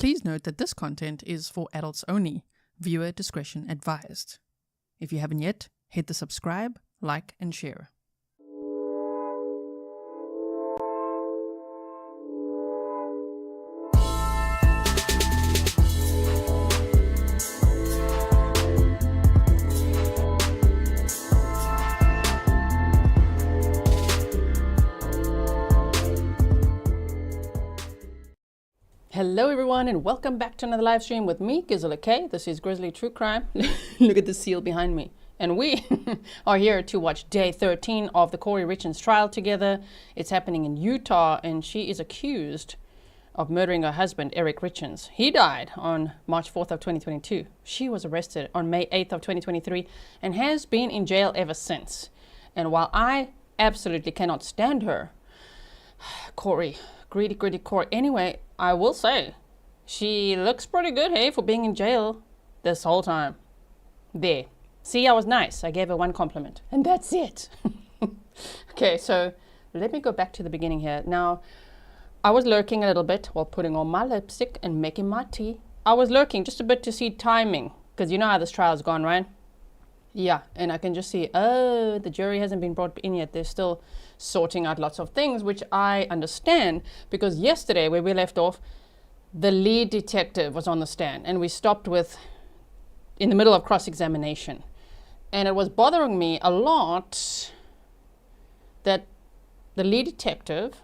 Please note that this content is for adults only. Viewer discretion advised. If you haven't yet, hit the subscribe, like, and share. Hello everyone and welcome back to another live stream with me, Grizzly. This is Grizzly True Crime. Look at the seal behind me. And we are here to watch day 13 of the Kouri Richins trial together. It's happening in Utah and she is accused of murdering her husband, Eric Richins. He died on March 4th of 2022. She was arrested on May 8th of 2023 and has been in jail ever since. And while I absolutely cannot stand her, Kouri, greedy Kouri. Anyway, I will say, she looks pretty good, hey, for being in jail this whole time. There. See, I was nice. I gave her one compliment. And that's it. Okay, so let me go back to the beginning here. Now, I was lurking a little bit while putting on my lipstick and making my tea. I was lurking just a bit to see timing, because you know how this trial's gone, right? Yeah, and I can just see, oh, the jury hasn't been brought in yet. They're still sorting out lots of things, which I understand, because yesterday where we left off, the lead detective was on the stand and we stopped in the middle of cross-examination. And it was bothering me a lot that the lead detective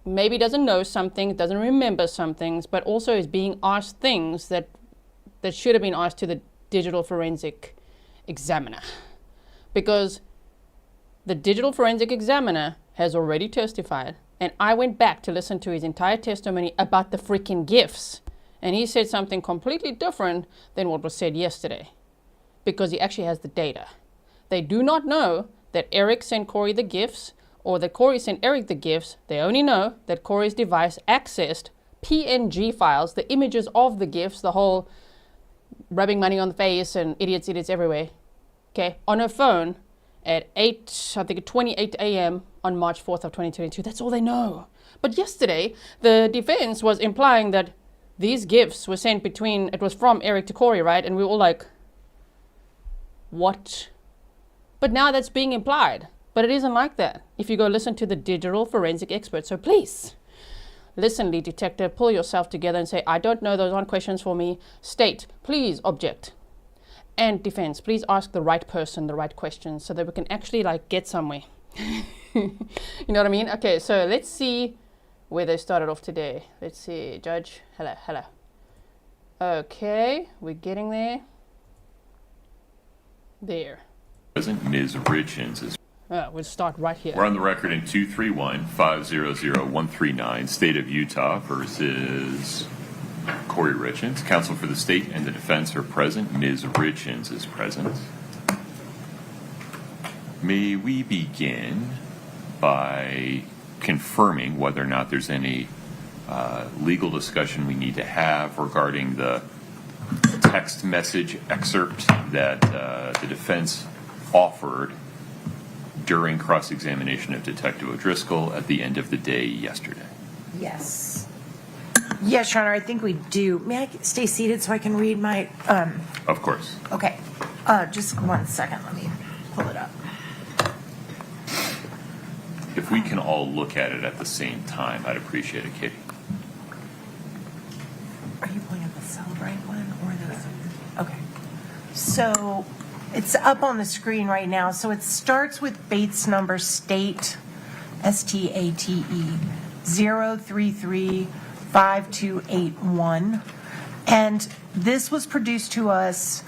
maybe doesn't know something, doesn't remember some things, but also is being asked things that should have been asked to the digital forensic examiner, because the digital forensic examiner has already testified, and I went back to listen to his entire testimony about the freaking gifts, and he said something completely different than what was said yesterday, because he actually has the data. They do not know that Eric sent Kouri the gifts or that Kouri sent Eric the gifts. They only know that Kouri's device accessed PNG files, the images of the gifts, the whole rubbing money on the face and idiots everywhere, okay, on her phone at 28 a.m. on March 4th of 2022. That's all they know. But yesterday, the defense was implying that these gifts were sent it was from Eric to Kouri, right? And we were all like, what? But now that's being implied. But it isn't like that if you go listen to the digital forensic expert. So please, listen, lead detective, pull yourself together and say, I don't know, those aren't questions for me. State, please object. And defense, please ask the right person the right questions so that we can actually get somewhere. You know what I mean? Okay, so let's see where they started off today. Let's see, judge, hello. Okay, we're getting there. There. Present Ms. Richins is. We'll start right here. We're on the record in 231-500-139, State of Utah versus Kouri Richins. Counsel for the state and the defense are present. Ms. Richins is present. May we begin by confirming whether or not there's any legal discussion we need to have regarding the text message excerpt that the defense offered during cross-examination of Detective O'Driscoll at the end of the day yesterday. Yes. Yes, Your Honor, I think we do. May I stay seated so I can read my... Of course. Okay. Just 1 second. Let me pull it up. If we can all look at it at the same time, I'd appreciate it, Katie. Are you pulling up the Celebrate one or the... Okay. So... it's up on the screen right now. So it starts with Bates number state, STATE, 0335281. And this was produced to us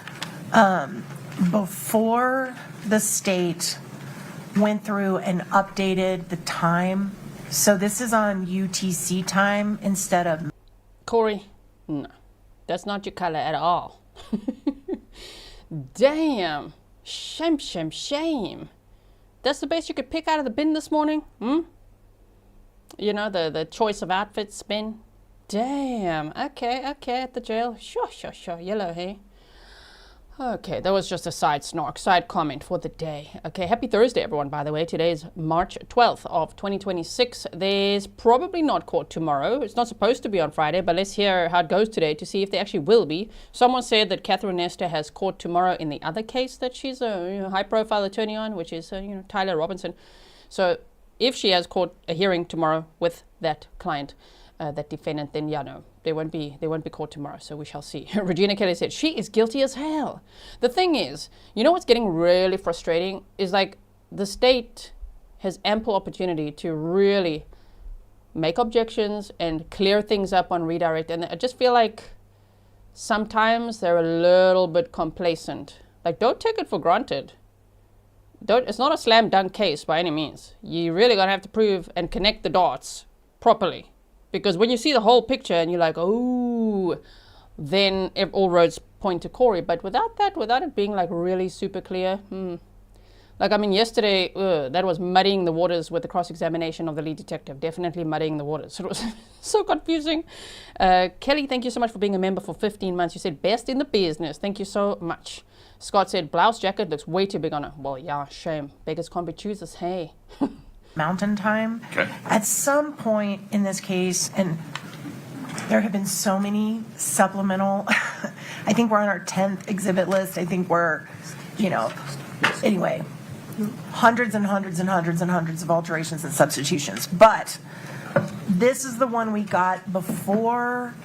before the state went through and updated the time. So this is on UTC time instead of... Kouri, no, that's not your color at all. Damn. Shame. That's the best you could pick out of the bin this morning? You know, the choice of outfits bin? Damn. Okay, at the jail. Sure. Yellow, hey? Okay, that was just a side comment for the day. Okay, happy Thursday, everyone, by the way. Today is March 12th of 2026. There's probably not court tomorrow. It's not supposed to be on Friday, but let's hear how it goes today to see if they actually will be. Someone said that Catherine Nestor has court tomorrow in the other case that she's a high-profile attorney on, which is Tyler Robinson. So if she has a hearing tomorrow with that client, that defendant, then no, they won't be caught tomorrow, so we shall see. Regina Kelly said, she is guilty as hell. The thing is, what's getting really frustrating is like the state has ample opportunity to really make objections and clear things up on redirect, and I just feel like sometimes they're a little bit complacent. Like, don't take it for granted. It's not a slam dunk case by any means. You really gotta have to prove and connect the dots properly. Because when you see the whole picture and you're like, oh, then all roads point to Kouri. But without it being like really super clear, Like, I mean, yesterday, that was muddying the waters with the cross-examination of the lead detective. Definitely muddying the waters. It was so confusing. Kelly, thank you so much for being a member for 15 months. You said, best in the business. Thank you so much. Scott said, blouse jacket looks way too big on her. Well, yeah, shame. Beggars can't be choosers, hey. Mountain time. Okay. At some point in this case, and there have been so many supplemental, I think we're on our 10th exhibit list. I think we're, anyway, hundreds and hundreds and hundreds and hundreds of alterations and substitutions. But this is the one we got before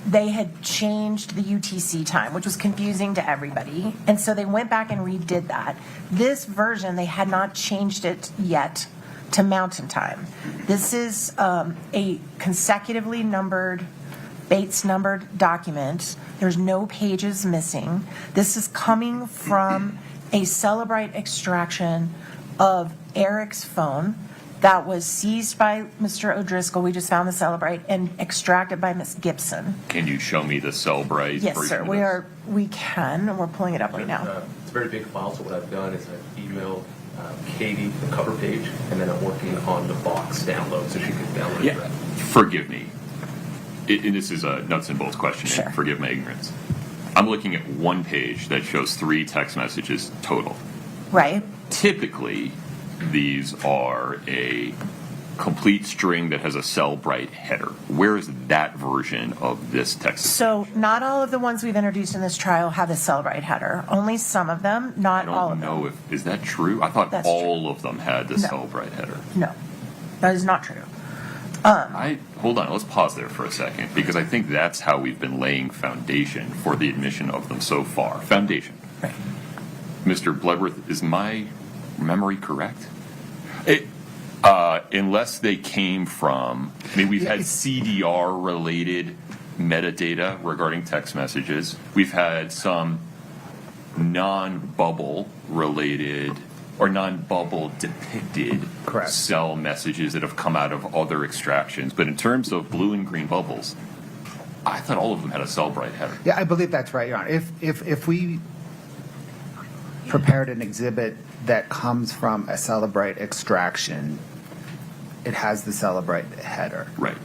they had changed the UTC time, which was confusing to everybody. And so they went back and redid that. This version, they had not changed it yet to mountain time. This is a consecutively numbered, Bates numbered document. There's no pages missing. This is coming from a Celebrite extraction of Eric's phone that was seized by Mr. O'Driscoll. We just found the Celebrite and extracted by Miss Gibson. Can you show me the Celebrite? Yes, sir. We can, and we're pulling it up right now. It's a very big file, so what I've done is I've emailed Katie the cover page, and then I'm working on the box download so she can download it. Forgive me. And this is a nuts and bolts question. Sure. And forgive my ignorance. I'm looking at one page that shows 3 text messages total. Right. Typically, these are a complete string that has a Celebrite header. Where is that version of this text? So not all of the ones we've introduced in this trial have a Celebrite header. Only some of them, not all of them. I don't know is that true? I thought That's all true. of them had the Celebrite header. No, that is not true. Hold on, let's pause there for a second, because I think that's how we've been laying foundation for the admission of them so far. Foundation. Right. Mr. Bloodworth, is my memory correct? Unless they came from, we've had CDR-related metadata regarding text messages. We've had some non-bubble related or non-bubble depicted cell messages that have come out of other extractions. But in terms of blue and green bubbles, I thought all of them had a Celebrite header. Yeah, I believe that's right, Your Honor. If we prepared an exhibit that comes from a Celebrite extraction, it has the Celebrite header. Right.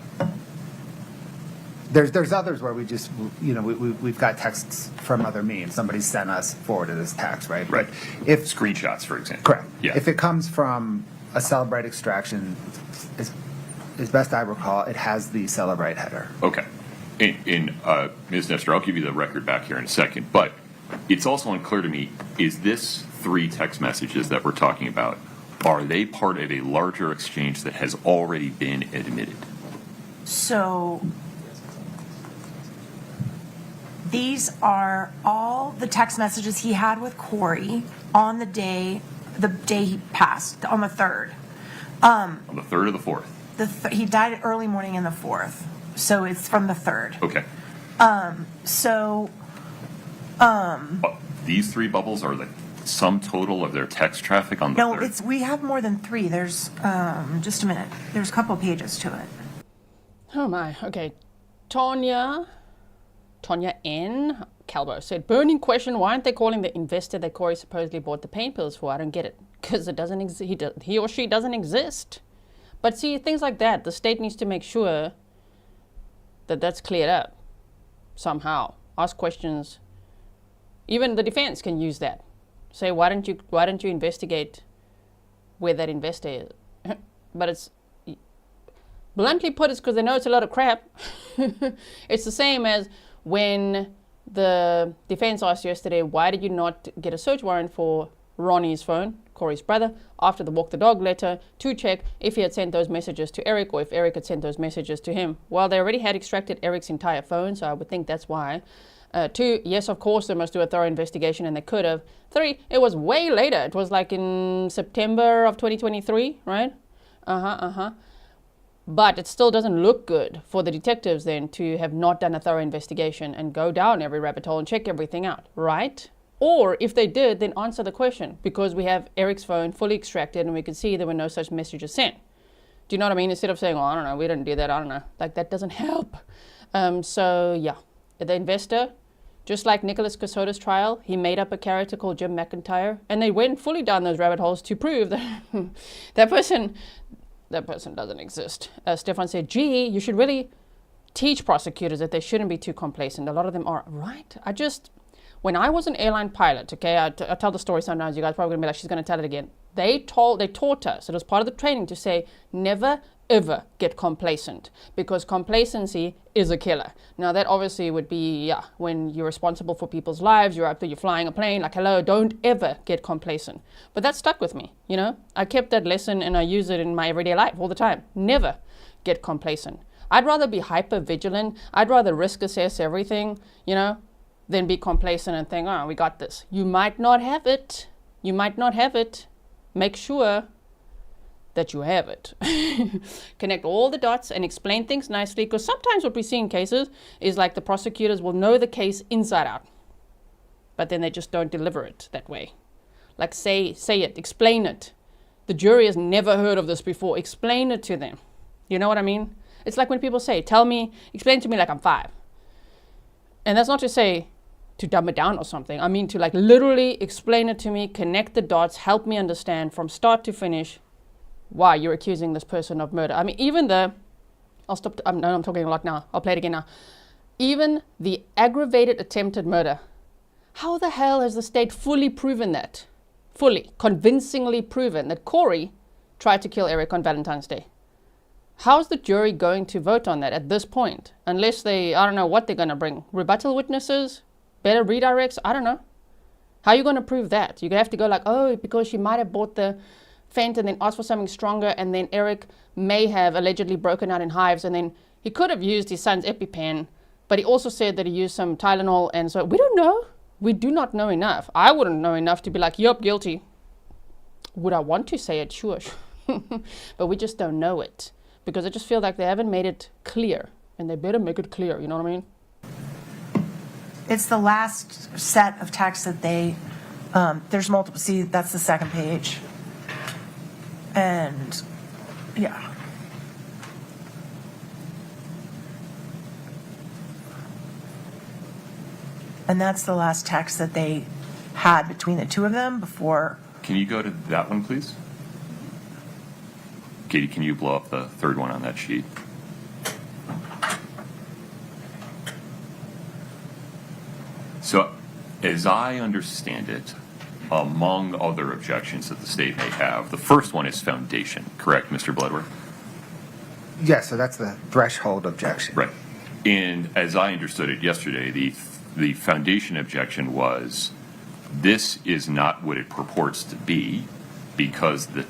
There's others where we just, we've got texts from other means. Somebody sent us forwarded this text, right? Right. But if Screenshots, for example. correct, Yeah. if it comes from a Celebrite extraction, as best I recall, it has the Celebrite header. Okay. Ms. Nestor, I'll give you the record back here in a second, but it's also unclear to me, is this 3 text messages that we're talking about, are they part of a larger exchange that has already been admitted? So these are all the text messages he had with Kouri on the day he passed, on the 3rd. On the 3rd or the 4th? He died early morning in the 4th, so it's from the 3rd. Okay. These 3 bubbles are the sum total of their text traffic on the 3rd? No, we have more than 3. There's, just a minute. There's a couple pages to it. Oh my, okay. Tonya N. Calvo said, burning question, why aren't they calling the investor that Kouri supposedly bought the pain pills for? I don't get it. Because it doesn't he or she doesn't exist. But see, things like that, the state needs to make sure that that's cleared up somehow. Ask questions Even the defense can use that. Say, why don't you investigate where that investor is? But it's, bluntly put, it's because they know it's a lot of crap. It's the same as when the defense asked yesterday, why did you not get a search warrant for Ronnie's phone, Kouri's brother, after the walk the dog letter to check if he had sent those messages to Eric or if Eric had sent those messages to him? Well, they already had extracted Eric's entire phone, so I would think that's why. 2, yes, of course, they must do a thorough investigation, and they could have. 3, it was way later. It was like in September of 2023, right? But it still doesn't look good for the detectives then to have not done a thorough investigation and go down every rabbit hole and check everything out, right? Or if they did, then answer the question, because we have Eric's phone fully extracted and we could see there were no such messages sent. Do you know what I mean? Instead of saying, oh, I don't know, we didn't do that, I don't know. Like, that doesn't help. So, yeah, the investor, just like Nicholas Casota's trial, he made up a character called Jim McIntyre, and they went fully down those rabbit holes to prove that that person doesn't exist. Stefan said, gee, you should really teach prosecutors that they shouldn't be too complacent. A lot of them are, right? When I was an airline pilot, okay, I tell the story sometimes, you guys are probably going to be like, she's going to tell it again. They taught us, it was part of the training, to say, never, ever get complacent, because complacency is a killer. Now, that obviously would be, when you're responsible for people's lives, you're up there, you're flying a plane, like, hello, don't ever get complacent. But that stuck with me, you know? I kept that lesson and I use it in my everyday life all the time. Never get complacent. I'd rather be hyper vigilant. I'd rather risk assess everything, you know, than be complacent and think, oh, we got this. You might not have it. You might not have it. Make sure that you have it. Connect all the dots and explain things nicely, because sometimes what we see in cases is like the prosecutors will know the case inside out, but then they just don't deliver it that way. Like say it, explain it. The jury has never heard of this before. Explain it to them. You know what I mean? It's like when people say, explain to me like I'm 5. And that's not to say to dumb it down or something. I mean to like literally explain it to me, connect the dots, help me understand from start to finish why you're accusing this person of murder. I mean, even I'm talking a lot now. I'll play it again now. Even the aggravated attempted murder. How the hell has the state fully proven that? Fully, convincingly proven that Kouri tried to kill Eric on Valentine's Day? How's the jury going to vote on that at this point? Unless they, I don't know what they're going to bring. Rebuttal witnesses? Better redirects? I don't know. How are you going to prove that? You have to go like, oh, because she might have bought the fent and then asked for something stronger, and then Eric may have allegedly broken out in hives, and then he could have used his son's EpiPen, but he also said that he used some Tylenol, and so we don't know. We do not know enough. I wouldn't know enough to be like, yup, guilty. Would I want to say it? Sure. But we just don't know it, because I just feel like they haven't made it clear, and they better make it clear, you know what I mean? It's the last set of texts that they, there's multiple, see, that's the second page. And, yeah. And that's the last text that they had between the two of them before. Can you go to that one, please? Katie, can you blow up the third one on that sheet? So, as I understand it, among other objections that the state may have, the first one is foundation, correct, Mr. Bloodworth? Yes, so that's the threshold objection. Right. And as I understood it yesterday, the foundation objection was, this is not what it purports to be, because the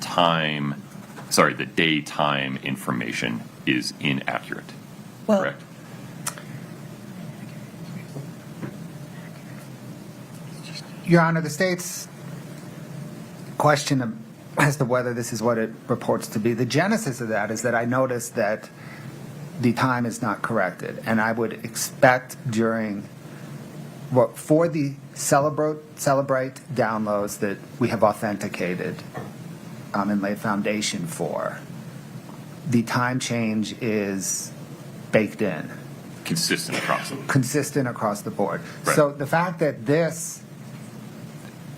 daytime information is inaccurate. Well, correct? Your Honor, the state's question as to whether this is what it purports to be, the genesis of that is that I noticed that the time is not corrected, and I would expect for the Celebrate downloads that we have authenticated and laid foundation for, the time change is baked in. Consistent across the board. Consistent across the board. Right. So the fact that this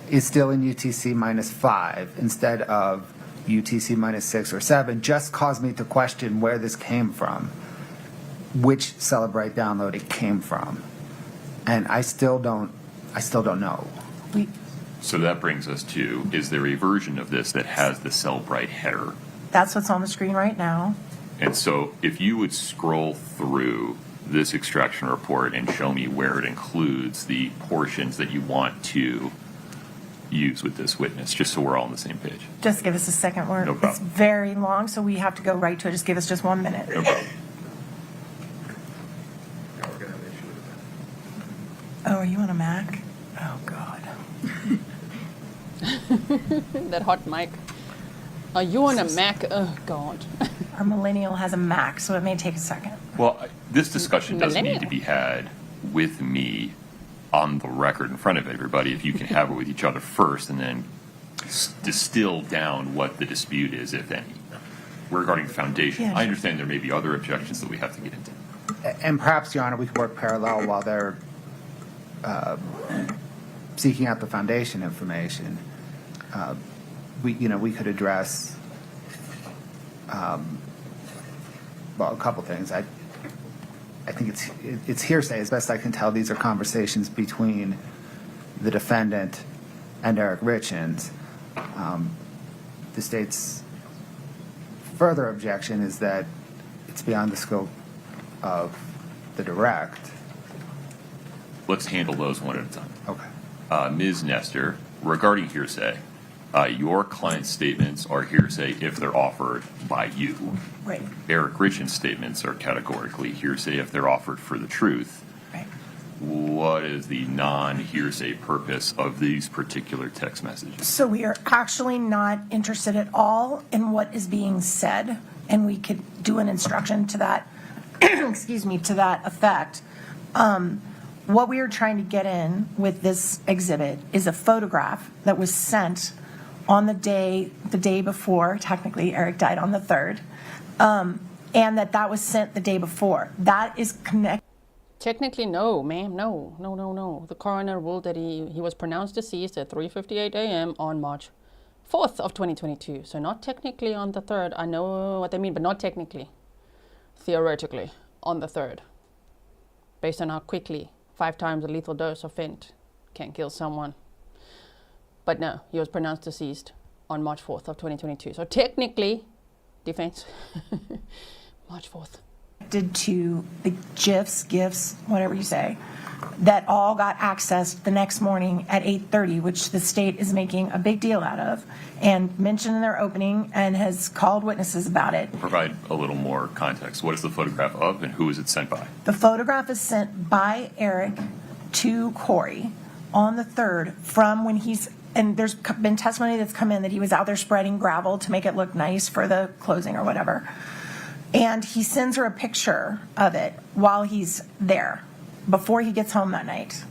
is still in UTC -5 instead of UTC -6 or 7 just caused me to question where this came from, which Celebrate download it came from. And I still don't I still don't know. We, So that brings us to, is there a version of this that has the Cellbrite header? that's what's on the screen right now. And so if you would scroll through this extraction report and show me where it includes the portions that you want to use with this witness, just so we're all on the same page. Just give us a second. No problem. It's very long, so we have to go right to it. Just give us just 1 minute. No problem. Now we're going to have an issue with Oh, are you on a Mac? Oh, God. That hot mic. Are you on a Mac? Oh, God. Our millennial has a Mac, so it may take a second. Well, this discussion doesn't need to Millennial. be had with me on the record in front of everybody. If you can have it with each other first and then distill down what the dispute is, if any, regarding the foundation. Yeah, I sure. understand there may be other objections that we have to get into. And perhaps, Your Honor, we could work parallel while they're seeking out the foundation information. We could address, well, a couple things. I think it's hearsay. As best I can tell, these are conversations between the defendant and Eric Richins. The state's further objection is that it's beyond the scope of the direct. Let's handle those one at a time. Okay. Ms. Nestor, regarding hearsay, your client's statements are hearsay if they're offered by you. Right, Eric Richins' statements are categorically hearsay if they're offered for the truth. right. What is the non-hearsay purpose of these particular text messages? So we are actually not interested at all in what is being said, and we could do an instruction to that, excuse me, to that effect. What we are trying to get in with this exhibit is a photograph that was sent on the day before, technically Eric died on the 3rd, and that was sent the day before. That is connected. Technically, no, ma'am. No. The coroner ruled that he was pronounced deceased at 3:58 a.m. on March 4th of 2022. So not technically on the 3rd. I know what they mean, but not technically. Theoretically, on the 3rd. Based on how quickly 5 times a lethal dose of fent can kill someone. But no, he was pronounced deceased on March 4th of 2022. So technically, defense, March 4th. To the GIFs, whatever you say, that all got accessed the next morning at 8:30, which the state is making a big deal out of and mentioned in their opening and has called witnesses about it. Provide a little more context. What is the photograph of and who is it sent by? The photograph is sent by Eric to Kouri on the 3rd from when and there's been testimony that's come in that he was out there spreading gravel to make it look nice for the closing or whatever. And he sends her a picture of it while he's there, before he gets home that night.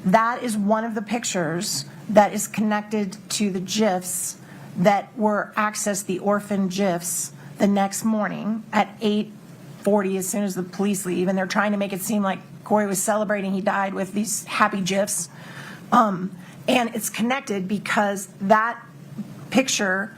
That is one of the pictures that is connected to the GIFs that were accessed, the orphan GIFs, the next morning at 8:40 as soon as the police leave. And they're trying to make it seem like Kouri was celebrating he died with these happy GIFs. And it's connected because that picture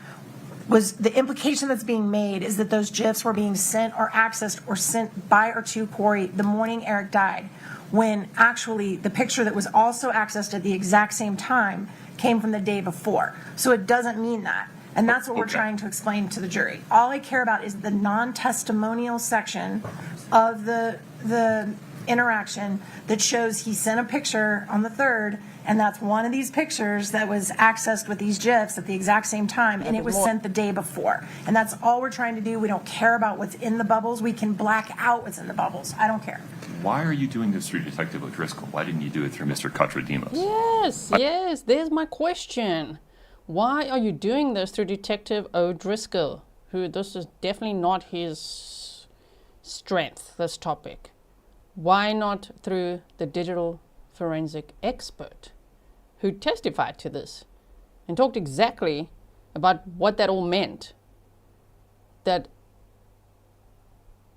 was, the implication that's being made is that those GIFs were being sent or accessed or sent by or to Kouri the morning Eric died, when actually the picture that was also accessed at the exact same time came from the day before. So it doesn't mean that. And that's what we're trying to explain to the jury. All I care about is the non-testimonial section of the interaction that shows he sent a picture on the 3rd, and that's one of these pictures that was accessed with these GIFs at the exact same time, and it was sent the day before. And that's all we're trying to do. We don't care about what's in the bubbles. We can black out what's in the bubbles. I don't care. Why are you doing this through Detective O'Driscoll? Why didn't you do it through Mr. Katradimos? Yes, there's my question. Why are you doing this through Detective O'Driscoll, who this is definitely not his strength, this topic? Why not through the digital forensic expert who testified to this and talked exactly about what that all meant? That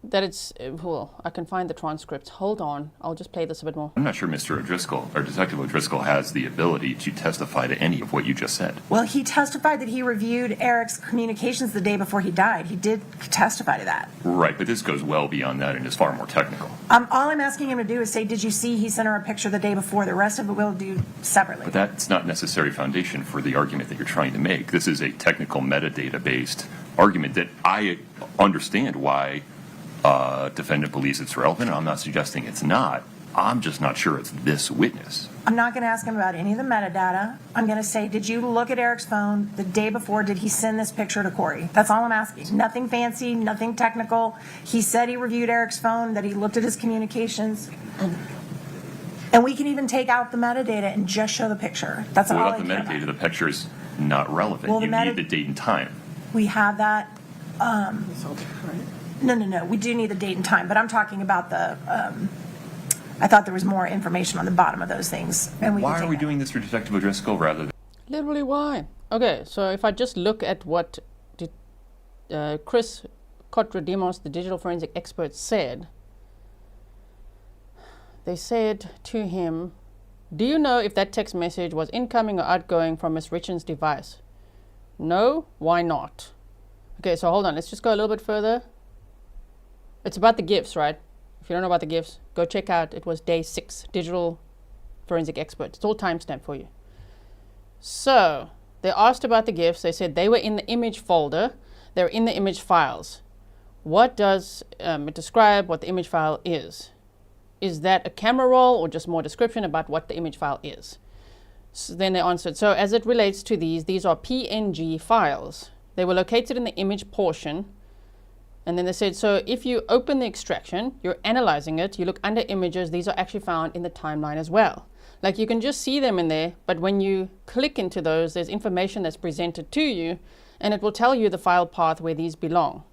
that it's, well, I can find the transcripts. Hold on. I'll just play this a bit more. I'm not sure Mr. O'Driscoll or Detective O'Driscoll has the ability to testify to any of what you just said. Well, he testified that he reviewed Eric's communications the day before he died. He did testify to that. Right, but this goes well beyond that and is far more technical. All I'm asking him to do is say, did you see he sent her a picture the day before? The rest of it we'll do separately. But that's not necessary foundation for the argument that you're trying to make. This is a technical metadata-based argument that I understand why defendant believes it's relevant, and I'm not suggesting it's not. I'm just not sure it's this witness. I'm not going to ask him about any of the metadata. I'm going to say, did you look at Eric's phone the day before? Did he send this picture to Kouri? That's all I'm asking. Nothing fancy, nothing technical. He said he reviewed Eric's phone, that he looked at his communications. And we can even take out the metadata and just show the picture. That's all I Without the care metadata, about. the picture is not relevant. Well, You the need the date and time. We have that. No. We do need the date and time, but I'm talking about the. I thought there was more information on the bottom of those things, and we. Why can are we take doing this for Detective O'Driscoll rather than? Literally, why? Okay, so if I just look at what Chris Kotradimos, the digital forensic expert, said, they said to him, do you know if that text message was incoming or outgoing from Ms. Richins' device? No? Why not? Okay, so hold on. Let's just go a little bit further. It's about the gifts, right? If you don't know about the gifts, go check out. It was day 6, digital forensic expert. It's all timestamped for you. So they asked about the gifts. They said they were in the image folder. They're in the image files. What does it describe what the image file is? Is that a camera roll or just more description about what the image file is? So then they answered, so as it relates to these are PNG files. They were located in the image portion. And then they said, so if you open the extraction, you're analyzing it, you look under images, these are actually found in the timeline as well. Like you can just see them in there, but when you click into those, there's information that's presented to you, and it will tell you the file path where these belong,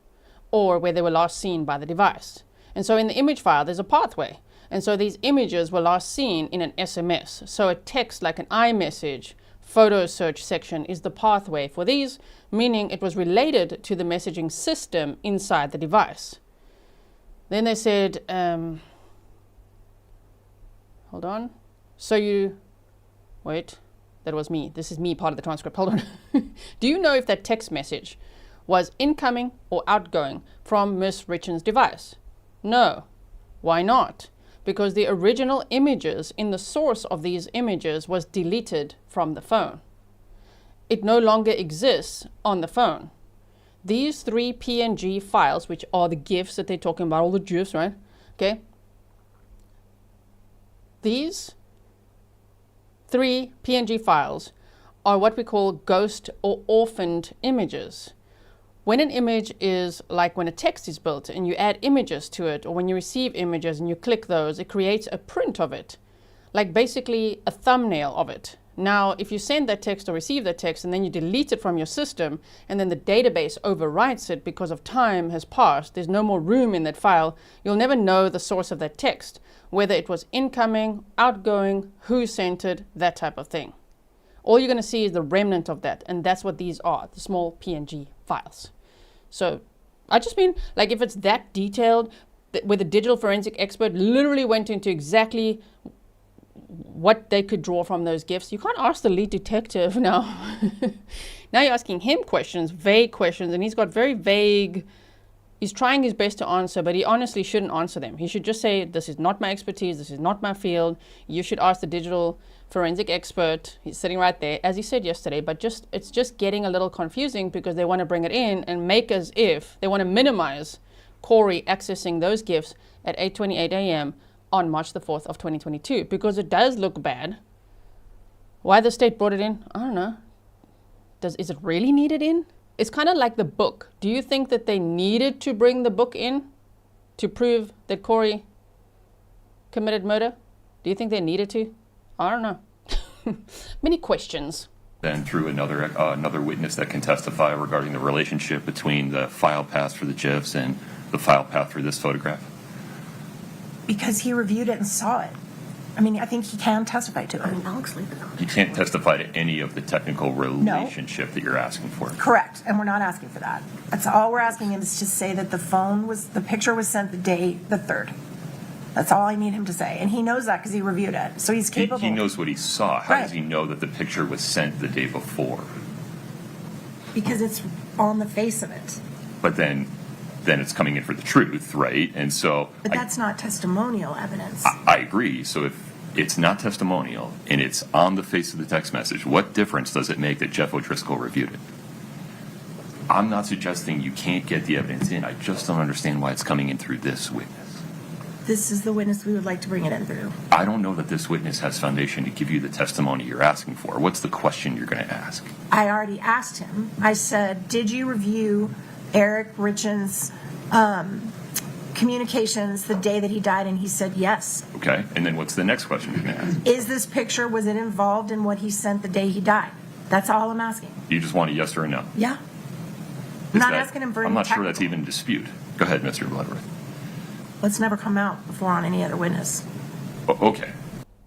or where they were last seen by the device. And so in the image file, there's a pathway. And so these images were last seen in an SMS. So a text like an iMessage, photo search section is the pathway for these, meaning it was related to the messaging system inside the device. Then they said, hold on. So wait, that was me. This is me, part of the transcript. Hold on. Do you know if that text message was incoming or outgoing from Ms. Richins' device? No. Why not? Because the original images in the source of these images was deleted from the phone. It no longer exists on the phone. These 3 PNG files, which are the GIFs that they're talking about, all the GIFs, right? Okay. These 3 PNG files are what we call ghost or orphaned images. When an image is like when a text is built and you add images to it, or when you receive images and you click those, it creates a print of it, like basically a thumbnail of it. Now, if you send that text or receive that text and then you delete it from your system and then the database overwrites it because of time has passed, there's no more room in that file, you'll never know the source of that text, whether it was incoming, outgoing, who sent it, that type of thing. All you're going to see is the remnant of that, and that's what these are, the small PNG files. So I just mean, like, if it's that detailed, where the digital forensic expert literally went into exactly what they could draw from those gifts, you can't ask the lead detective now. Now you're asking him questions, vague questions, and he's got very vague, he's trying his best to answer, but he honestly shouldn't answer them. He should just say, this is not my expertise, this is not my field. You should ask the digital forensic expert. He's sitting right there, as he said yesterday, but it's just getting a little confusing because they want to bring it in and make as if they want to minimize Kouri accessing those gifts at 8:28 a.m. on March the 4th of 2022, because it does look bad. Why the state brought it in, I don't know. Is it really needed in? It's kind of like the book. Do you think that they needed to bring the book in to prove that Kouri committed murder? Do you think they needed to? I don't know. Many questions. Then through another witness that can testify regarding the relationship between the file path for the GIFs and the file path for this photograph? Because he reviewed it and saw it. I mean, I think he can testify to it. Alex, leave it on. You can't testify to any of the technical relationship that you're asking for. Correct, and we're not asking for that. That's all we're asking him is to say that the picture was sent the 3rd. That's all I need him to say, and he knows that because he reviewed it, so he's capable. He knows what he saw. How does Right. he know that the picture was sent the day before? Because it's on the face of it. But then it's coming in for the truth, right? And so But that's not testimonial evidence. I agree. So if it's not testimonial and it's on the face of the text message, what difference does it make that Jeff O'Driscoll reviewed it? I'm not suggesting you can't get the evidence in. I just don't understand why it's coming in through this witness. This is the witness we would like to bring it in through. I don't know that this witness has foundation to give you the testimony you're asking for. What's the question you're going to ask? I already asked him. I said, did you review Eric Richins' communications the day that he died? And he said yes. Okay. And then what's the next question you're going to ask? Is this picture, was it involved in what he sent the day he died? That's all I'm asking. You just want a yes or a no? Yeah. Is not that- asking him for I'm any not sure that's technical. even in dispute. Go ahead, Mr. Bloodworth. Let's never come out before on any other witness. Okay.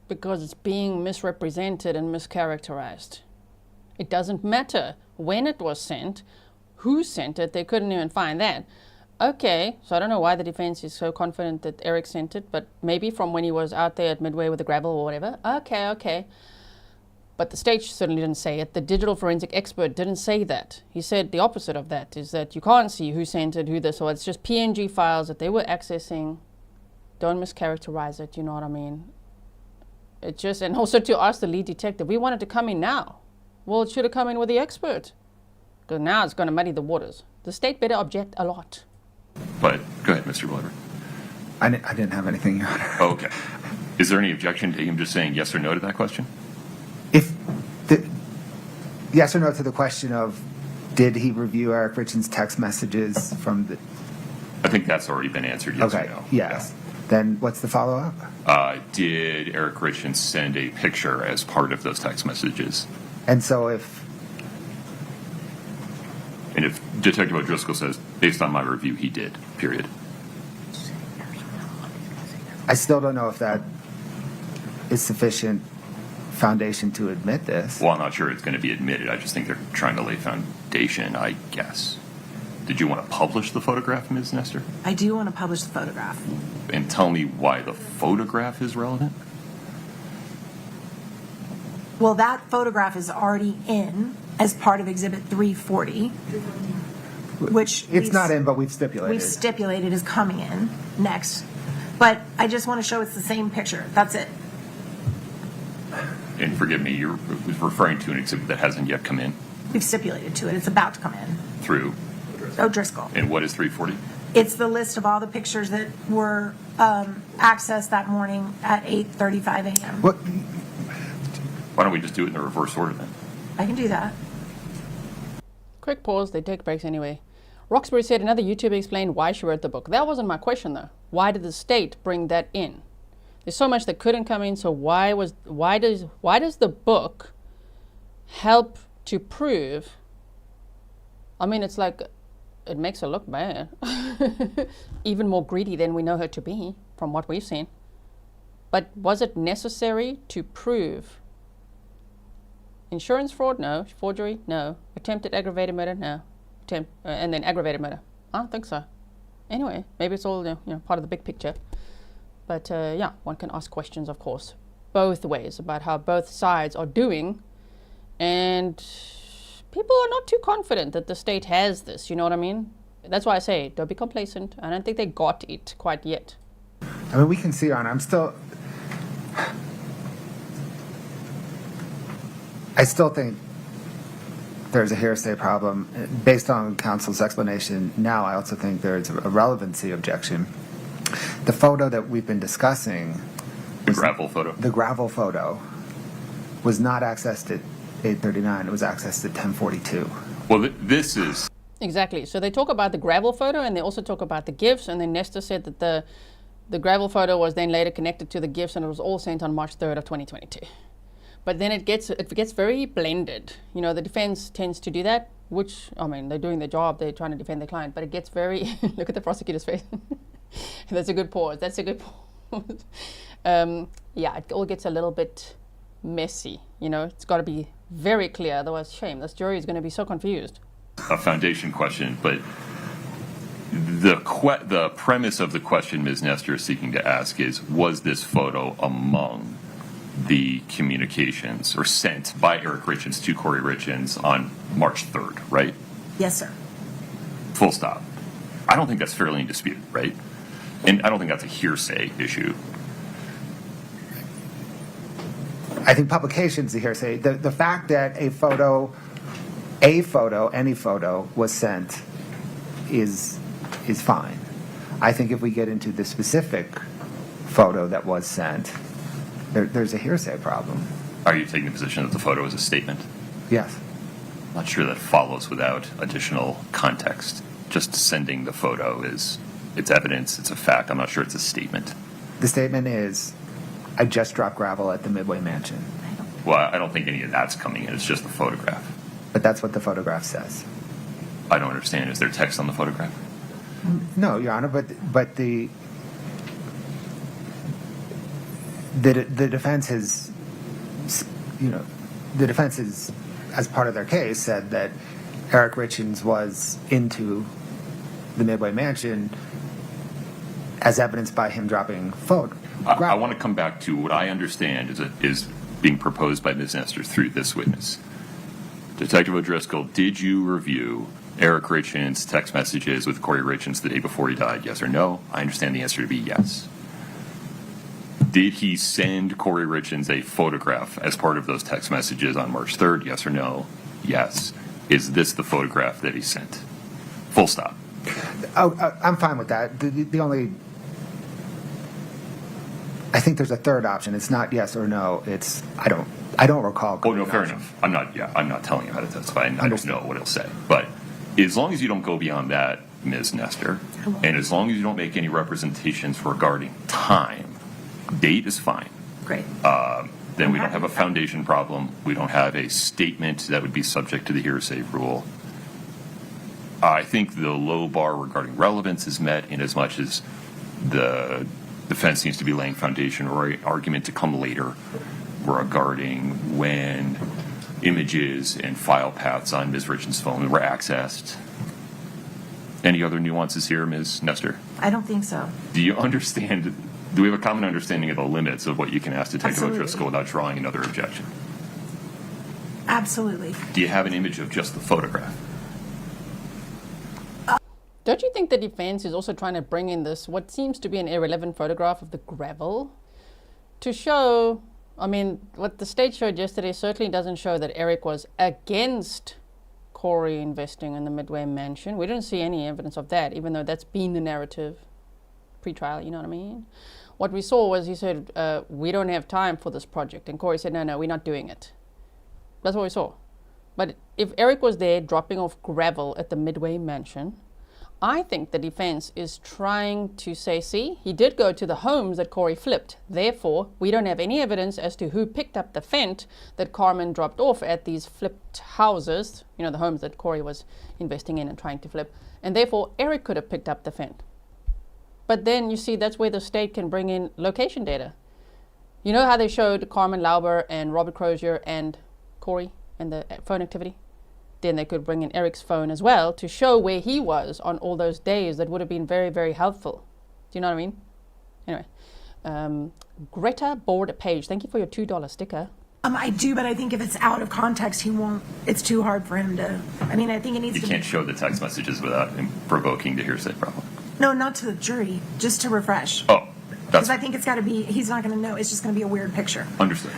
Because it's being misrepresented and mischaracterized. It doesn't matter when it was sent, who sent it, they couldn't even find that. Okay, so I don't know why the defense is so confident that Eric sent it, but maybe from when he was out there at Midway with the gravel or whatever. Okay. But the state certainly didn't say it. The digital forensic expert didn't say that. He said the opposite of that, is that you can't see who sent it, who this, or it's just PNG files that they were accessing. Don't mischaracterize it, you know what I mean? It just, and also to ask the lead detective, we wanted to come in now. Well, it should have come in with the expert. Because now it's going to muddy the waters. The state better object a lot. But go ahead, Mr. Bloodworth. I didn't have anything, Your Honor. Oh, okay. Is there any objection to him just saying yes or no to that question? If the yes or no to the question of did he review Eric Richins' text messages from the I think that's already been answered, yes okay or no. yes, then what's the follow up? Did Eric Richins send a picture as part of those text messages? And so if Detective O'Driscoll says, based on my review, he did, period. I still don't know if that is sufficient foundation to admit this. Well, I'm not sure it's going to be admitted. I just think they're trying to lay foundation, I guess. Did you want to publish the photograph, Ms. Nestor? I do want to publish the photograph. And tell me why the photograph is relevant? Well, that photograph is already in as part of Exhibit 340, which It's not in, but we've stipulated. we've stipulated is coming in next. But I just want to show it's the same picture. That's it. And forgive me, you're referring to an exhibit that hasn't yet come in We've stipulated to it. It's about to come in. through. O'Driscoll. And what is 340? It's the list of all the pictures that were accessed that morning at 8:35 a.m. What, Why don't we just do it in the reverse order then? I can do that. Quick pause, they take breaks anyway. Roxbury said another YouTuber explained why she wrote the book. That wasn't my question though. Why did the state bring that in? There's so much that couldn't come in, so why does the book help to prove? I mean, it's like it makes her look bad. Even more greedy than we know her to be from what we've seen. But was it necessary to prove insurance fraud? No. Forgery? No. Attempted aggravated murder? No. And then aggravated murder? I don't think so. Anyway, maybe it's all part of the big picture. But yeah, one can ask questions, of course, both ways about how both sides are doing. And people are not too confident that the state has this, you know what I mean? That's why I say, don't be complacent. I don't think they got it quite yet. I mean, we can see, Your Honor, I still think there's a hearsay problem. Based on counsel's explanation now, I also think there's a relevancy objection. The photo that we've been discussing, The gravel photo? the gravel photo, was not accessed at 8:39. It was accessed at 10:42. Well, this is... Exactly. So they talk about the gravel photo and they also talk about the gifts. And then Nestor said that the gravel photo was then later connected to the gifts and it was all sent on March 3rd of 2022. But then it gets very blended. You know, the defense tends to do that, which, I mean, they're doing their job. They're trying to defend their client. But it gets very... Look at the prosecutor's face. That's a good pause. That's a good pause. Yeah, it all gets a little bit messy. You know, it's got to be very clear. Otherwise, shame. This jury is going to be so confused. A foundation question, but the premise of the question Ms. Nestor is seeking to ask is, was this photo among the communications or sent by Eric Richins to Kouri Richins on March 3rd, right? Yes, sir. Full stop. I don't think that's fairly in dispute, right? And I don't think that's a hearsay issue. I think publication's the hearsay. The fact that any photo was sent is fine. I think if we get into the specific photo that was sent, there's a hearsay problem. Are you taking the position that the photo is a statement? Yes. I'm not sure that follows without additional context. Just sending the photo it's evidence, it's a fact. I'm not sure it's a statement. The statement is, I just dropped gravel at the Midway Mansion. Well, I don't think any of that's coming in. It's just a photograph. But that's what the photograph says. I don't understand. Is there text on the photograph? No, Your Honor, but the defense has, the defense is, as part of their case, said that Eric Richins was into the Midway Mansion as evidenced by him dropping gravel. I want to come back to what I understand is being proposed by Ms. Nestor through this witness. Detective O'Driscoll, did you review Eric Richins' text messages with Kouri Richins the day before he died, yes or no? I understand the answer to be yes. Did he send Kouri Richins a photograph as part of those text messages on March 3rd, yes or no? Yes. Is this the photograph that he sent? Full stop. Oh, I'm fine with that. The only, I think there's a third option. It's not yes or no. It's I don't recall. Oh no, fair enough. I'm not telling you how to testify, and I don't know what he'll say. But as long as you don't go beyond that, Ms. Nestor, and as long as you don't make any representations regarding time, date is fine. Great. Then we don't have a foundation problem. We don't have a statement that would be subject to the hearsay rule. I think the low bar regarding relevance is met in as much as the defense seems to be laying foundation or argument to come later regarding when images and file paths on Ms. Richins' phone were accessed. Any other nuances here, Ms. Nestor? I don't think so. Do you understand? Do we have a common understanding of the limits of what you can ask Detective O'Driscoll without drawing another objection? Absolutely. Do you have an image of just the photograph? Don't you think the defense is also trying to bring in this, what seems to be an irrelevant photograph of the gravel to show, I mean, what the state showed yesterday certainly doesn't show that Eric was against Kouri investing in the Midway Mansion. We didn't see any evidence of that, even though that's been the narrative pre-trial, you know what I mean? What we saw was he said, we don't have time for this project. And Kouri said, no, we're not doing it. That's what we saw. But if Eric was there dropping off gravel at the Midway Mansion, I think the defense is trying to say, see, he did go to the homes that Kouri flipped. Therefore, we don't have any evidence as to who picked up the fent that Carmen dropped off at these flipped houses, you know, the homes that Kouri was investing in and trying to flip. And therefore, Eric could have picked up the fent. But then, you see, that's where the state can bring in location data. You know how they showed Carmen Lauber and Robert Crozier and Kouri and the phone activity? Then they could bring in Eric's phone as well to show where he was on all those days. That would have been very, very helpful. Do you know what I mean? Anyway, Greta Board Page, thank you for your $2 sticker. I do, but I think if it's out of context, he won't. It's too hard for him to. I mean, I think it needs You to. can't show the text messages without provoking the hearsay problem. No, not to the jury, just to refresh. Oh, Because that's I think it's got to be. He's not going to know. It's just going to be a weird picture. understood.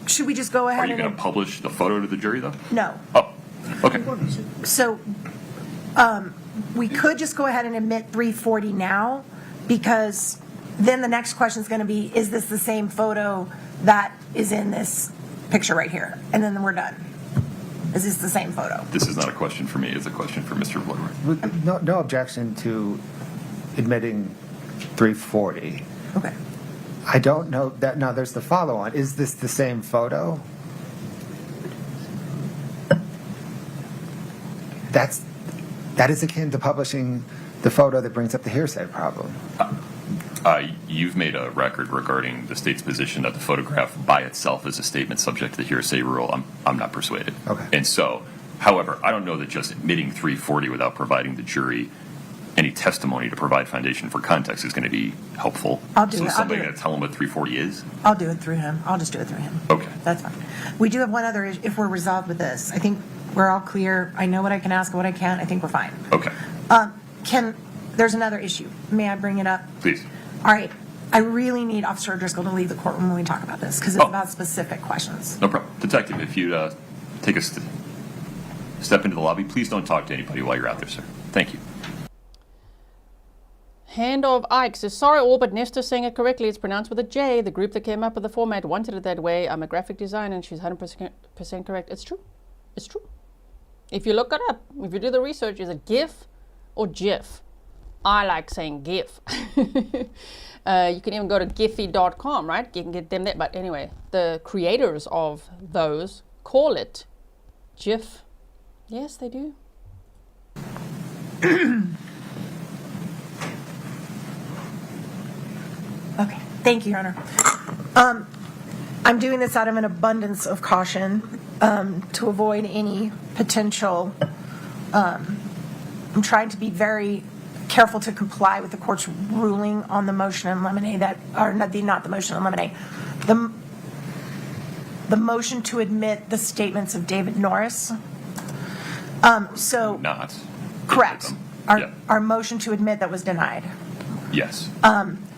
Should we just go ahead Are you going to publish the photo to the jury, though? No. Oh, okay. So we could just go ahead and admit 340 now, because then the next question is going to be, is this the same photo that is in this picture right here? And then we're done. Is this the same photo? This is not a question for me. It's a question for Mr. Bloodworth. No objection to admitting 340. Okay. I don't know that. Now, there's the follow-on. Is this the same photo? That is akin to publishing the photo that brings up the hearsay problem. You've made a record regarding the state's position that the photograph by itself is a statement subject to the hearsay rule. I'm not persuaded. Okay. And so, however, I don't know that just admitting 340 without providing the jury any testimony to provide foundation for context is going to be helpful. I'll do so it. is I'll somebody do going it. to tell them what 340 is? I'll do it through him. I'll just do it through him. Okay. That's fine. We do have one other issue. If we're resolved with this, I think we're all clear. I know what I can ask and what I can't. I think we're fine. Okay. There's another issue. May I bring it up? Please. All right. I really need Officer Driscoll to leave the courtroom when we talk about this because it's Oh. about specific questions. No problem. Detective, if you'd take a step into the lobby, please don't talk to anybody while you're out there, sir. Thank you. Hand of Ike says, sorry all, but Nesta's saying it correctly. It's pronounced with a J. The group that came up with the format wanted it that way. I'm a graphic designer and she's 100% correct. It's true. It's true. If you look it up, if you do the research, is it GIF or GIF? I like saying GIF. You can even go to giphy.com, right? You can get them there. But anyway, the creators of those call it GIF. Yes, they do. Okay. Thank you, Your Honor. I'm doing this out of an abundance of caution to avoid any potential. I'm trying to be very careful to comply with the court's ruling on the motion in limine not the motion in limine, the motion to admit the statements of David Norris. Not. Correct. Yeah. Our motion to admit that was denied. Yes.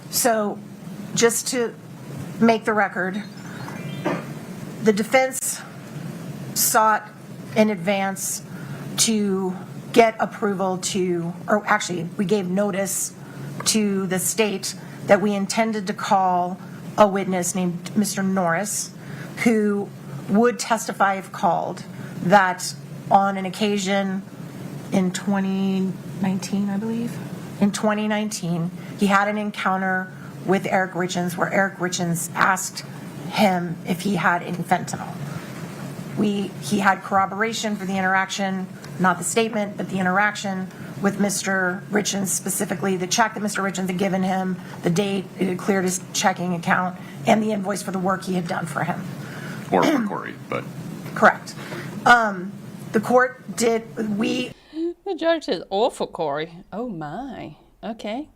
So just to make the record, the defense sought in advance to get approval or actually we gave notice to the state that we intended to call a witness named Mr. Norris who would testify if called that on an occasion in 2019, I believe. In 2019, he had an encounter with Eric Richins where Eric Richins asked him if he had any fentanyl. He had corroboration for the interaction, not the statement, but the interaction with Mr. Richins, specifically the check that Mr. Richins had given him, the date it had cleared his checking account, and the invoice for the work he had done for him. Or for Kouri, but. Correct. The court The judge says, or for Kouri. Oh my. Okay.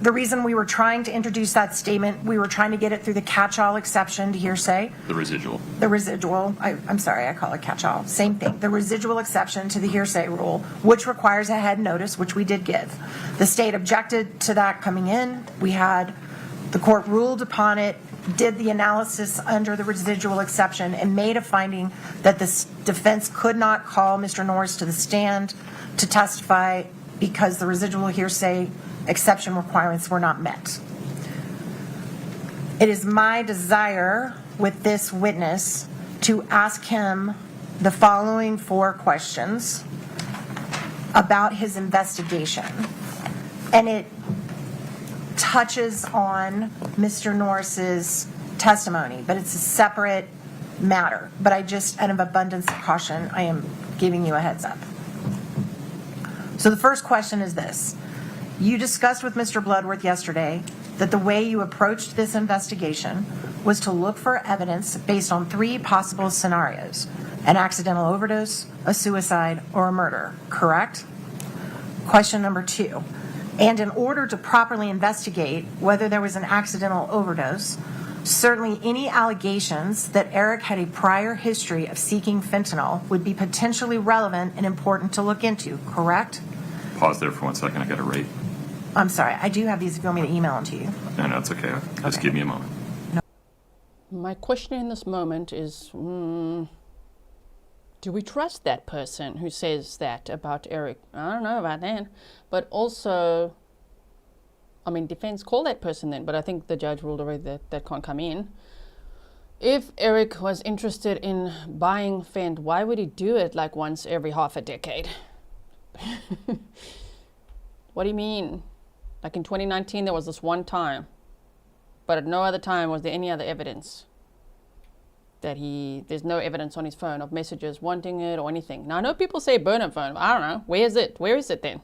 The reason we were trying to introduce that statement, we were trying to get it through the catch-all exception to hearsay. The residual. The residual, I'm sorry, I call it catch-all, same thing. The residual exception to the hearsay rule, which requires a head notice, which we did give. The state objected to that coming in. The court ruled upon it, did the analysis under the residual exception, and made a finding that the defense could not call Mr. Norris to the stand to testify because the residual hearsay exception requirements were not met. It is my desire with this witness to ask him the following 4 questions about his investigation. And it touches on Mr. Norris's testimony, but it's a separate matter. But I just, out of abundance of caution, I am giving you a heads up. So the first question is this. You discussed with Mr. Bloodworth yesterday that the way you approached this investigation was to look for evidence based on 3 possible scenarios: an accidental overdose, a suicide, or a murder, correct? Question number 2. And in order to properly investigate whether there was an accidental overdose, certainly any allegations that Eric had a prior history of seeking fentanyl would be potentially relevant and important to look into, correct? Pause there for 1 second. I got to rate. I'm sorry. I do have these if you want me to email them to you. No, it's okay. Just give me a moment. My question in this moment is, do we trust that person who says that about Eric? I don't know about that. But also, I mean, defense call that person then, but I think the judge ruled already that that can't come in. If Eric was interested in buying fent, why would he do it like once every half a decade? What do you mean? Like in 2019, there was this one time, but at no other time was there any other evidence that there's no evidence on his phone of messages wanting it or anything. Now, I know people say burner phone. I don't know. Where is it? Where is it then?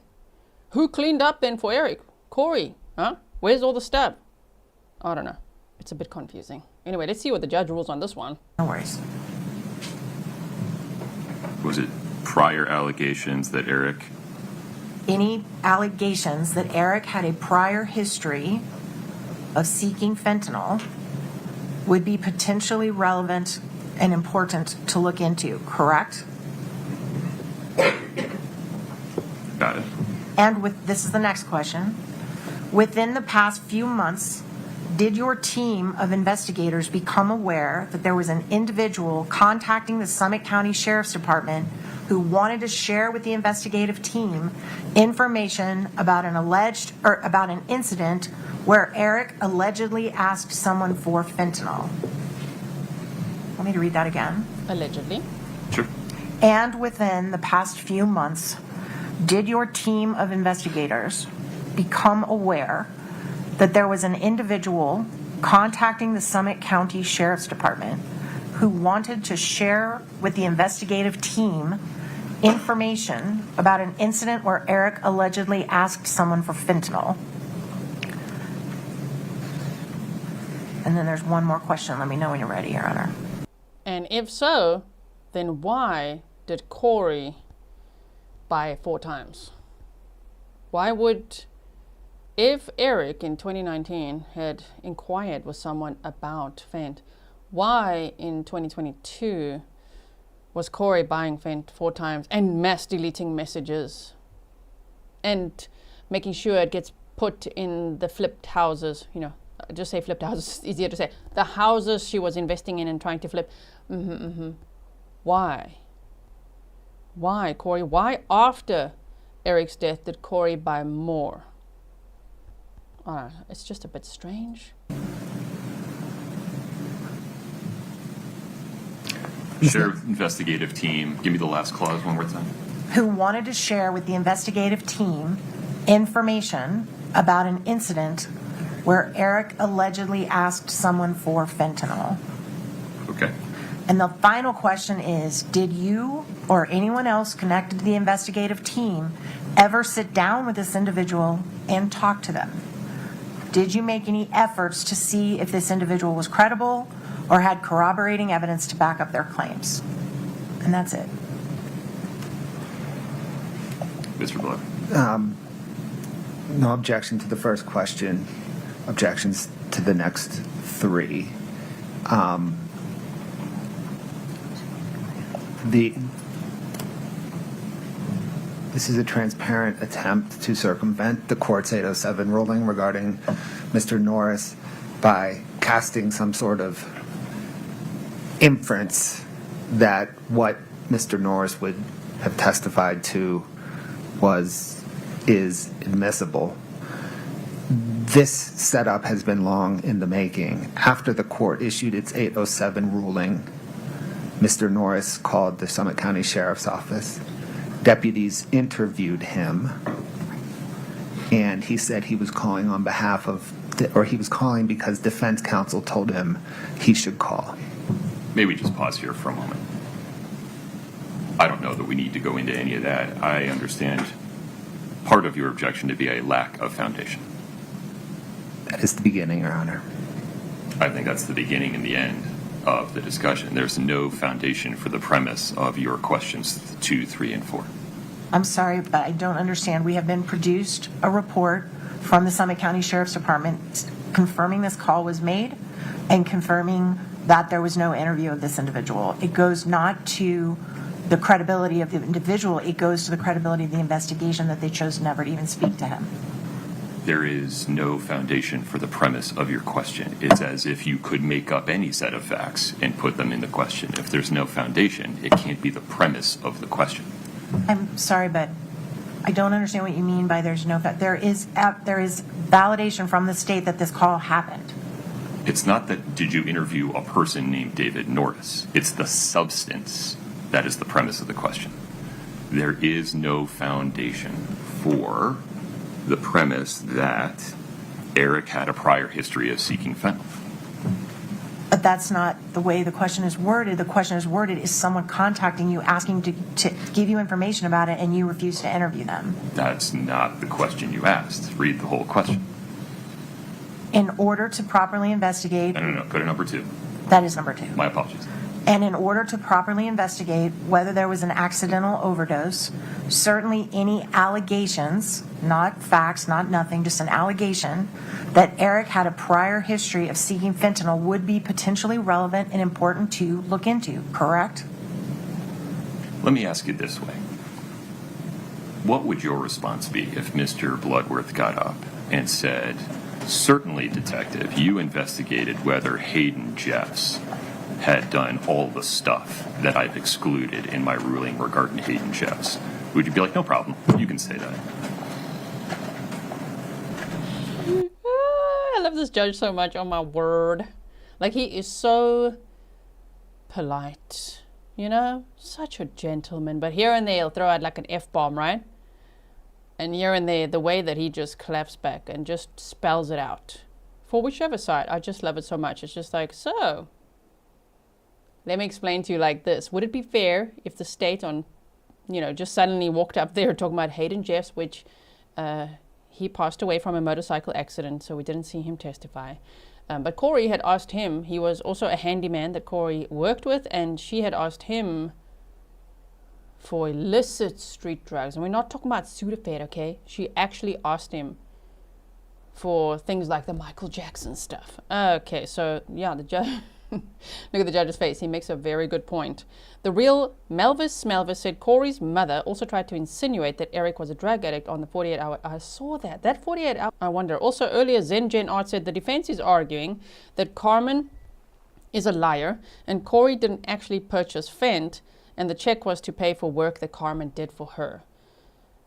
Who cleaned up then for Eric? Kouri, huh? Where's all the stuff? I don't know. It's a bit confusing. Anyway, let's see what the judge rules on this one. No worries. Was it prior allegations that Eric? Any allegations that Eric had a prior history of seeking fentanyl would be potentially relevant and important to look into, correct? Got it. And this is the next question. Within the past few months, did your team of investigators become aware that there was an individual contacting the Summit County Sheriff's Department who wanted to share with the investigative team information about about an incident where Eric allegedly asked someone for fentanyl? Want me to read that again? Allegedly. Sure. And within the past few months, did your team of investigators become aware that there was an individual contacting the Summit County Sheriff's Department who wanted to share with the investigative team information about an incident where Eric allegedly asked someone for fentanyl? And then there's one more question. Let me know when you're ready, Your Honor. And if so, then why did Kouri buy 4 times? Why would, if Eric in 2019 had inquired with someone about fent, why in 2022 was Kouri buying fent 4 times and mass deleting messages and making sure it gets put in the flipped houses, just say flipped houses, it's easier to say, the houses she was investing in and trying to flip. Why? Why, Kouri? Why after Eric's death did Kouri buy more? It's just a bit strange. Sheriff investigative team. Give me the last clause one more time. Who wanted to share with the investigative team information about an incident where Eric allegedly asked someone for fentanyl. Okay. And the final question is, did you or anyone else connected to the investigative team ever sit down with this individual and talk to them? Did you make any efforts to see if this individual was credible or had corroborating evidence to back up their claims? And that's it. Mr. Blood. No objection to the first question. Objections to the next 3. This is a transparent attempt to circumvent the court's 807 ruling regarding Mr. Norris by casting some sort of inference that what Mr. Norris would have testified to is admissible. This setup has been long in the making. After the court issued its 807 ruling, Mr. Norris called the Summit County Sheriff's Office. Deputies interviewed him, and he said he was calling on behalf of, or he was calling because defense counsel told him he should call. May we just pause here for a moment? I don't know that we need to go into any of that. I understand part of your objection to be a lack of foundation. That is the beginning, Your Honor. I think that's the beginning and the end of the discussion. There's no foundation for the premise of your questions 2, 3, and 4. I'm sorry, but I don't understand. We have been produced a report from the Summit County Sheriff's Department confirming this call was made and confirming that there was no interview of this individual. It goes not to the credibility of the individual, it goes to the credibility of the investigation that they chose never to even speak to him. There is no foundation for the premise of your question. It's as if you could make up any set of facts and put them in the question. If there's no foundation, it can't be the premise of the question. I'm sorry, but I don't understand what you mean by there's no fact. There is validation from the state that this call happened. It's not that did you interview a person named David Norris. It's the substance that is the premise of the question. There is no foundation for the premise that Eric had a prior history of seeking fentanyl. But that's not the way the question is worded. The question is worded, is someone contacting you, asking to give you information about it, and you refuse to interview them? That's not the question you asked. Read the whole question. in order to properly investigate, No, go to number 2. that is number 2. My apologies. And in order to properly investigate whether there was an accidental overdose, certainly any allegations, not facts, not nothing, just an allegation, that Eric had a prior history of seeking fentanyl would be potentially relevant and important to look into, correct? Let me ask you this way. What would your response be if Mr. Bloodworth got up and said, certainly, detective, you investigated whether Hayden Jeffs had done all the stuff that I've excluded in my ruling regarding Hayden Jeffs? Would you be like, no problem, you can say that? I love this judge so much, oh my word. Like, he is so polite, you know? Such a gentleman. But here and there, he'll throw out like an F-bomb, right? And here and there, the way that he just claps back and just spells it out. For whichever side, I just love it so much. It's just like, so, let me explain to you like this. Would it be fair if the state just suddenly walked up there talking about Hayden Jeffs, which he passed away from a motorcycle accident, so we didn't see him testify. But Kouri had asked him, he was also a handyman that Kouri worked with, and she had asked him for illicit street drugs. And we're not talking about Sudafed, okay? She actually asked him for things like the Michael Jackson stuff. Okay, so yeah, the judge... Look at the judge's face. He makes a very good point. The real Melvis said Kouri's mother also tried to insinuate that Eric was a drug addict on the 48-hour. I saw that. That 48-hour. I wonder. Also earlier, Zen Art said the defense is arguing that Carmen is a liar and Kouri didn't actually purchase fent and the check was to pay for work that Carmen did for her.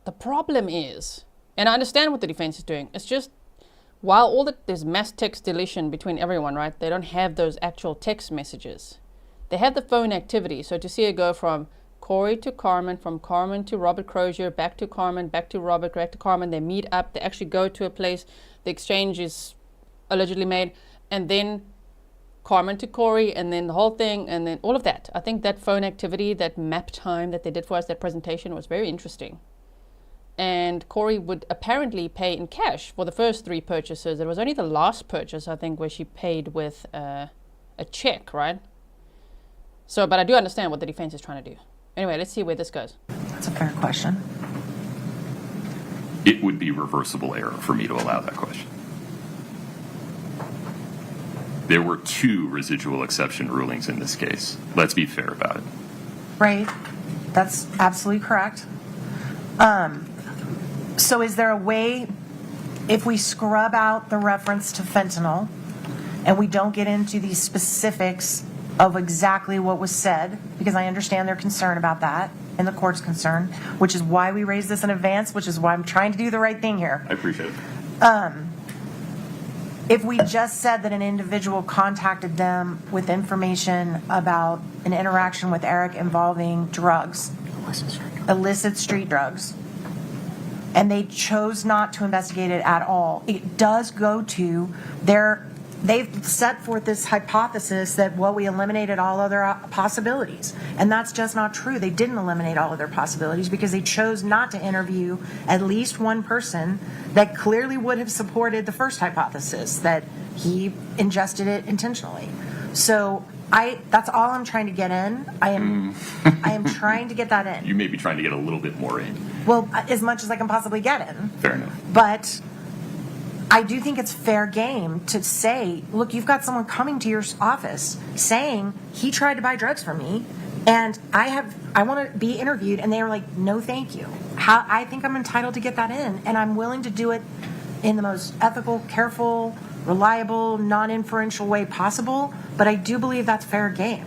The problem is, and I understand what the defense is doing, it's just while there's mass text deletion between everyone, right? They don't have those actual text messages. They have the phone activity. So to see it go from Kouri to Carmen, from Carmen to Robert Crozier, back to Carmen, back to Robert, back to Carmen, they meet up, they actually go to a place, the exchange is allegedly made, and then Carmen to Kouri, and then the whole thing, and then all of that. I think that phone activity, that map time that they did for us, that presentation was very interesting. And Kouri would apparently pay in cash for the first 3 purchases. It was only the last purchase, I think, where she paid with a check, right? So, but I do understand what the defense is trying to do. Anyway, let's see where this goes. That's a fair question. It would be reversible error for me to allow that question. There were 2 residual exception rulings in this case. Let's be fair about it. Right. That's absolutely correct. So is there a way, if we scrub out the reference to fentanyl and we don't get into the specifics of exactly what was said, because I understand their concern about that and the court's concern, which is why we raised this in advance, which is why I'm trying to do the right thing here. I appreciate it. If we just said that an individual contacted them with information about an interaction with Eric involving drugs, illicit street drugs, and they chose not to investigate it at all, it does go to they've set forth this hypothesis that, well, we eliminated all other possibilities. And that's just not true. They didn't eliminate all other possibilities because they chose not to interview at least one person that clearly would have supported the first hypothesis, that he ingested it intentionally. So that's all I'm trying to get in. I am trying to get that in. You may be trying to get a little bit more in. Well, as much as I can possibly get in. Fair enough. But I do think it's fair game to say, look, you've got someone coming to your office saying he tried to buy drugs from me and I want to be interviewed, and they were like, no, thank you. I think I'm entitled to get that in, and I'm willing to do it in the most ethical, careful, reliable, non-inferential way possible, but I do believe that's fair game.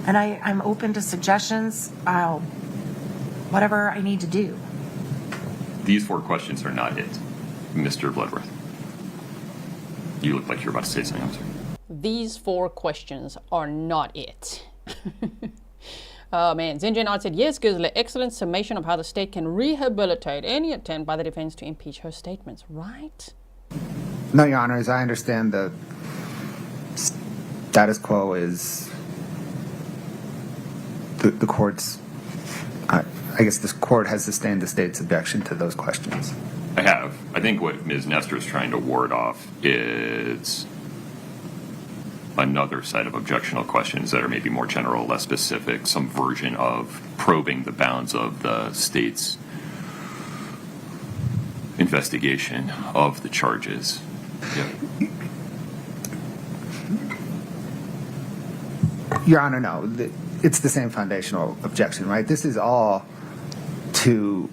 And I'm open to suggestions. Whatever I need to do. These 4 questions are not it, Mr. Bloodworth. You look like you're about to say something. I'm sorry. These 4 questions are not it. Oh man, Zinjan Art said, yes, Grizzly, excellent summation of how the state can rehabilitate any attempt by the defense to impeach her statements, right? No, Your Honor, as I understand, the status quo is the court's, I guess this court has sustained the state's objection to those questions. I have. I think what Ms. Nestor is trying to ward off is another set of objectionable questions that are maybe more general, less specific, some version of probing the bounds of the state's investigation of the charges. Yeah. Your Honor, no. It's the same foundational objection, right? This is all to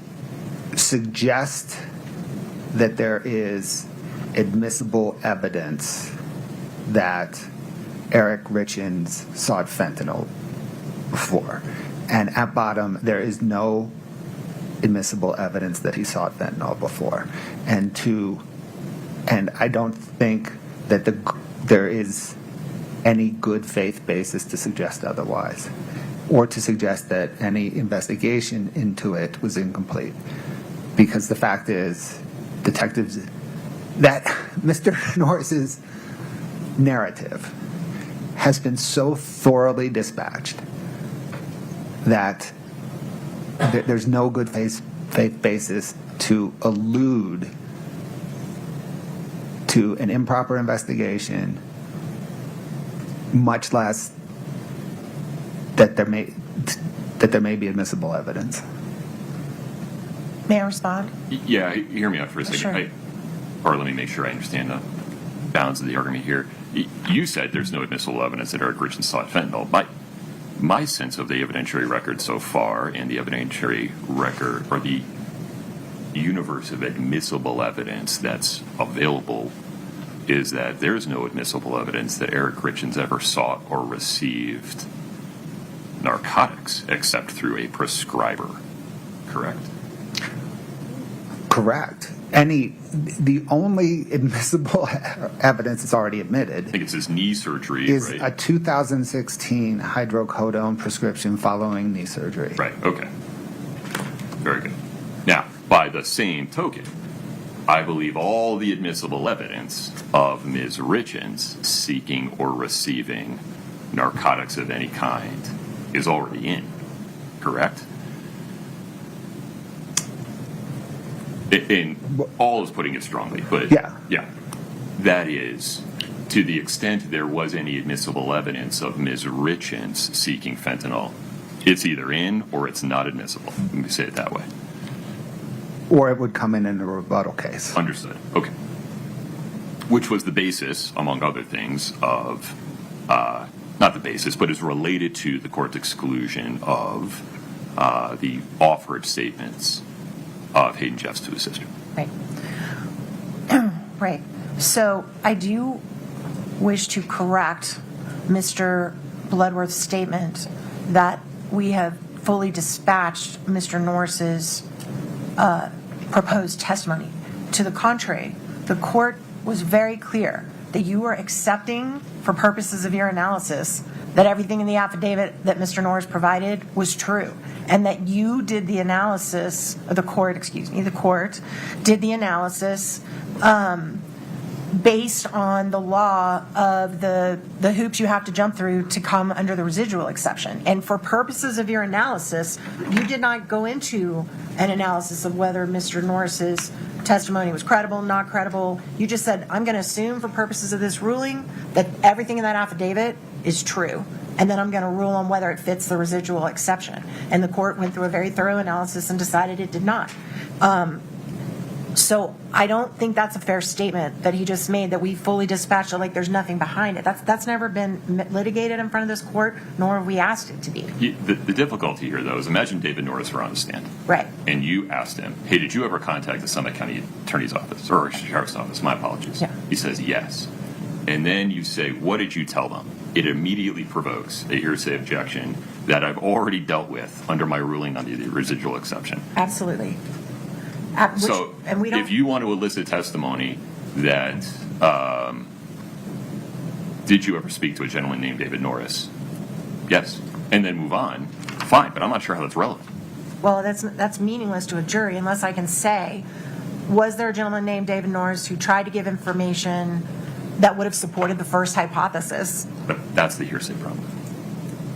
suggest that there is admissible evidence that Eric Richins sought fentanyl for. And at bottom, there is no admissible evidence that he sought fentanyl before. And I don't think that there is any good faith basis to suggest otherwise, or to suggest that any investigation into it was incomplete. Because the fact is, detectives, that Mr. Norris's narrative has been so thoroughly dispatched that there's no good faith basis to allude to an improper investigation, much less that there may be admissible evidence. May I respond? Yeah, hear me out for a second. Sure. Or let me make sure I understand the bounds of the argument here. You said there's no admissible evidence that Eric Richins sought fentanyl. My sense of the evidentiary record so far, and the evidentiary record, or the universe of admissible evidence that's available, is that there's no admissible evidence that Eric Richins ever sought or received narcotics except through a prescriber. Correct? Correct. The only admissible evidence that's already admitted, I think it's his knee surgery, is right? a 2016 hydrocodone prescription following knee surgery. Right, okay. Very good. Now, by the same token, I believe all the admissible evidence of Ms. Richins seeking or receiving narcotics of any kind is already in, correct? In all is putting it strongly, but yeah, that is, to the extent there was any admissible evidence of Ms. Richins seeking fentanyl, it's either in or it's not admissible. Let me say it that way. Or it would come in a rebuttal case. Understood. Okay. Which was the basis, among other things, of, not the basis, but is related to the court's exclusion of the offered statements of Hayden Jeffs to his sister. Right. Right. So I do wish to correct Mr. Bloodworth's statement that we have fully dispatched Mr. Norris's proposed testimony. To the contrary, the court was very clear that you were accepting, for purposes of your analysis, that everything in the affidavit that Mr. Norris provided was true, and that you did the analysis, the court did the analysis based on the law of the hoops you have to jump through to come under the residual exception. And for purposes of your analysis, you did not go into an analysis of whether Mr. Norris's testimony was credible, not credible. You just said, I'm going to assume for purposes of this ruling that everything in that affidavit is true, and then I'm going to rule on whether it fits the residual exception. And the court went through a very thorough analysis and decided it did not. So I don't think that's a fair statement that he just made, that we fully dispatched it like there's nothing behind it. That's never been litigated in front of this court, nor have we asked it to be. The difficulty here, though, is imagine David Norris were on the stand. Right. And you asked him, hey, did you ever contact the Summit County Attorney's Office, or Sheriff's Office? My apologies. Yeah. He says yes. And then you say, what did you tell them? It immediately provokes a hearsay objection that I've already dealt with under my ruling on the residual exception. Absolutely. If you want to elicit testimony that, did you ever speak to a gentleman named David Norris? Yes. And then move on. Fine, but I'm not sure how that's relevant. Well, that's meaningless to a jury unless I can say, was there a gentleman named David Norris who tried to give information that would have supported the first hypothesis? But that's the hearsay problem.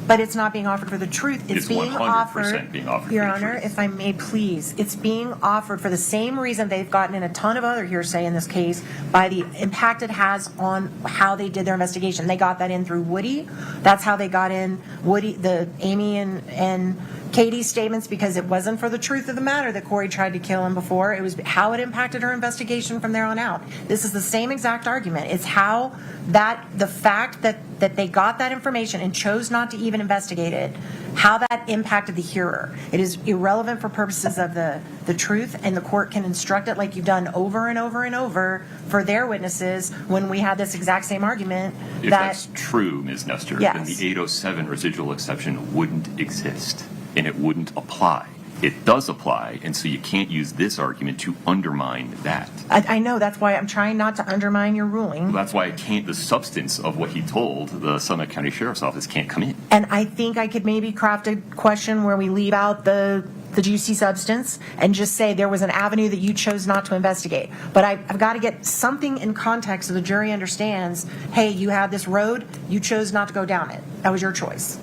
But it's not being offered for the truth. It's being 100% offered, being offered Your for the Honor, truth. if I may please, it's being offered for the same reason they've gotten in a ton of other hearsay in this case by the impact it has on how they did their investigation. They got that in through Woody. That's how they got in Amy and Katie's statements, because it wasn't for the truth of the matter that Kouri tried to kill him before. It was how it impacted her investigation from there on out. This is the same exact argument. It's how the fact that they got that information and chose not to even investigate it, how that impacted the hearer. It is irrelevant for purposes of the truth, and the court can instruct it like you've done over and over and over for their witnesses when we had this exact same argument. If that's true, Ms. Nestor, Yes. then the 807 residual exception wouldn't exist, and it wouldn't apply. It does apply, and so you can't use this argument to undermine that. I know, that's why I'm trying not to undermine your ruling. That's why the substance of what he told the Summit County Sheriff's Office can't come in. And I think I could maybe craft a question where we leave out the juicy substance and just say there was an avenue that you chose not to investigate. But I've got to get something in context so the jury understands, hey, you had this road, you chose not to go down it. That was your choice.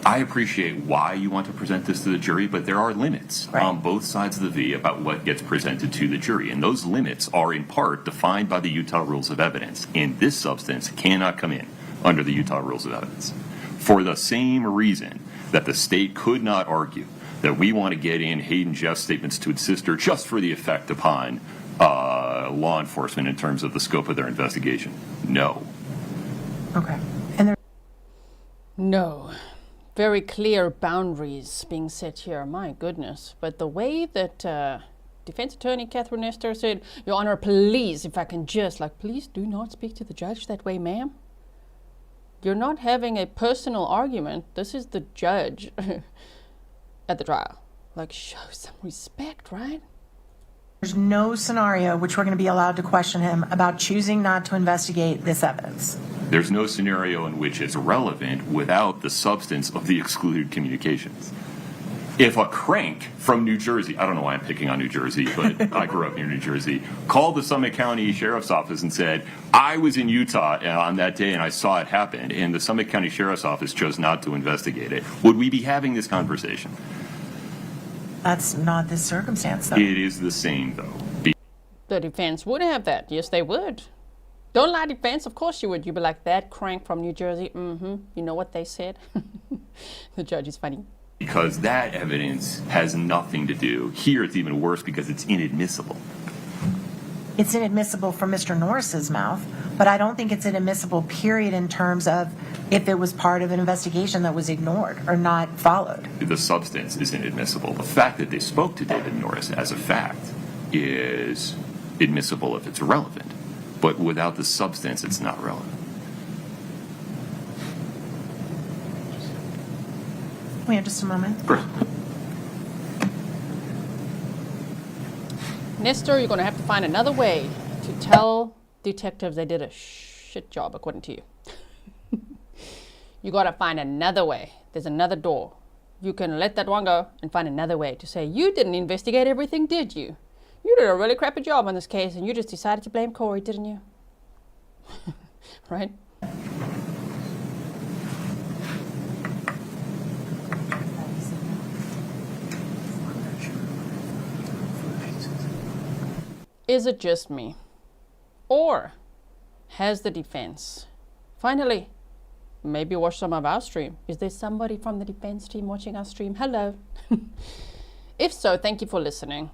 I appreciate why you want to present this to the jury, but there are limits Right. on both sides of the V about what gets presented to the jury. And those limits are in part defined by the Utah Rules of Evidence. And this substance cannot come in under the Utah Rules of Evidence. For the same reason that the state could not argue that we want to get in Hayden Jeff's statements to his sister just for the effect upon law enforcement in terms of the scope of their investigation. No. Okay. And there No. Very clear boundaries being set here. My goodness. But the way that defense attorney Catherine Nestor said, Your Honor, please, if I can just, please do not speak to the judge that way, ma'am. You're not having a personal argument. This is the judge at the trial. Show some respect, right? There's no scenario which we're going to be allowed to question him about choosing not to investigate this evidence. There's no scenario in which it's relevant without the substance of the excluded communications. If a crank from New Jersey, I don't know why I'm picking on New Jersey, but I grew up near New Jersey, called the Summit County Sheriff's Office and said, I was in Utah on that day and I saw it happen, and the Summit County Sheriff's Office chose not to investigate it, would we be having this conversation? That's not this circumstance, though. It is the same, though. The defense would have that. Yes, they would. Don't lie, defense. Of course you would. You'd be like, that crank from New Jersey. Mm-hmm. You know what they said? The judge is funny. Because that evidence has nothing to do. Here it's even worse because it's inadmissible. It's inadmissible from Mr. Norris's mouth, but I don't think it's inadmissible, period, in terms of if it was part of an investigation that was ignored or not followed. The substance is inadmissible. The fact that they spoke to David Norris as a fact is admissible if it's relevant. But without the substance, it's not relevant. Wait just a moment. Nestor, you're going to have to find another way to tell detectives they did a shit job, according to you. You got to find another way. There's another door. You can let that one go and find another way to say, you didn't investigate everything, did you? You did a really crappy job on this case, and you just decided to blame Kouri, didn't you? Right? Is it just me? Or has the defense finally maybe watched some of our stream? Is there somebody from the defense team watching our stream? Hello. If so, thank you for listening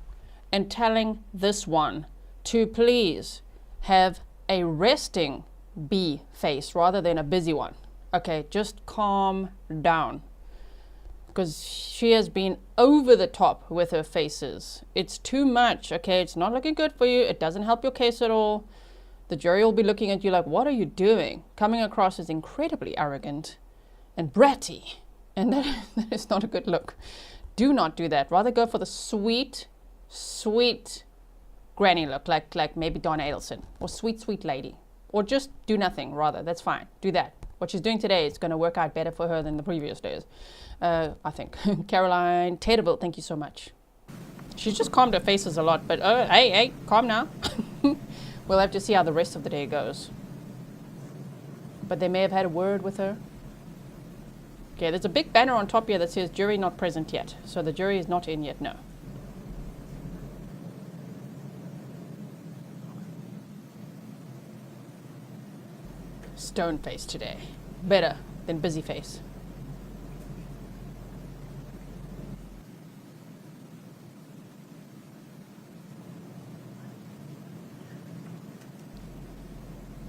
and telling this one to please have a resting B face rather than a busy one. Okay, just calm down. Because she has been over the top with her faces. It's too much, okay? It's not looking good for you. It doesn't help your case at all. The jury will be looking at you like, what are you doing? Coming across as incredibly arrogant and bratty. And that is not a good look. Do not do that. Rather go for the sweet, sweet granny look, like maybe Donna Adelson, or sweet, sweet lady. Or just do nothing, rather. That's fine. Do that. What she's doing today is going to work out better for her than the previous days. I think. Caroline Taterville, thank you so much. She's just calmed her faces a lot, but hey, calm now. We'll have to see how the rest of the day goes. But they may have had a word with her. Okay, there's a big banner on top here that says jury not present yet. So the jury is not in yet, no. Stone face today. Better than busy face.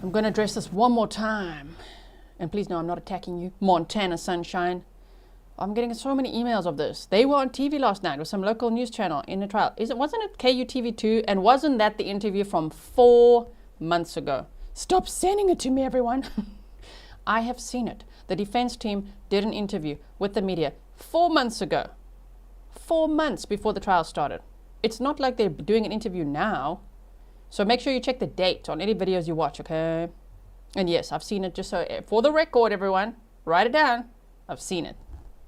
I'm going to address this one more time. And please know I'm not attacking you. Montana Sunshine. I'm getting so many emails of this. They were on TV last night with some local news channel in a trial. Wasn't it KUTV2? And wasn't that the interview from 4 months ago? Stop sending it to me, everyone. I have seen it. The defense team did an interview with the media 4 months ago. 4 months before the trial started. It's not like they're doing an interview now. So make sure you check the date on any videos you watch, okay? And yes, I've seen it, just so for the record, everyone, write it down. I've seen it.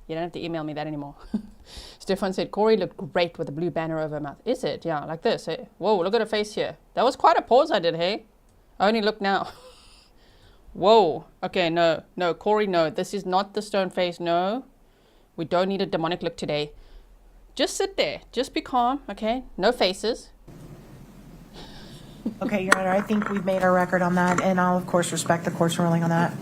You don't have to email me that anymore. Stefan said, Kouri looked great with the blue banner over her mouth. Is it? Yeah, like this. Eh? Whoa, look at her face here. That was quite a pause I did, hey? I only look now. Whoa. Okay, no, Kouri, no. This is not the stone face, no. We don't need a demonic look today. Just sit there. Just be calm, okay? No faces. Okay, Your Honor, I think we've made our record on that, and I'll, of course, respect the court's ruling on that.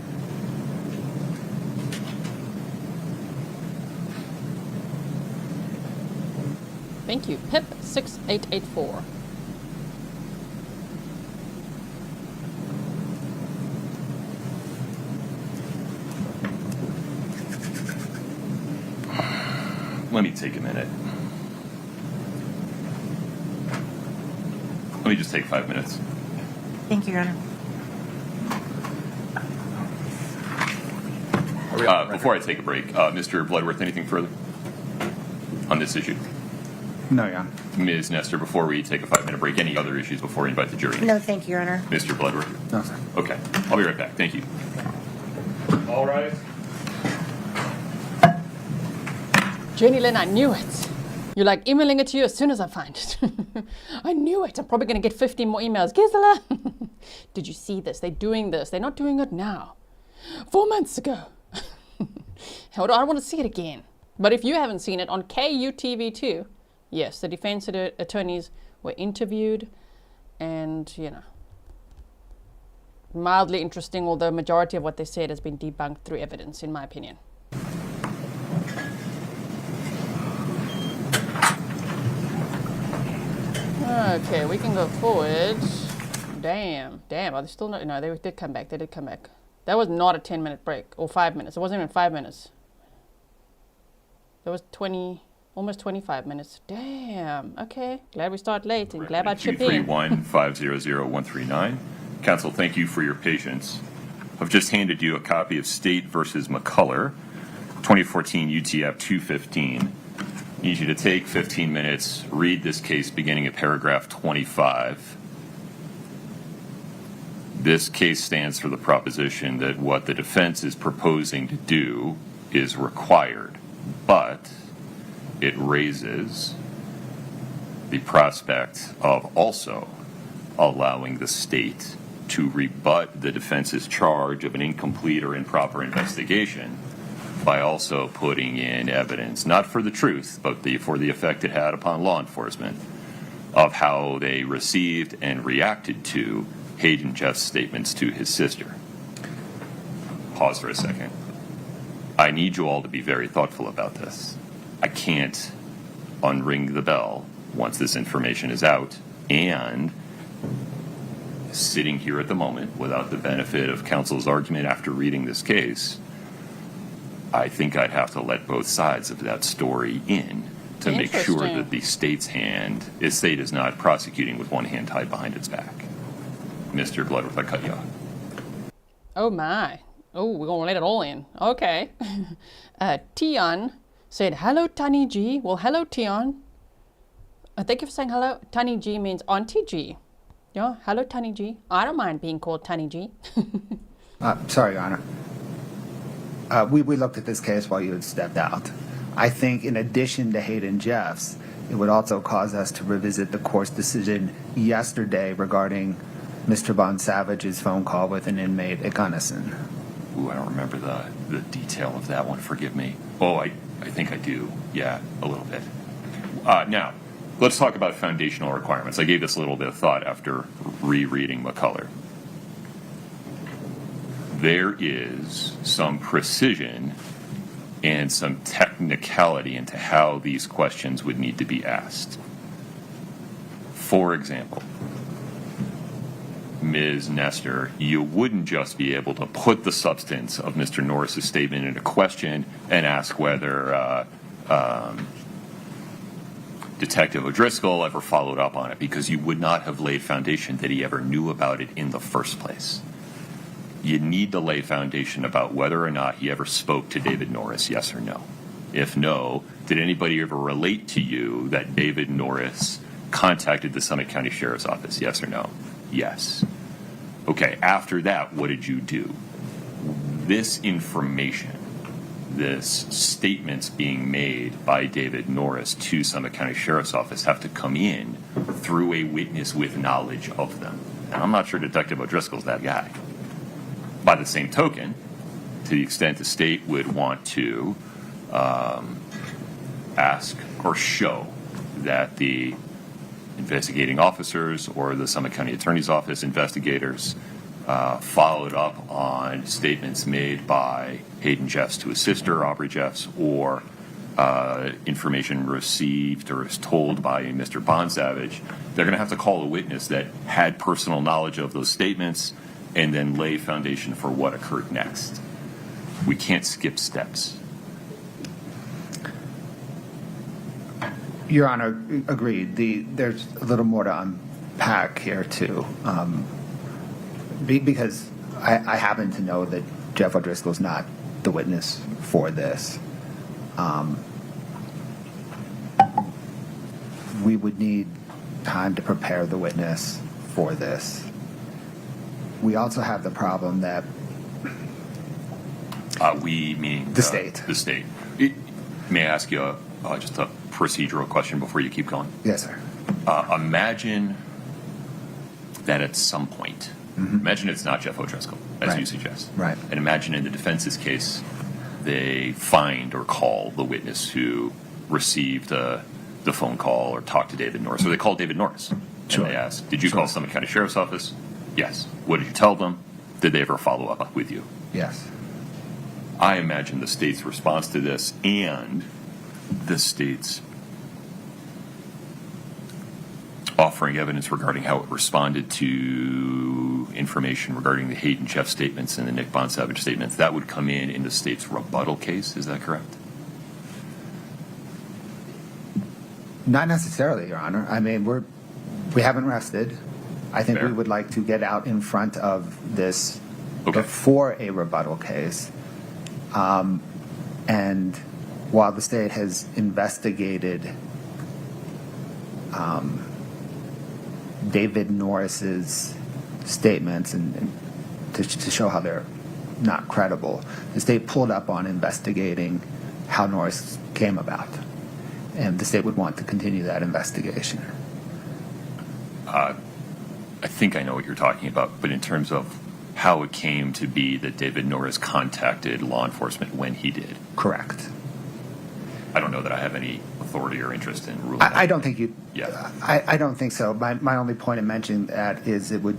Thank you. PIP 6884. Let me take a minute. Let me just take 5 minutes. Thank you, Your Honor. Before I take a break, Mr. Bloodworth, anything further on this issue? No, Your Honor. Ms. Nestor, before we take a 5-minute break, any other issues before we invite the jury? No, thank you, Your Honor. Mr. Bloodworth? No, sir. Okay, I'll be right back. Thank you. All right. Jenny Lynn, I knew it. You're like emailing it to you as soon as I find it. I knew it. I'm probably going to get 15 more emails. Gisela, did you see this? They're doing this. They're not doing it now. 4 months ago. Hold on, I want to see it again. But if you haven't seen it on KUTV2, yes, the defense attorneys were interviewed and, you know, mildly interesting, although majority of what they said has been debunked through evidence, in my opinion. Okay, we can go forward. Damn. Are they still not? No, they did come back. That was not a 10-minute break or 5 minutes. It wasn't even 5 minutes. That was almost 25 minutes. Damn. Okay. Glad we start late and glad I chip in. 231-500-139. Counsel, thank you for your patience. I've just handed you a copy of State versus McCullough, 2014 UTF 215. I need you to take 15 minutes, read this case beginning at paragraph 25. This case stands for the proposition that what the defense is proposing to do is required, but it raises the prospect of also allowing the state to rebut the defense's charge of an incomplete or improper investigation by also putting in evidence, not for the truth, but for the effect it had upon law enforcement, of how they received and reacted to Hayden Jeff's statements to his sister. Pause for a second. I need you all to be very thoughtful about this. I can't unring the bell once this information is out, and sitting here at the moment without the benefit of counsel's argument after reading this case, I think I'd have to let both sides of that story in to make sure that the state is not prosecuting with one hand tied behind its back. Mr. Bloodworth, I cut you off. Oh my. Oh, we're going to let it all in. Okay. Tion said, hello, Tani G. Well, hello, Tion. Thank you for saying hello. Tani G means Auntie G. Yeah, hello, Tani G. I don't mind being called Tani G. Sorry, Your Honor. We looked at this case while you had stepped out. I think in addition to Hayden Jeffs, it would also cause us to revisit the court's decision yesterday regarding Mr. Von Savage's phone call with an inmate at Gunnison. Ooh, I don't remember the detail of that one. Forgive me. Oh, I think I do. Yeah, a little bit. Now, let's talk about foundational requirements. I gave this a little bit of thought after rereading McCullough. There is some precision and some technicality into how these questions would need to be asked. For example, Ms. Nestor, you wouldn't just be able to put the substance of Mr. Norris's statement in a question and ask whether Detective O'Driscoll ever followed up on it, because you would not have laid foundation that he ever knew about it in the first place. You need to lay foundation about whether or not he ever spoke to David Norris, yes or no. If no, did anybody ever relate to you that David Norris contacted the Summit County Sheriff's Office, yes or no? Yes. Okay, after that, what did you do? This information, this statements being made by David Norris to Summit County Sheriff's Office have to come in through a witness with knowledge of them. And I'm not sure Detective O'Driscoll's that guy. By the same token, to the extent the state would want to ask or show that the investigating officers or the Summit County Attorney's Office investigators followed up on statements made by Hayden Jeffs to his sister, Aubrey Jeffs, or information received or is told by Mr. Bonsavage, they're going to have to call a witness that had personal knowledge of those statements and then lay foundation for what occurred next. We can't skip steps. Your Honor, agreed. There's a little more to unpack here, too, because I happen to know that Jeff O'Driscoll's not the witness for this. We would need time to prepare the witness for this. We also have the problem that We meaning the state. The state. May I ask you just a procedural question before you keep going? Yes, sir. Imagine that at some point, imagine it's not Jeff O'Driscoll, as Right. you suggest. Right. And imagine in the defense's case, they find or call the witness who received the phone call or talked to David Norris, or they call David Norris. Sure. And they ask, did you Sure. call Summit County Sheriff's Office? Yes. What did you tell them? Did they ever follow up with you? Yes. I imagine the state's response to this and the state's offering evidence regarding how it responded to information regarding the Hayden Jeff statements and the Nick Bonsavage statements, that would come in the state's rebuttal case. Is that correct? Not necessarily, Your Honor. I mean, we haven't rested. I think Fair. we would like to get out in front of this Okay. before a rebuttal case. And while the state has investigated David Norris's statements and to show how they're not credible, the state pulled up on investigating how Norris came about. And the state would want to continue that investigation. I think I know what you're talking about, but in terms of how it came to be that David Norris contacted law enforcement when he did, Correct. I don't know that I have any authority or interest in ruling that. I don't think you. Yeah. I don't think so. My only point in mentioning that is it would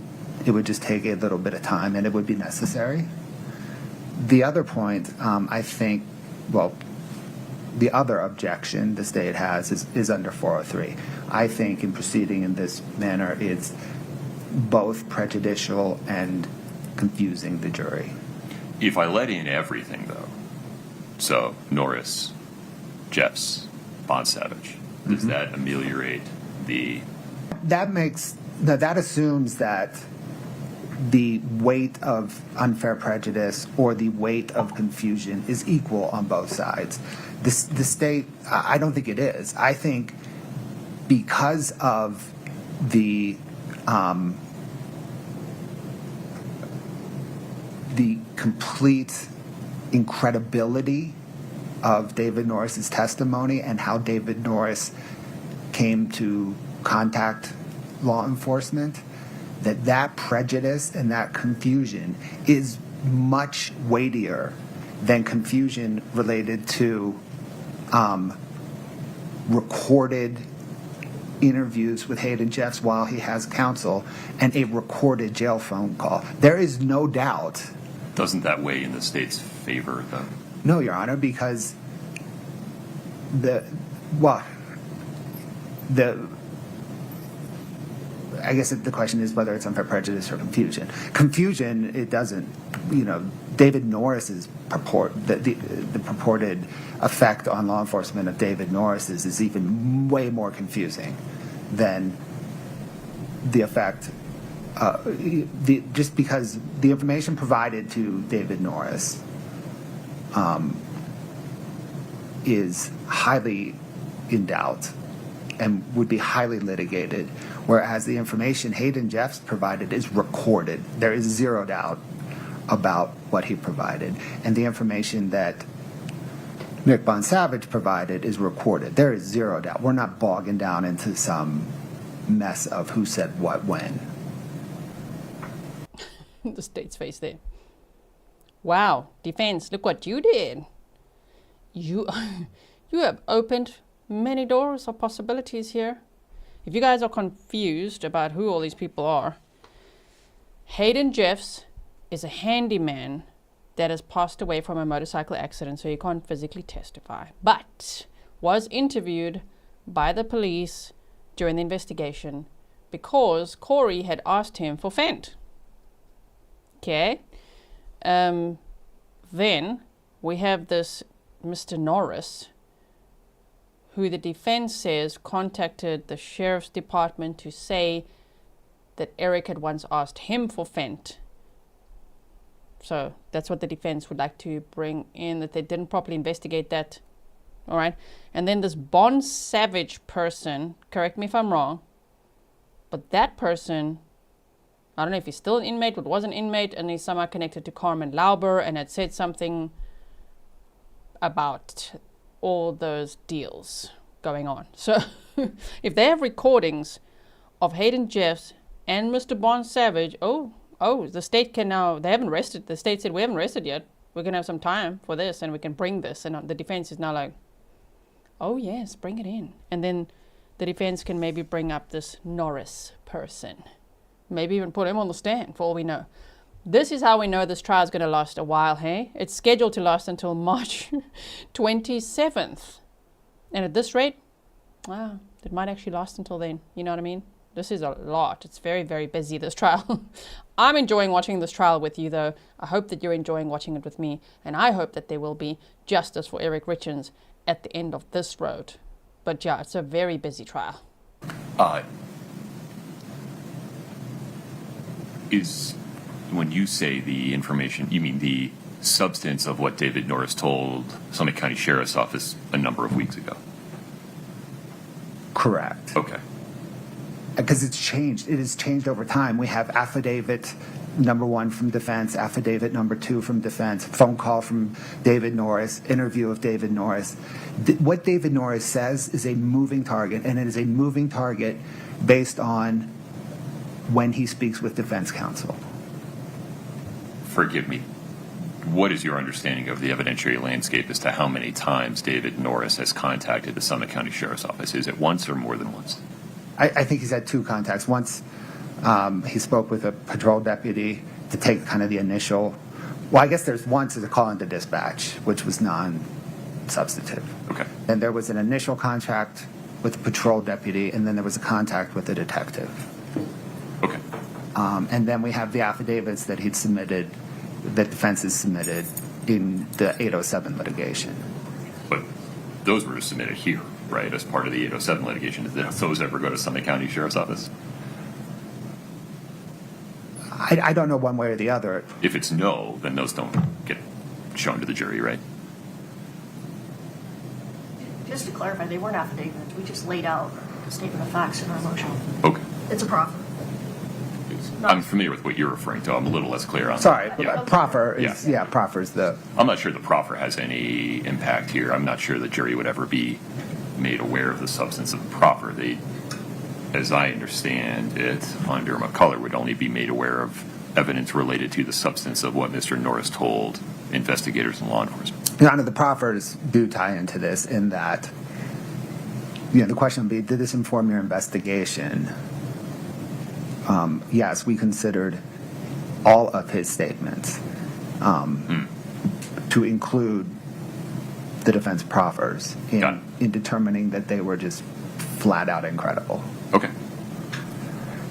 just take a little bit of time, and it would be necessary. The other point, I think, well, the other objection the state has is under 403. I think in proceeding in this manner, it's both prejudicial and confusing the jury. If I let in everything, though, so Norris, Jeffs, Bonsavage, does that ameliorate the... That assumes that the weight of unfair prejudice or the weight of confusion is equal on both sides. The state, I don't think it is. I think because of the complete incredibility of David Norris's testimony and how David Norris came to contact law enforcement, that prejudice and that confusion is much weightier than confusion related to recorded interviews with Hayden Jeffs while he has counsel and a recorded jail phone call. There is no doubt. Doesn't that weigh in the state's favor, though? No, Your Honor, because I guess the question is whether it's unfair prejudice or confusion. Confusion, it doesn't, David Norris's the purported effect on law enforcement of David Norris's is even way more confusing than the effect, just because the information provided to David Norris is highly in doubt and would be highly litigated, whereas the information Hayden Jeffs provided is recorded. There is zero doubt about what he provided. And the information that Nick Bonsavage provided is recorded. There is zero doubt. We're not bogging down into some mess of who said what when. The state's face there. Wow, defense, look what you did. You have opened many doors of possibilities here. If you guys are confused about who all these people are, Hayden Jeffs is a handyman that has passed away from a motorcycle accident, so he can't physically testify, but was interviewed by the police during the investigation because Kouri had asked him for fent. Okay. Then we have this Mr. Norris, who the defense says contacted the sheriff's department to say that Eric had once asked him for fent. So that's what the defense would like to bring in, that they didn't properly investigate that. All right. And then this Bonsavage person, correct me if I'm wrong, but that person, I don't know if he's still an inmate, but was an inmate, and he's somehow connected to Carmen Lauber and had said something about all those deals going on. So if they have recordings of Hayden Jeffs and Mr. Bonsavage, the state can now, they haven't arrested, the state said, we haven't arrested yet. We're going to have some time for this and we can bring this. And the defense is now like, oh yes, bring it in. And then the defense can maybe bring up this Norris person. Maybe even put him on the stand for all we know. This is how we know this trial is going to last a while, hey? It's scheduled to last until March 27th. And at this rate, wow, it might actually last until then. You know what I mean? This is a lot. It's very, very busy, this trial. I'm enjoying watching this trial with you, though. I hope that you're enjoying watching it with me. And I hope that there will be justice for Kouri Richins at the end of this road. But yeah, it's a very busy trial. When you say the information, you mean the substance of what David Norris told Summit County Sheriff's Office a number of weeks ago? Correct. Okay. Because it's changed. It has changed over time. We have affidavit number 1 from defense, affidavit number 2 from defense, phone call from David Norris, interview of David Norris. What David Norris says is a moving target, and it is a moving target based on when he speaks with defense counsel. Forgive me. What is your understanding of the evidentiary landscape as to how many times David Norris has contacted the Summit County Sheriff's Office? Is it once or more than once? I think he's had 2 contacts. Once he spoke with a patrol deputy to take kind of the initial, well, I guess there's once a call into dispatch, which was non-substantive. Okay. And there was an initial contact with a patrol deputy, and then there was a contact with a detective. Okay. And then we have the affidavits that he'd submitted, that defense has submitted in the 807 litigation. But those were submitted here, right, as part of the 807 litigation. Did those ever go to Summit County Sheriff's Office? I don't know one way or the other. If it's no, then those don't get shown to the jury, right? Just to clarify, they weren't affidavits. We just laid out a statement of facts in our motion. Okay. It's a proffer. I'm familiar with what you're referring to. I'm a little less clear on Sorry, that. Yeah. proffer is, proffer is the... I'm not sure the proffer has any impact here. I'm not sure the jury would ever be made aware of the substance of the proffer. They, as I understand it, under McCullough, would only be made aware of evidence related to the substance of what Mr. Norris told investigators and law enforcement? Your Honor, the proffers do tie into this in that, the question would be, did this inform your investigation? Yes, we considered all of his statements to include the defense proffers in determining that they were just flat out incredible. Okay.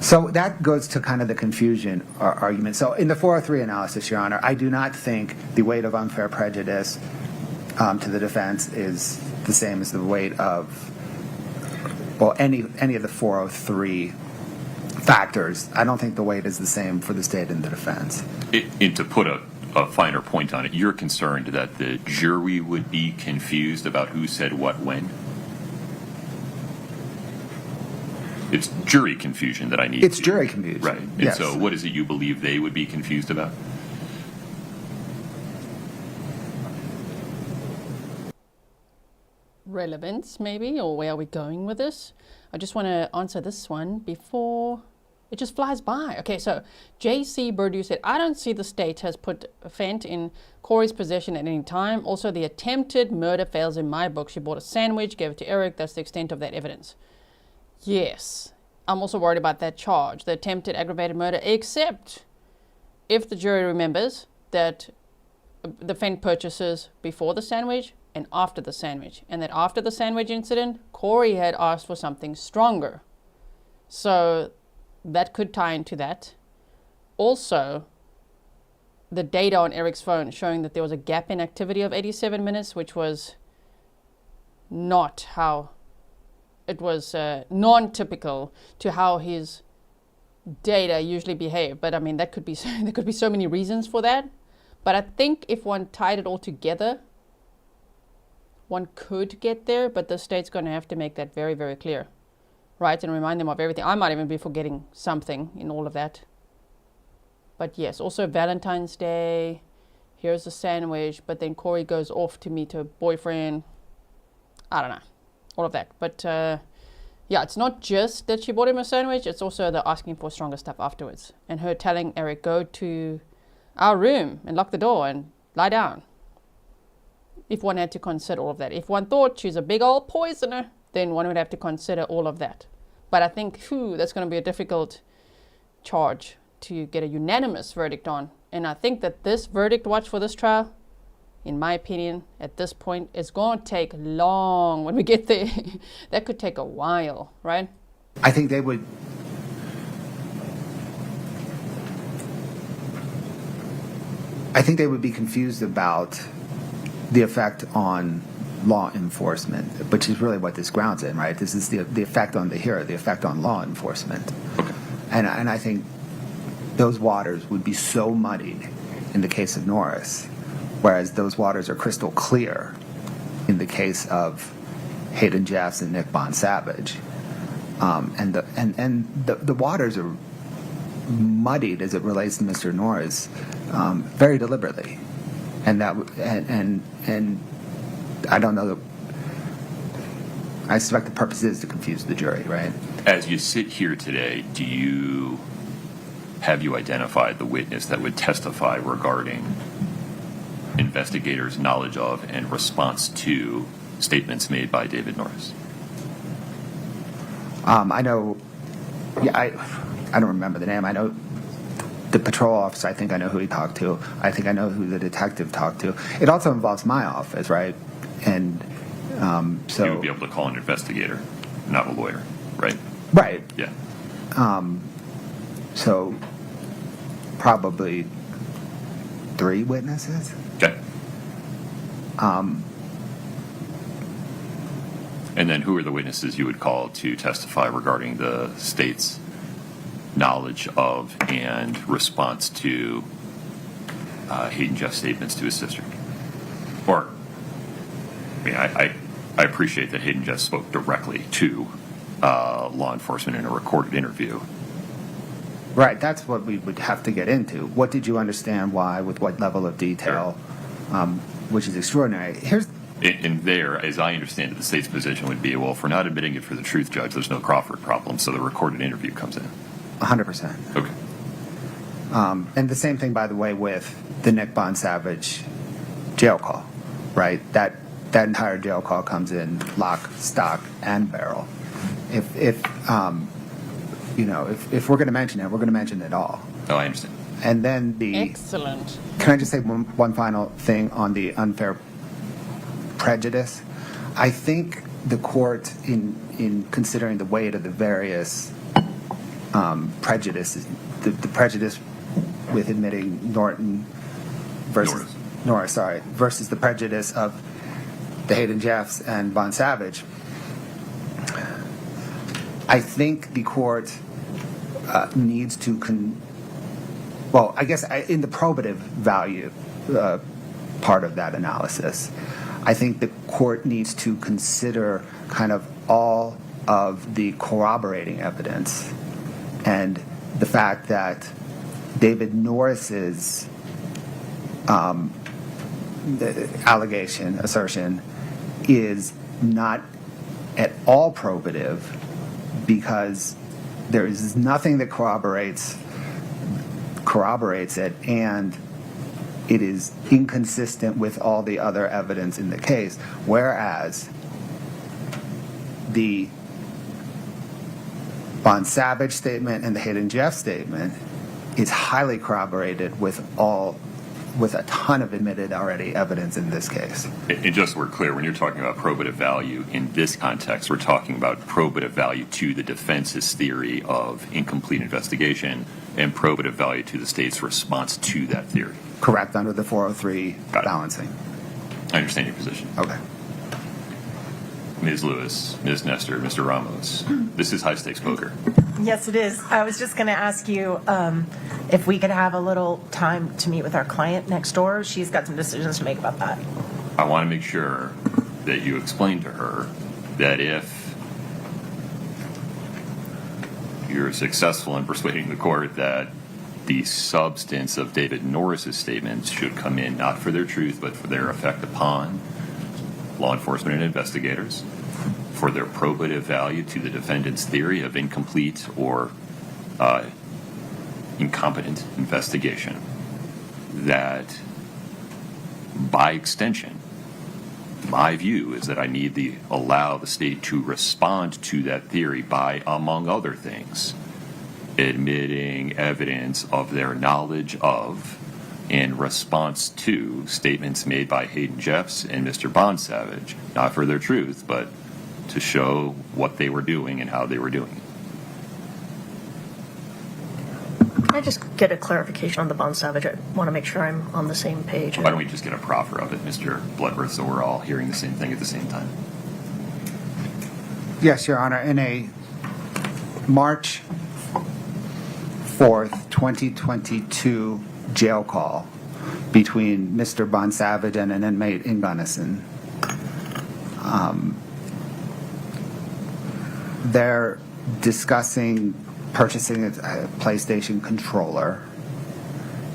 So that goes to kind of the confusion argument. So in the 403 analysis, Your Honor, I do not think the weight of unfair prejudice to the defense is the same as the weight of, well, any of the 403 factors. I don't think the weight is the same for the state and the defense. And to put a finer point on it, you're concerned that the jury would be confused about who said what when? It's jury confusion that I need. It's jury confusion. Right. And yes. so what is it you believe they would be confused about? Relevance, maybe, or where are we going with this? I just want to answer this one before it just flies by. Okay, so J.C. Burdew said, I don't see the state has put fent in Kouri's possession at any time. Also, the attempted murder fails in my book. She bought a sandwich, gave it to Eric. That's the extent of that evidence. Yes, I'm also worried about that charge, the attempted aggravated murder, except if the jury remembers that the fent purchases before the sandwich and after the sandwich, and that after the sandwich incident, Kouri had asked for something stronger. So that could tie into that. Also, the data on Eric's phone showing that there was a gap in activity of 87 minutes, which was not how it was non-typical to how his data usually behave. But I mean, that could be there could be so many reasons for that. But I think if one tied it all together, one could get there, but the state's going to have to make that very, very clear, right? And remind them of everything. I might even be forgetting something in all of that. But yes, also Valentine's Day, here's a sandwich, but then Kouri goes off to meet her boyfriend. I don't know, all of that. But yeah, it's not just that she bought him a sandwich, it's also the asking for stronger stuff afterwards. And her telling Eric, go to our room and lock the door and lie down. If one had to consider all of that. If one thought she's a big old poisoner, then one would have to consider all of that. But I think, that's going to be a difficult charge to get a unanimous verdict on. And I think that this verdict watch for this trial, in my opinion, at this point, is going to take long when we get there. That could take a while, right? I think they would. I think they would be confused about the effect on law enforcement, which is really what this grounds in, right? This is the effect on the hearer, the effect on law enforcement. And I think those waters would be so muddied in the case of Norris, whereas those waters are crystal clear in the case of Hayden Jeffs and Nick Bond Savage. And the waters are muddied as it relates to Mr. Norris very deliberately. And I don't know. I suspect the purpose is to confuse the jury, right? As you sit here today, have you identified the witness that would testify regarding investigators' knowledge of and response to statements made by David Norris? I know. Yeah, I don't remember the name. I know the patrol officer. I think I know who he talked to. I think I know who the detective talked to. It also involves my office, right? And so you would be able to call an investigator, not a lawyer, right? Right. Yeah. So probably 3 witnesses. Okay. And then who are the witnesses you would call to testify regarding the state's knowledge of and response to Hayden Jeff's statements to his sister? Or, I mean, I appreciate that Hayden Jeff spoke directly to law enforcement in a recorded interview. Right, that's what we would have to get into. What did you understand, why, with what level of detail, which is extraordinary. And there, as I understand it, the state's position would be, well, if we're not admitting it for the truth judge, there's no Crawford problem, so the recorded interview comes in. 100%. Okay. And the same thing, by the way, with the Nick Bond-Savage jail call, right? That entire jail call comes in lock, stock, and barrel. If we're going to mention it, we're going to mention it all. Oh, I understand. And then Excellent. Can I just say one final thing on the unfair prejudice? I think the court, in considering the weight of the various prejudices, the prejudice with admitting Norris, versus the prejudice of the Hayden Jeffs and Bond-Savage, I think the court needs to in the probative value part of that analysis, I think the court needs to consider kind of all of the corroborating evidence and the fact that David Norris's assertion is not at all probative because there is nothing that corroborates it, and it is inconsistent with all the other evidence in the case, whereas the Bond-Savage statement and the Hayden Jeff statement is highly corroborated with a ton of admitted already evidence in this case. And just so we're clear, when you're talking about probative value in this context, we're talking about probative value to the defense's theory of incomplete investigation and probative value to the state's response to that theory. Correct, under the 403 balancing. I understand your position. Okay. Ms. Lewis, Ms. Nestor, Mr. Ramos, this is high-stakes poker. Yes, it is. I was just going to ask you if we could have a little time to meet with our client next door. She's got some decisions to make about that. I want to make sure that you explain to her that if you're successful in persuading the court that the substance of David Norris's statements should come in not for their truth but for their effect upon law enforcement and investigators, for their probative value to the defendant's theory of incomplete or incompetent investigation, that by extension, my view is that I need to allow the state to respond to that theory by, among other things, admitting evidence of their knowledge of in response to statements made by Hayden Jeffs and Mr. Bond-Savage, not for their truth, but to show what they were doing and how they were doing it. Can I just get a clarification on the Bond-Savage? I want to make sure I'm on the same page. Why don't we just get a proffer of it, Mr. Bloodworth, so we're all hearing the same thing at the same time? Yes, Your Honor. In a March 4th, 2022 jail call between Mr. Bond-Savage and an inmate in Gunnison, they're discussing purchasing a PlayStation controller,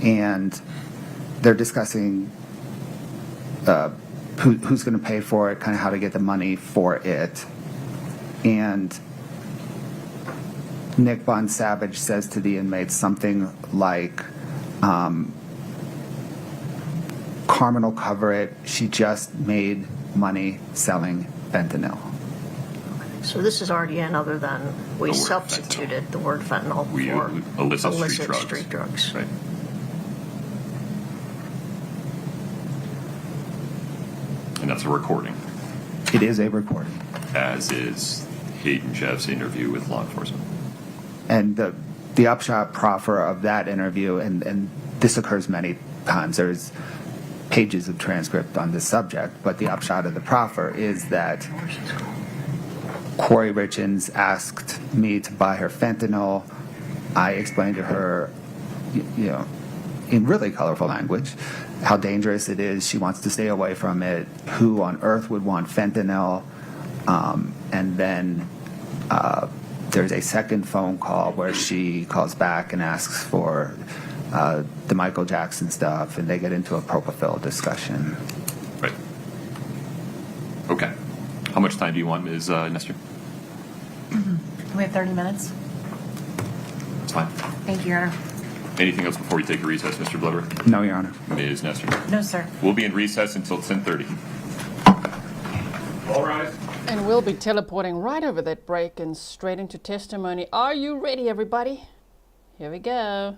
and they're discussing who's going to pay for it, kind of how to get the money for it. And Nick Bond-Savage says to the inmates something like, Carmen will cover it. She just made money selling fentanyl. So this is already in, other than we The word substituted fentanyl. the word fentanyl We for illicit street drugs. Right. And that's a recording, It is a recording. as is Hayden Jeff's interview with law enforcement. And the upshot proffer of that interview, and this occurs many times, there's pages of transcript on this subject, but the upshot of the proffer is that Kouri Richins asked me to buy her fentanyl. I explained to her, in really colorful language, how dangerous it is. She wants to stay away from it. Who on earth would want fentanyl? And then there's a second phone call where she calls back and asks for the Michael Jackson stuff, and they get into a propofol discussion. Right. Okay. How much time do you want, Ms. Nestor? We have 30 minutes. It's fine. Thank you, Your Honor. Anything else before we take a recess, Mr. Bloodworth? No, Your Honor. Ms. Nestor? No, sir. We'll be in recess until 10:30. All rise. And we'll be teleporting right over that break and straight into testimony. Are you ready, everybody? Here we go.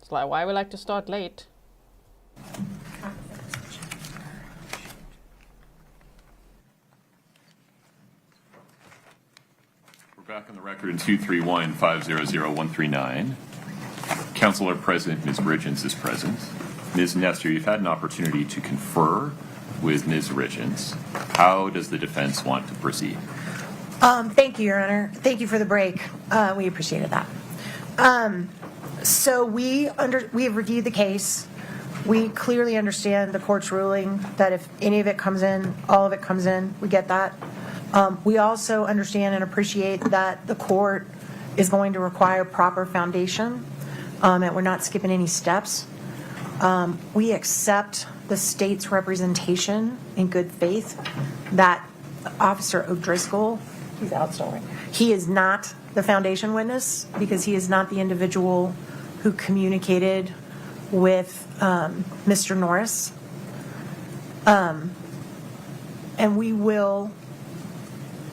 It's like why we like to start late. We're back on the record in 231-500-139. Counselor present, Ms. Richins is present. Ms. Nestor, you've had an opportunity to confer with Ms. Richins. How does the defense want to proceed? Thank you, Your Honor. Thank you for the break. We appreciated that. So we have reviewed the case. We clearly understand the court's ruling that if any of it comes in, all of it comes in. We get that. We also understand and appreciate that the court is going to require proper foundation, and we're not skipping any steps. We accept the state's representation in good faith that Officer O'Driscoll, he's out still, right? He is not the foundation witness because he is not the individual who communicated with Mr. Norris. And we will,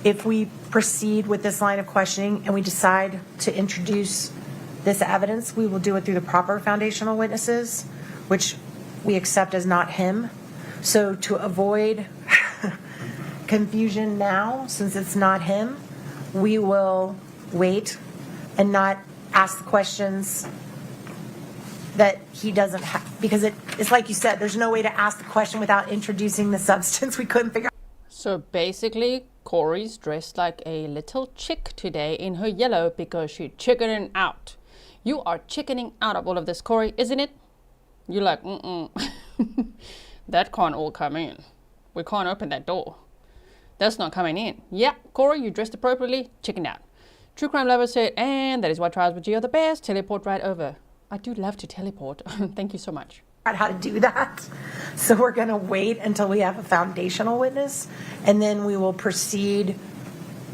if we proceed with this line of questioning and we decide to introduce this evidence, we will do it through the proper foundational witnesses, which we accept as not him. So to avoid confusion now, since it's not him, we will wait and not ask the questions that he doesn't have, because it's like you said, there's no way to ask the question without introducing the substance. We couldn't figure out. So basically, Kouri's dressed like a little chick today in her yellow because she's chickening out. You are chickening out of all of this, Kouri, isn't it? You're like, that can't all come in. We can't open that door. That's not coming in. Yeah, Kouri, you dressed appropriately, chicken out. True crime lover said, and that is why trials with G are the best. Teleport right over. I do love to teleport. Thank you so much. How to do that. So we're going to wait until we have a foundational witness, and then we will proceed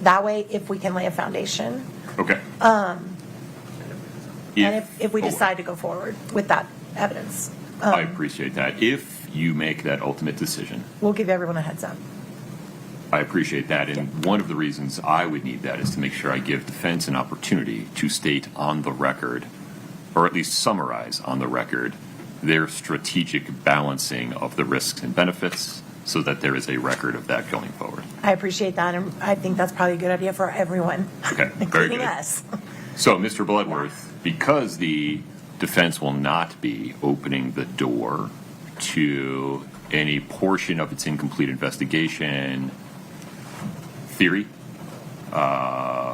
that way if we can lay a foundation. Okay. And if we decide to go forward with that evidence. I appreciate that. If you make that ultimate decision, We'll give everyone a heads up. I appreciate that. And one of the reasons I would need that is to make sure I give defense an opportunity to state on the record, or at least summarize on the record, their strategic balancing of the risks and benefits so that there is a record of that going forward. I appreciate that, and I think that's probably a good idea for everyone, Okay, very including good. us. So, Mr. Bloodworth, because the defense will not be opening the door to any portion of its incomplete investigation theory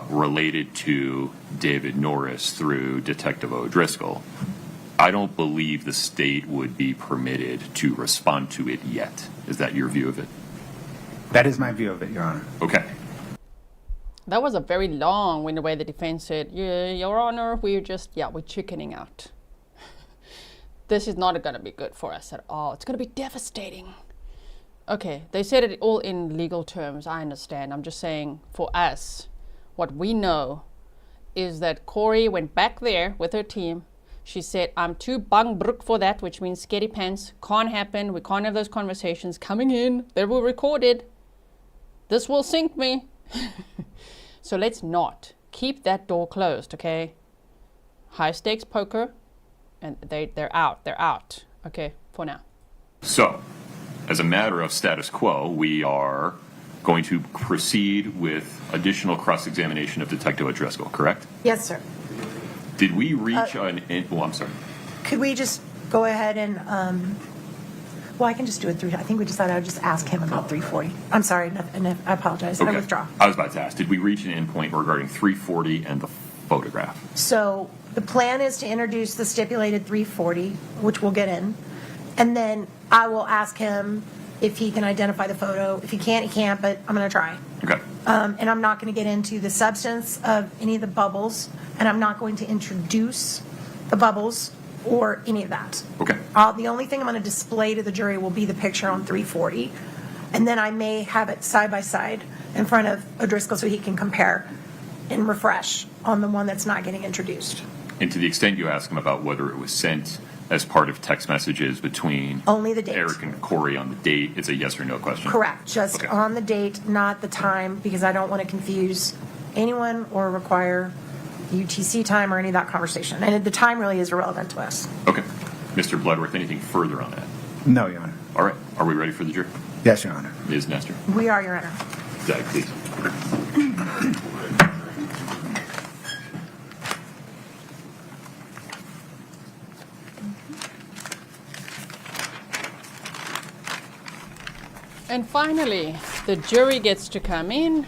related to David Norris through Detective O'Driscoll, I don't believe the state would be permitted to respond to it yet. Is that your view of it? That is my view of it, Your Honor. Okay. That was a very long-winded way the defense said, yeah, Your Honor, we're chickening out. This is not going to be good for us at all. It's going to be devastating. Okay, they said it all in legal terms. I understand. I'm just saying for us, what we know is that Kouri went back there with her team. She said, I'm too bang brook for that, which means scaredy pants. Can't happen. We can't have those conversations coming in. They were recorded. This will sink me. So let's not keep that door closed, okay? High stakes poker, and they're out. They're out, okay, for now. So, as a matter of status quo, we are going to proceed with additional cross-examination of Detective O'Driscoll, correct? Yes, sir. Did we reach I'm sorry. Could we just go ahead and, well, I can just do it through, I think we decided I would just ask him about 340. I'm sorry, and I apologize. I withdraw. I was about to ask, did we reach an endpoint regarding 340 and the photograph? So the plan is to introduce the stipulated 340, which we'll get in, and then I will ask him if he can identify the photo. If he can't, he can't, but I'm going to try. Okay. And I'm not going to get into the substance of any of the bubbles, and I'm not going to introduce the bubbles or any of that. Okay. The only thing I'm going to display to the jury will be the picture on 340, and then I may have it side by side in front of O'Driscoll so he can compare and refresh on the one that's not getting introduced. And to the extent you ask him about whether it was sent as part of text messages between Only the date. Eric and Kouri on the date, it's a yes or no question? Correct, just Okay. on the date, not the time, because I don't want to confuse anyone or require UTC time or any of that conversation. And the time really is irrelevant to us. Okay. Mr. Bloodworth, anything further on that? No, Your Honor. All right. Are we ready for the jury? Yes, Your Honor. Ms. Nestor? We are, Your Honor. Zach, please. And finally, the jury gets to come in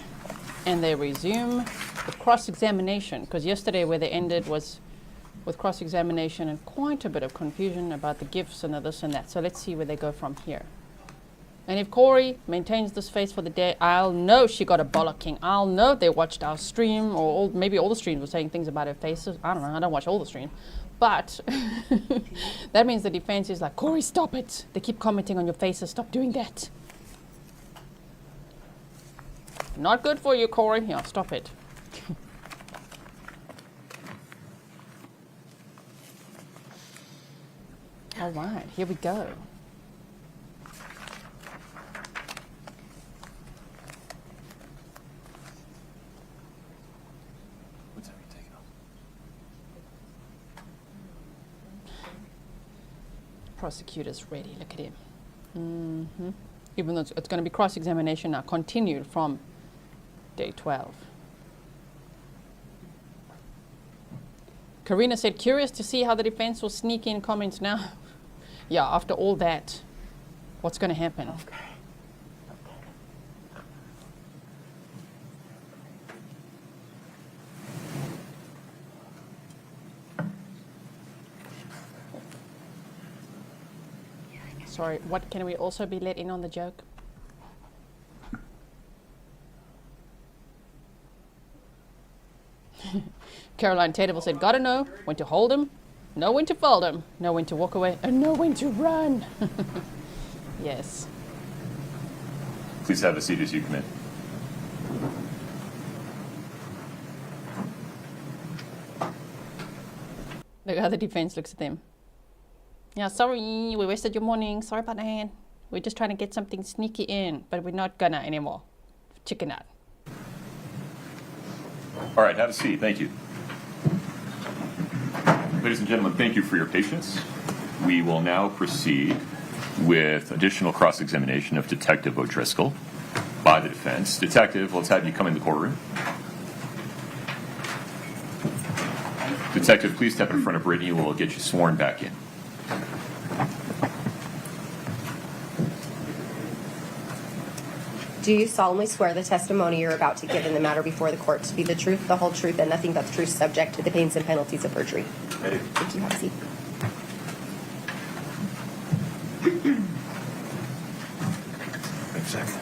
and they resume the cross-examination, because yesterday where they ended was with cross-examination and quite a bit of confusion about the gifts and the this and that. So let's see where they go from here. And if Kouri maintains this face for the day, I'll know she got a bollocking. I'll know they watched our stream, or maybe all the streams were saying things about her faces. I don't know. I don't watch all the stream. But that means the defense is like, Kouri, stop it. They keep commenting on your faces. Stop doing that. Not good for you, Kouri. Yeah, stop it. All right, here we go. What's that taking off? Prosecutor's ready. Look at him. Even though it's going to be cross-examination now, continued from day 12. Karina said, curious to see how the defense will sneak in comments now. Yeah, after all that, what's going to happen? Sorry, what can we also be let in on the joke? Caroline Tateable said, gotta know when to hold him, know when to fold him, know when to walk away, and know when to run. Yes. Please have a seat as you come in. The other defense looks at them. Yeah, sorry, we wasted your morning. Sorry about that. We're just trying to get something sneaky in, but we're not gonna anymore. Chicken out. All right, have a seat. Thank you. Ladies and gentlemen, thank you for your patience. We will now proceed with additional cross-examination of Detective O'Driscoll by the defense. Detective, let's have you come in the courtroom. Detective, please step in front of Brittany. We'll get you sworn back in. Do you solemnly swear the testimony you're about to give in the matter before the court to be the truth, the whole truth, and nothing but the truth, subject to the pains and penalties of perjury? Ready? Thank you. Have a seat. Exactly.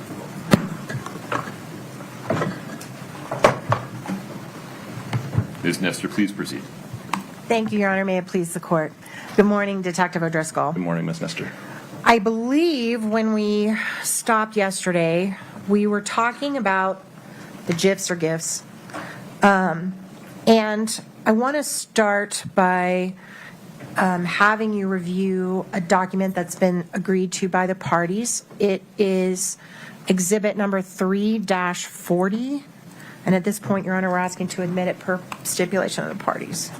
Ms. Nestor, please proceed. Thank you, Your Honor. May it please the court. Good morning, Detective O'Driscoll. Good morning, Ms. Nestor. I believe when we stopped yesterday, we were talking about the GIFs or GIFs. And I want to start by having you review a document that's been agreed to by the parties. It is exhibit number 3-40. And at this point, Your Honor, we're asking to admit it per stipulation of the parties.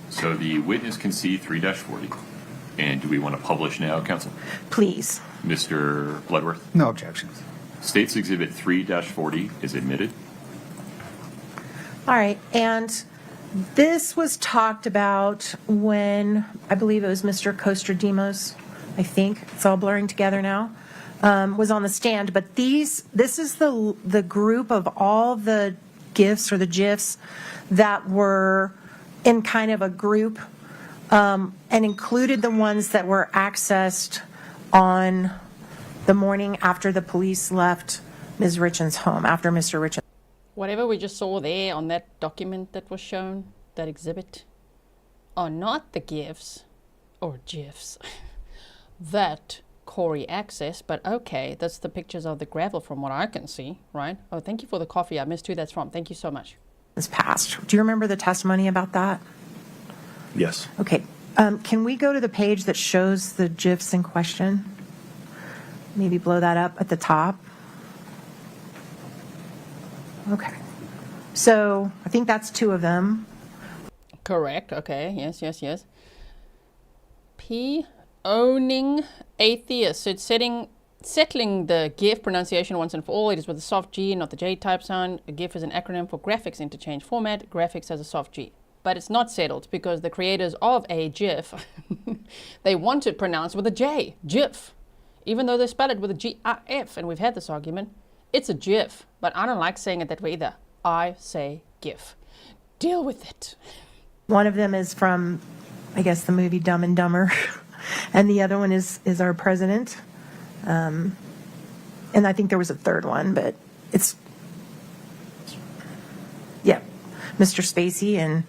So the witness can see 3-40. And do we want to publish now, counsel? Please. Mr. Bloodworth? No objections. State's Exhibit 3-40 is admitted. All right, and this was talked about when, I believe it was Mr. Kostradimos, I think, it's all blurring together now, was on the stand. But this is the group of all the GIFs or the GIFs that were in kind of a group and included the ones that were accessed on the morning after the police left Ms. Richins' home, after Mr. Richins. Whatever we just saw there on that document that was shown, that exhibit, are not the GIFs or GIFs that Kouri accessed, but okay, that's the pictures of the gravel from what I can see, right? Oh, thank you for the coffee. I missed who that's from. Thank you so much. Passed. Do you remember the testimony about that? Yes. Okay. Can we go to the page that shows the GIFs in question? Maybe blow that up at the top. Okay. So I think that's 2 of them. Correct. Okay. Yes. P. Owning atheist. So it's settling the GIF pronunciation once and for all. It is with a soft G, not the J type sound. A GIF is an acronym for graphics interchange format. Graphics has a soft G. But it's not settled because the creators of a GIF, they want it pronounced with a J, GIF. Even though they spell it with a G-I-F, and we've had this argument, it's a GIF. But I don't like saying it that way either. I say GIF. Deal with it. One of them is from, I guess, the movie Dumb and Dumber. And the other one is our president. And I think there was a third one, but it's, yeah, Mr. Spacey and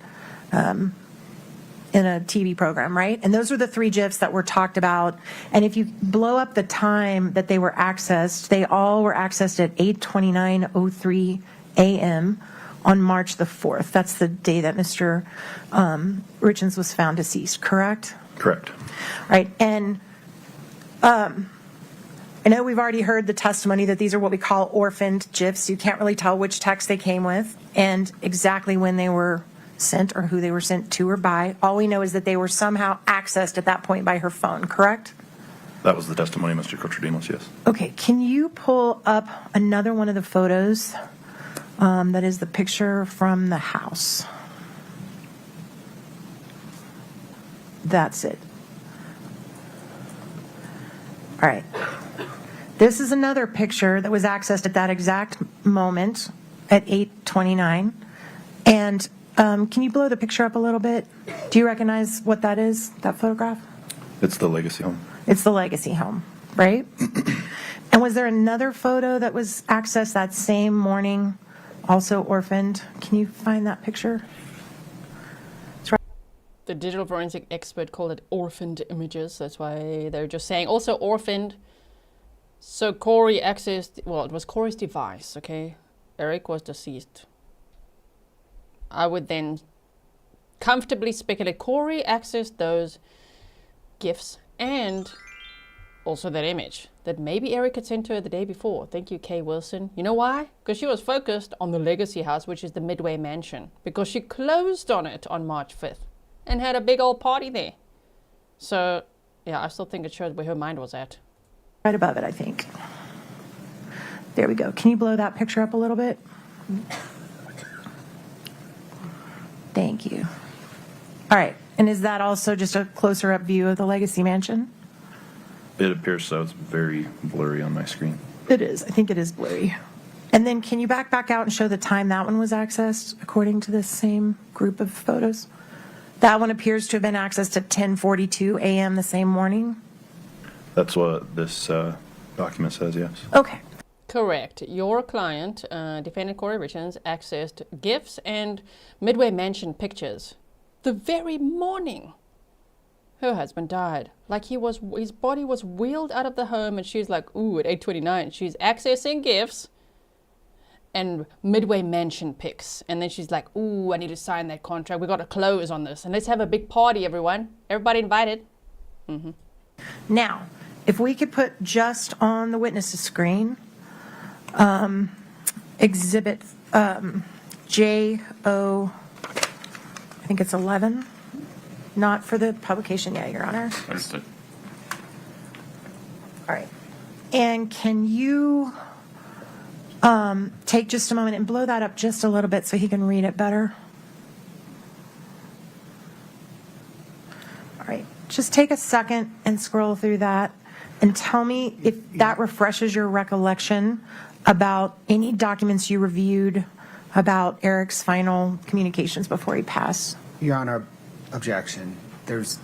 in a TV program, right? And those were the 3 GIFs that were talked about. And if you blow up the time that they were accessed, they all were accessed at 8:29:03 a.m. on March the 4th. That's the day that Mr. Richins was found deceased, correct? Correct. Right. And I know we've already heard the testimony that these are what we call orphaned GIFs. You can't really tell which text they came with and exactly when they were sent or who they were sent to or by. All we know is that they were somehow accessed at that point by her phone, correct? That was the testimony, Mr. Cotradimus, yes. Okay. Can you pull up another one of the photos that is the picture from the house? That's it. All right. This is another picture that was accessed at that exact moment at 8:29. And can you blow the picture up a little bit? Do you recognize what that is, that photograph? It's the legacy home. It's the legacy home, right? And was there another photo that was accessed that same morning, also orphaned? Can you find that picture? The digital forensic expert called it orphaned images. That's why they're just saying also orphaned. So Kouri accessed, well, it was Kouri's device, okay? Eric was deceased. I would then comfortably speculate Kouri accessed those GIFs and also that image that maybe Eric had sent to her the day before. Thank you, Kay Wilson. You know why? Because she was focused on the legacy house, which is the Midway Mansion, because she closed on it on March 5th and had a big old party there. So, yeah, I still think it shows where her mind was at. Right above it, I think. There we go. Can you blow that picture up a little bit? Thank you. All right. And is that also just a closer up view of the Legacy Mansion? It appears so. It's very blurry on my screen. It is. I think it is blurry. And then can you back out and show the time that one was accessed according to this same group of photos? That one appears to have been accessed at 10:42 a.m. the same morning. That's what this document says, yes. Okay. Correct. Your client, Defendant Kouri Richins, accessed GIFs and Midway Mansion pictures the very morning her husband died. Like his body was wheeled out of the home, and she's like, ooh, at 8:29, she's accessing GIFs and Midway Mansion pics. And then she's like, ooh, I need to sign that contract. We got to close on this. And let's have a big party, everyone. Everybody invited. Mm-hmm. Now, if we could put just on the witness's screen, exhibit JO, I think it's 11, not for the publication yet, Your Honor. Understood. All right. And can you take just a moment and blow that up just a little bit so he can read it better? All right. Just take a second and scroll through that and tell me if that refreshes your recollection about any documents you reviewed about Eric's final communications before he passed. Your Honor, objection. There's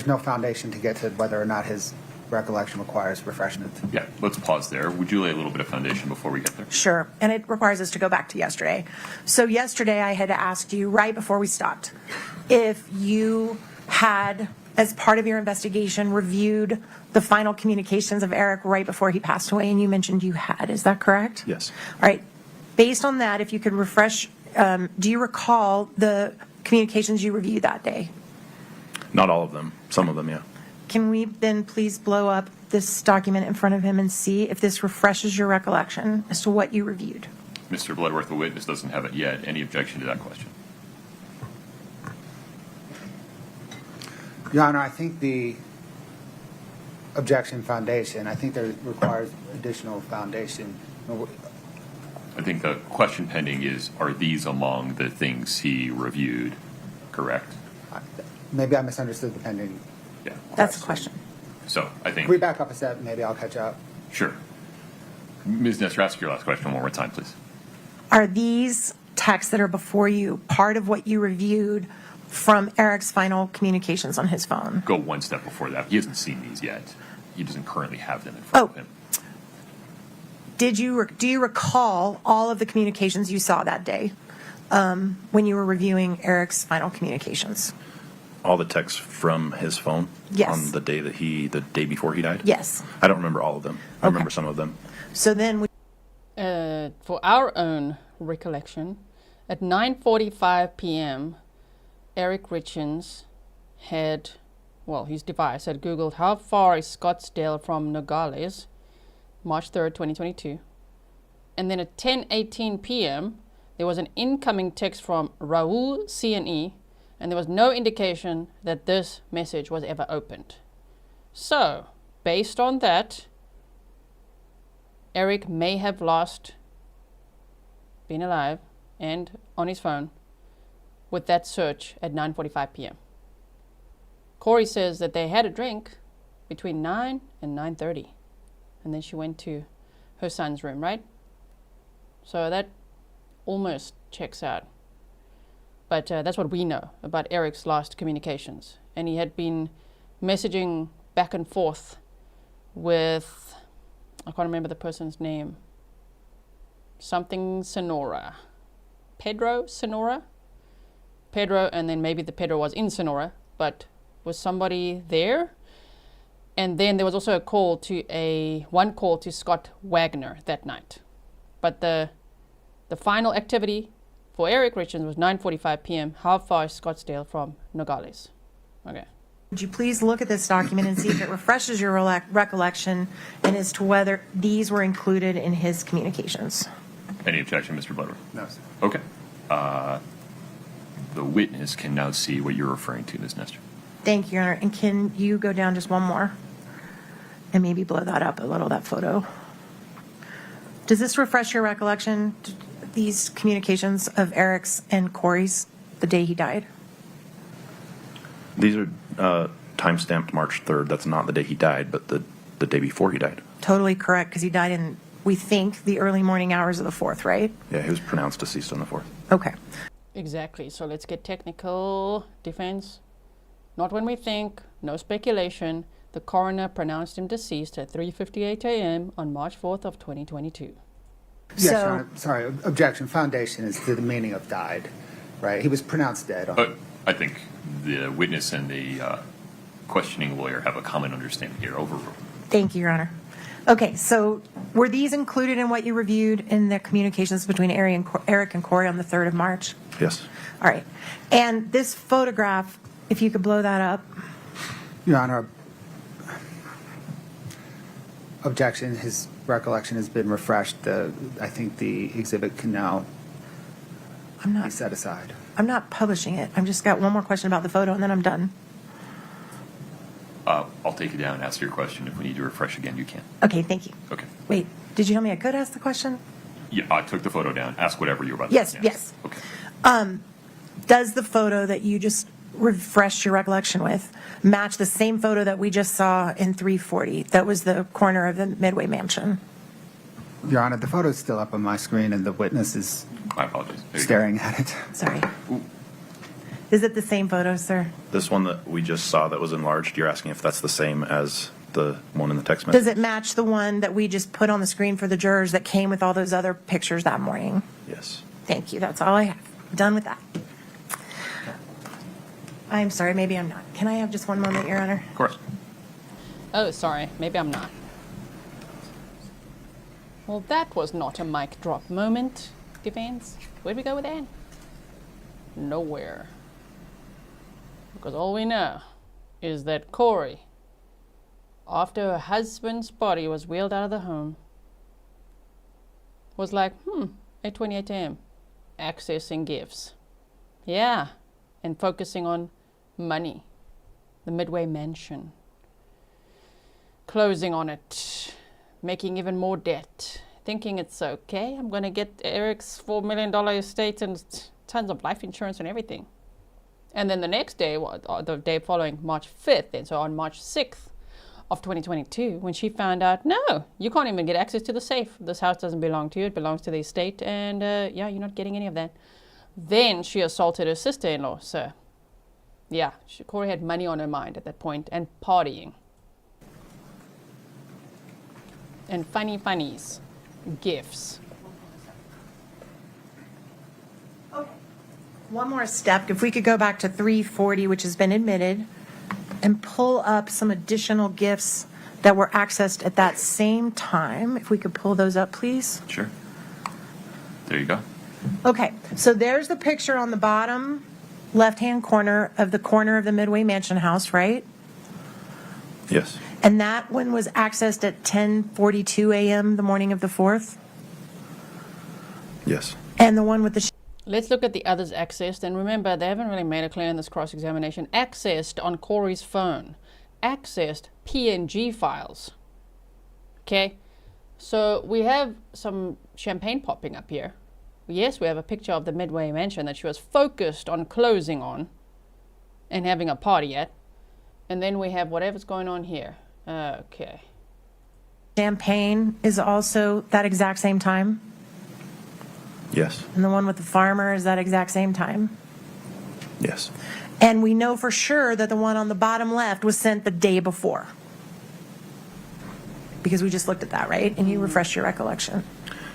no foundation to get to whether or not his recollection requires refreshment. Yeah, let's pause there. Would you lay a little bit of foundation before we get there? Sure, and it requires us to go back to yesterday. So yesterday I had asked you right before we stopped if you had, as part of your investigation, reviewed the final communications of Eric right before he passed away, and you mentioned you had. Is that correct? Yes. All right. Based on that, if you could refresh, do you recall the communications you reviewed that day? Not all of them. Some of them, yeah. Can we then please blow up this document in front of him and see if this refreshes your recollection as to what you reviewed? Mr. Bloodworth, the witness doesn't have it yet. Any objection to that question? Your Honor, I think the objection foundation, I think there requires additional foundation. I think the question pending is, are these among the things he reviewed, correct? Maybe I misunderstood the pending. Yeah. That's the question. So I think, Can we back up a step? Maybe I'll catch up. sure. Ms. Nestor, ask your last question one more time, please. Are these texts that are before you part of what you reviewed from Eric's final communications on his phone? Go one step before that. He hasn't seen these yet. He doesn't currently have them in front of him. Do you recall all of the communications you saw that day when you were reviewing Eric's final communications? All the texts from his phone Yes. on the day before he died? Yes. I don't remember all of them. I remember some of them. So then, For our own recollection, at 9:45 p.m., Eric Richins had, well, his device had Googled how far is Scottsdale from Nogales, March 3rd, 2022. And then at 10:18 p.m., there was an incoming text from Raul C&E, and there was no indication that this message was ever opened. So, based on that, Eric may have lost being alive and on his phone with that search at 9:45 p.m. Kouri says that they had a drink between 9 and 9:30, and then she went to her son's room, right? So that almost checks out. But that's what we know about Eric's last communications. And he had been messaging back and forth with, I can't remember the person's name, something Sonora. Pedro Sonora? Pedro, and then maybe the Pedro was in Sonora, but was somebody there? And then there was also one call to Scott Wagner that night. But the final activity for Eric Richins was 9:45 p.m. How far is Scottsdale from Nogales? Okay. would you please look at this document and see if it refreshes your recollection and as to whether these were included in his communications? Any objection, Mr. Bloodworth? No, sir. Okay. The witness can now see what you're referring to, Ms. Nestor. Thank you, Your Honor. And can you go down just one more and maybe blow that up a little, that photo? Does this refresh your recollection, these communications of Eric's and Kouri's the day he died? These are time-stamped March 3rd. That's not the day he died, but the day before he died. Totally correct, because he died in, we think, the early morning hours of the 4th, right? Yeah, he was pronounced deceased on the 4th. Okay. Exactly. So let's get technical. Defense. Not when we think. No speculation. The coroner pronounced him deceased at 3:58 a.m. on March 4th of 2022. Yes, Your Honor. Sorry, objection. Foundation is to the meaning of died, right? He was pronounced dead. But I think the witness and the questioning lawyer have a common understanding here. Overruled. Thank you, Your Honor. Okay, so were these included in what you reviewed in the communications between Eric and Kouri on the 3rd of March? Yes. All right. And this photograph, if you could blow that up. Your Honor, objection. His recollection has been refreshed. I think the exhibit can now be set aside. I'm not publishing it. I've just got one more question about the photo, and then I'm done. I'll take it down and ask your question. If we need to refresh again, you can. Okay, thank you. Okay. Wait, did you tell me I could ask the question? Yeah, I took the photo down. Ask whatever you're about to Yes, ask. yes. Okay. Does the photo that you just refreshed your recollection with match the same photo that we just saw in 340? That was the corner of the Midway Mansion. Your Honor, the photo is still up on my screen, and the witness is My apologies. There you go. staring at it. Sorry. Is it the same photo, sir? This one that we just saw that was enlarged, you're asking if that's the same as the one in the text message? Does it match the one that we just put on the screen for the jurors that came with all those other pictures that morning? Yes. Thank you. That's all I have. Done with that. I'm sorry, maybe I'm not. Can I have just one moment, Your Honor? Of course. Oh, sorry. Maybe I'm not. Well, that was not a mic drop moment, defense. Where'd we go with that? Nowhere. Because all we know is that Kouri, after her husband's body was wheeled out of the home, was like, 8:28 a.m., accessing gifts. Yeah, and focusing on money, the Midway mansion, closing on it, making even more debt, thinking it's okay. I'm going to get Eric's $4 million estate and tons of life insurance and everything. And then the next day, the day following, March 5th, and so on March 6th of 2022, when she found out, no, you can't even get access to the safe. This house doesn't belong to you. It belongs to the estate. And yeah, you're not getting any of that. Then she assaulted her sister-in-law. So yeah, Kouri had money on her mind at that point and partying. And funnies, gifts. One more step, if we could go back to 340, which has been admitted, and pull up some additional gifts that were accessed at that same time. If we could pull those up, please. Sure. There you go. Okay, so there's the picture on the bottom left-hand corner of the Midway Mansion house, right? Yes. And that one was accessed at 10:42 a.m. the morning of the 4th? Yes. And the one with the... Let's look at the others accessed. And remember, they haven't really made it clear in this cross-examination. Accessed on Kouri's phone. Accessed PNG files. Okay? So we have some champagne popping up here. Yes, we have a picture of the Midway Mansion that she was focused on closing on and having a party at. And then we have whatever's going on here. Okay. Champagne is also that exact same time? Yes. And the one with the farmer is that exact same time? Yes. And we know for sure that the one on the bottom left was sent the day before. Because we just looked at that, right? And you refreshed your recollection.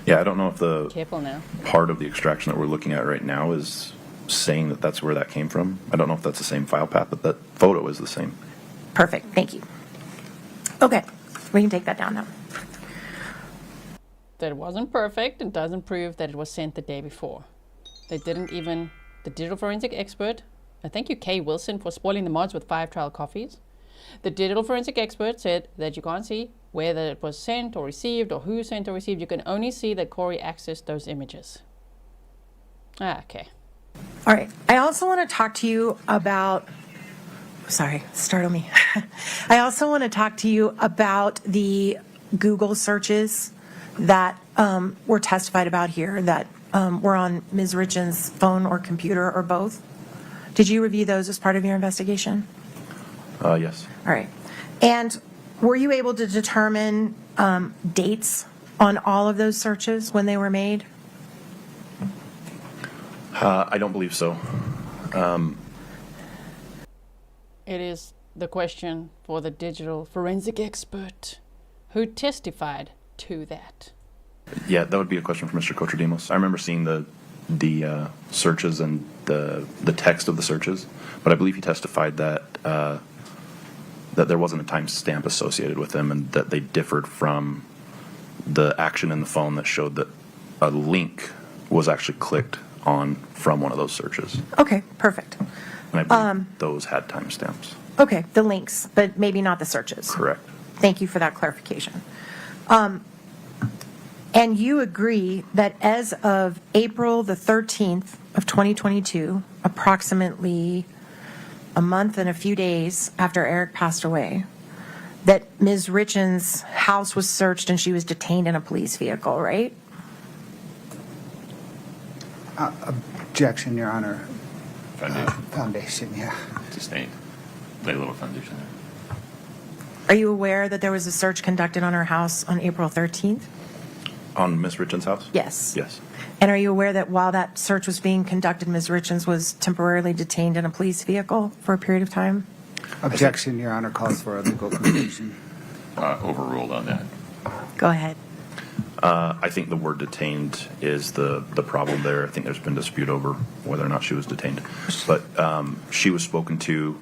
Yeah, I don't know if the Careful now. part of the extraction that we're looking at right now is saying that that's where that came from. I don't know if that's the same file path, but that photo is the same. Perfect, thank you. Okay, we can take that down now. That it wasn't perfect and doesn't prove that it was sent the day before. They didn't even, the digital forensic expert, thank you Kay Wilson for spoiling the mods with 5 trial coffees. The digital forensic expert said that you can't see whether it was sent or received or who sent or received. You can only see that Kouri accessed those images. Okay. All right, I also want to talk to you about, sorry, startle me. I also want to talk to you about the Google searches that were testified about here that were on Ms. Richins' phone or computer or both. Did you review those as part of your investigation? Yes. All right. And were you able to determine dates on all of those searches when they were made? I don't believe so. It is the question for the digital forensic expert who testified to that. Yeah, that would be a question for Mr. Kotradimos. I remember seeing the searches and the text of the searches, but I believe he testified that that there wasn't a timestamp associated with them and that they differed from the action in the phone that showed that a link was actually clicked on from one of those searches. Okay, perfect. And I believe those had timestamps. Okay, the links, but maybe not the searches. Correct. Thank you for that clarification. And you agree that as of April the 13th of 2022, approximately a month and a few days after Eric passed away, that Ms. Richins' house was searched and she was detained in a police vehicle, right? Objection, Your Honor. Foundation. Foundation, yeah. Sustained. Lay a little foundation there. Are you aware that there was a search conducted on her house on April 13th? On Miss Richins' house? Yes. Yes. And are you aware that while that search was being conducted, Ms. Richins was temporarily detained in a police vehicle for a period of time? Objection, Your Honor, calls for a legal conclusion. Overruled on that. Go ahead. I think the word detained is the problem there. I think there's been dispute over whether or not she was detained. But she was spoken to.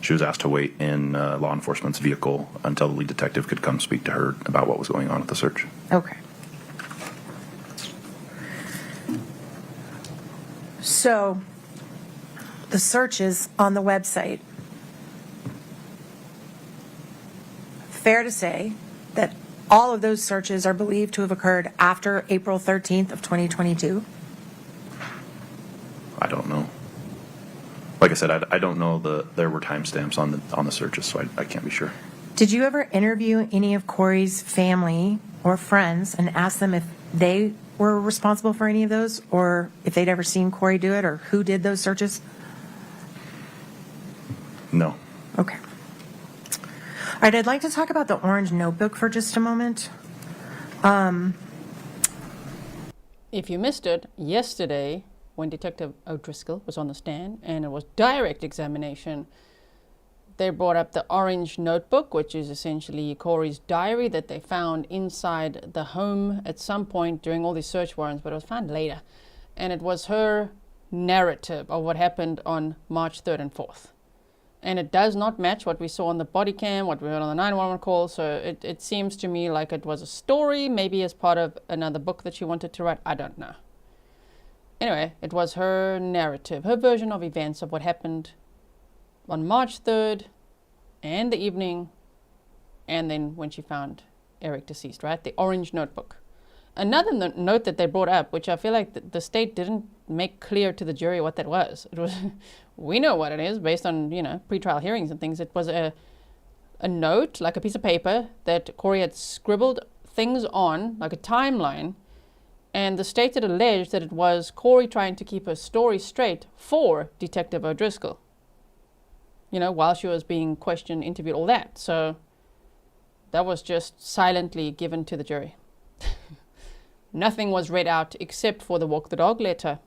She was asked to wait in law enforcement's vehicle until the lead detective could come speak to her about what was going on at the search. Okay. So the searches on the website, fair to say that all of those searches are believed to have occurred after April 13th of 2022? I don't know. Like I said, I don't know there were timestamps on the searches, so I can't be sure. Did you ever interview any of Kouri's family or friends and ask them if they were responsible for any of those, or if they'd ever seen Kouri do it, or who did those searches? No. Okay. All right, I'd like to talk about the orange notebook for just a moment. If you missed it, yesterday, when Detective O'Driscoll was on the stand and it was direct examination, they brought up the orange notebook, which is essentially Kouri's diary that they found inside the home at some point during all these search warrants, but it was found later. And it was her narrative of what happened on March 3rd and 4th. And it does not match what we saw on the body cam, what we heard on the 911 call. So it seems to me like it was a story, maybe as part of another book that she wanted to write. I don't know. Anyway, it was her narrative, her version of events of what happened on March 3rd and the evening, and then when she found Eric deceased, right? The orange notebook. Another note that they brought up, which I feel like the state didn't make clear to the jury what that was. It was, we know what it is based on, pretrial hearings and things. It was a note, like a piece of paper that Kouri had scribbled things on, like a timeline, and the state had alleged that it was Kouri trying to keep her story straight for Detective O'Driscoll, while she was being questioned, interviewed, all that. So that was just silently given to the jury. Nothing was read out except for the walk the dog letter.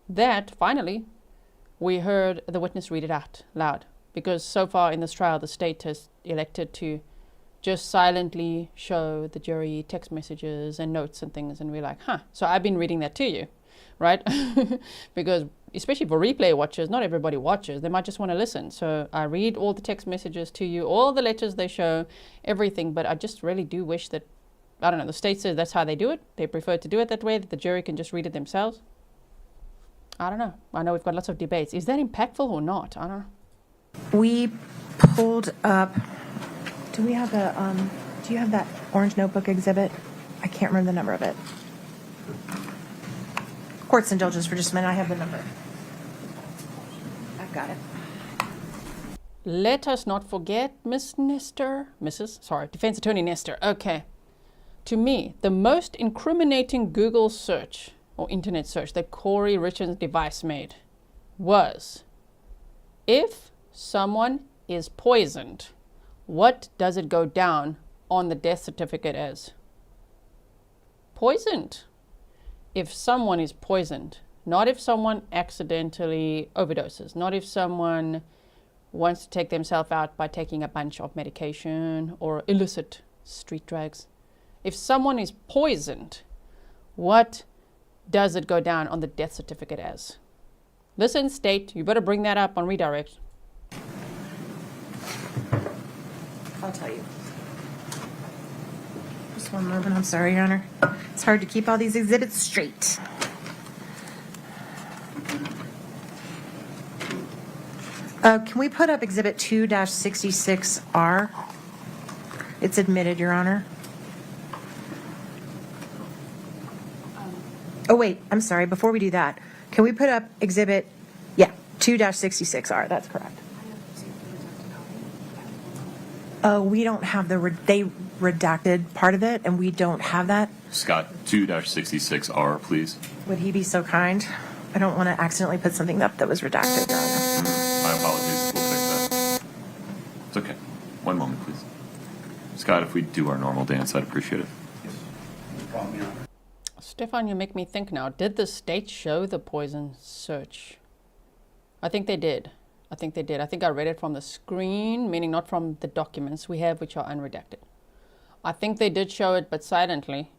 That, finally, we heard the witness read it out loud. Because so far in this trial, the state has elected to just silently show the jury text messages and notes and things. And we're like, So I've been reading that to you, right? Because especially for replay watchers, not everybody watches. They might just want to listen. So I read all the text messages to you, all the letters they show, everything. But I just really do wish that, I don't know, the state says that's how they do it. They prefer to do it that way, that the jury can just read it themselves. I don't know. I know we've got lots of debates. Is that impactful or not? I don't know. We pulled up, do you have that orange notebook exhibit? I can't remember the number of it. Court's indulgence for just a minute. I have the number. I've got it. Let us not forget Defense Attorney Nestor. Okay. To me, the most incriminating Google search or internet search that Kouri Richins' device made was, if someone is poisoned, what does it go down on the death certificate as? Poisoned. If someone is poisoned, not if someone accidentally overdoses, not if someone wants to take themselves out by taking a bunch of medication or illicit street drugs. If someone is poisoned, what does it go down on the death certificate as? Listen, state, you better bring that up on redirect. I'll tell you. Just one moment. I'm sorry, Your Honor. It's hard to keep all these exhibits straight. Can we put up Exhibit 2-66R? It's admitted, Your Honor. Oh, wait, I'm sorry. Before we do that, can we put up Exhibit, 2-66R? That's correct. We don't have they redacted part of it, and we don't have that. Scott, 2-66R, please. Would he be so kind? I don't want to accidentally put something up that was redacted, Your Honor. My apologies. We'll fix that. It's okay. One moment, please. Scott, if we do our normal dance, I'd appreciate it. Stefan, you make me think now. Did the state show the poison search? I think they did. I think I read it from the screen, meaning not from the documents we have, which are unredacted. I think they did show it, but silently.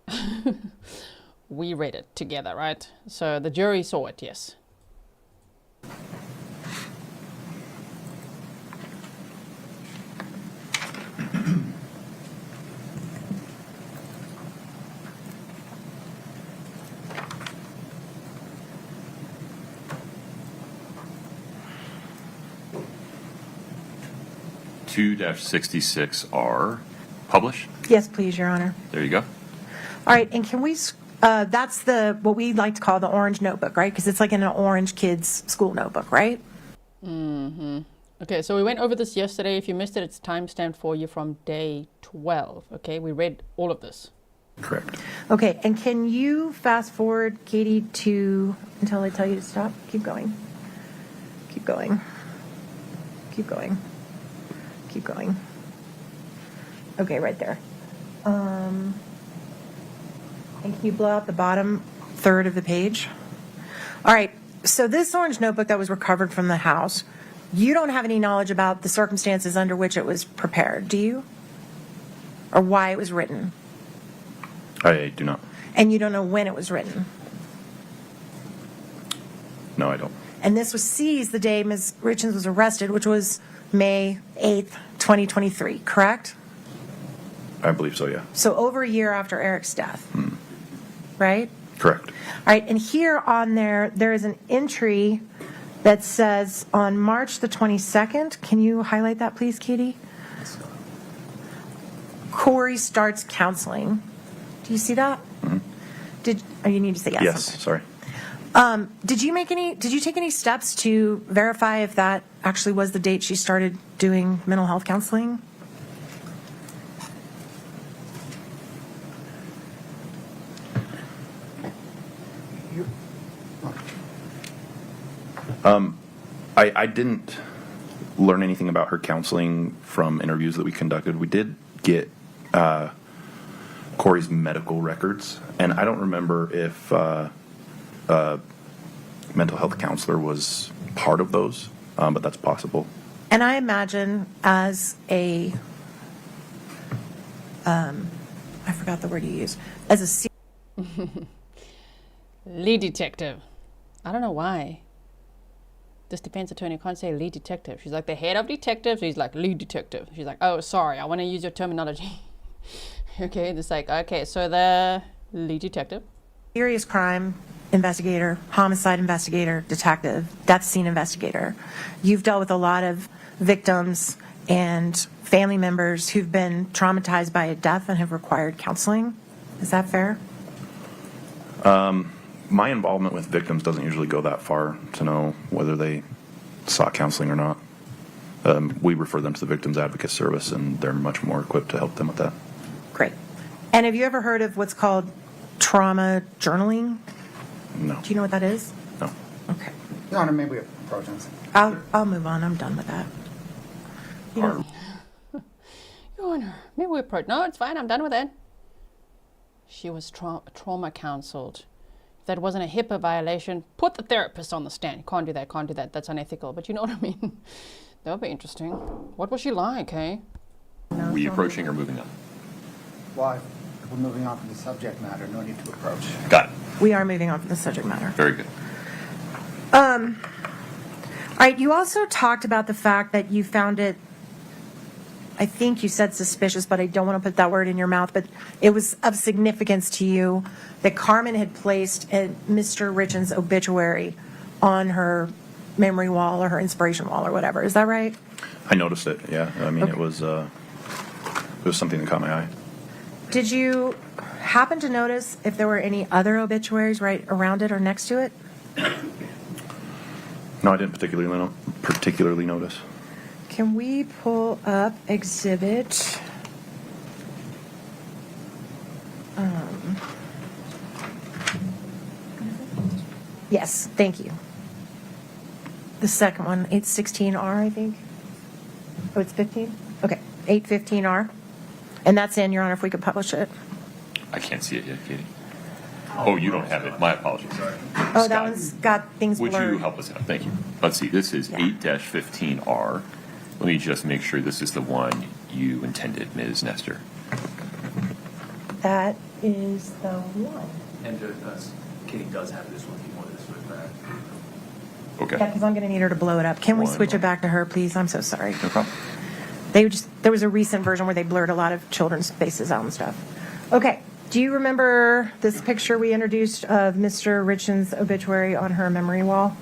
We read it together, right? So the jury saw it, yes. 2-66R, publish. Yes, please, Your Honor. There you go. All right, and can we, that's what we like to call the orange notebook, right? Because it's like in an orange kid's school notebook, right? Okay, so we went over this yesterday. If you missed it, it's timestamped for you from day 12. Okay, we read all of this. Correct. Okay, and can you fast forward, Katie, to until I tell you to stop? Keep going. Keep going. Keep going. Keep going. Okay, right there. And can you blow out the bottom third of the page? All right, so this orange notebook that was recovered from the house, you don't have any knowledge about the circumstances under which it was prepared, do you? Or why it was written? I do not. And you don't know when it was written? No, I don't. And this was seized the day Ms. Richins was arrested, which was May 8th, 2023, correct? I believe so, yeah. So over a year after Eric's death, right? Correct. All right, and here on there is an entry that says on March the 22nd, can you highlight that please, Katie? Kouri starts counseling. Do you see that? You need to say yes. Yes, okay. sorry. Did you take any steps to verify if that actually was the date she started doing mental health counseling? I didn't learn anything about her counseling from interviews that we conducted. We did get Kouri's medical records, and I don't remember if a mental health counselor was part of those, but that's possible. And I imagine as I forgot the word you used, as a Lead detective. I don't know why. This defense attorney can't say lead detective. She's like the head of detectives. He's like lead detective. She's like, oh, sorry, I want to use your terminology. Okay, it's like, okay, so the lead detective. serious crime investigator, homicide investigator, detective, death scene investigator. You've dealt with a lot of victims and family members who've been traumatized by a death and have required counseling. Is that fair? My involvement with victims doesn't usually go that far to know whether they sought counseling or not. We refer them to the Victims Advocate Service, and they're much more equipped to help them with that. Great. And have you ever heard of what's called trauma journaling? No. Do you know what that is? No. Okay. Your Honor, maybe approach on. I'll move on. I'm done with that. You know, Your Honor, maybe we approach. No, it's fine. I'm done with it. She was trauma counseled. If that wasn't a HIPAA violation, put the therapist on the stand. Can't do that, can't do that. That's unethical. But you know what I mean? That would be interesting. What was she like, eh? Were you approaching or moving on? Why? We're moving on from the subject matter. No need to approach. Got it. we are moving on from the subject matter. Very good. All right, you also talked about the fact that you found it, I think you said suspicious, but I don't want to put that word in your mouth, but it was of significance to you that Carmen had placed Mr. Richins' obituary on her memory wall or her inspiration wall or whatever. Is that right? I noticed it, yeah. I mean, Okay. it was something that caught my eye. Did you happen to notice if there were any other obituaries right around it or next to it? No, I didn't particularly notice. Can we pull up exhibit? Yes, thank you. The second one, 816R, I think. Oh, it's 15? Okay, 815R. And that's in, Your Honor, if we could publish it. I can't see it yet, Katie. Oh, you don't have it. My apologies. Oh, that one's got things Would blurred. you help us out? Thank you. Let's see. This is Yeah. 8-15R. Let me just make sure this is the one you intended, Ms. Nestor. That is the one. And Katie does have this one if you wanted to switch back. Okay. Yeah, because I'm going to need her to blow it up. Can we One switch it moment. back to her, please? I'm so sorry. No problem. There was a recent version where they blurred a lot of children's faces out and stuff. Okay. Do you remember this picture we introduced of Mr. Richins' obituary on her memory wall?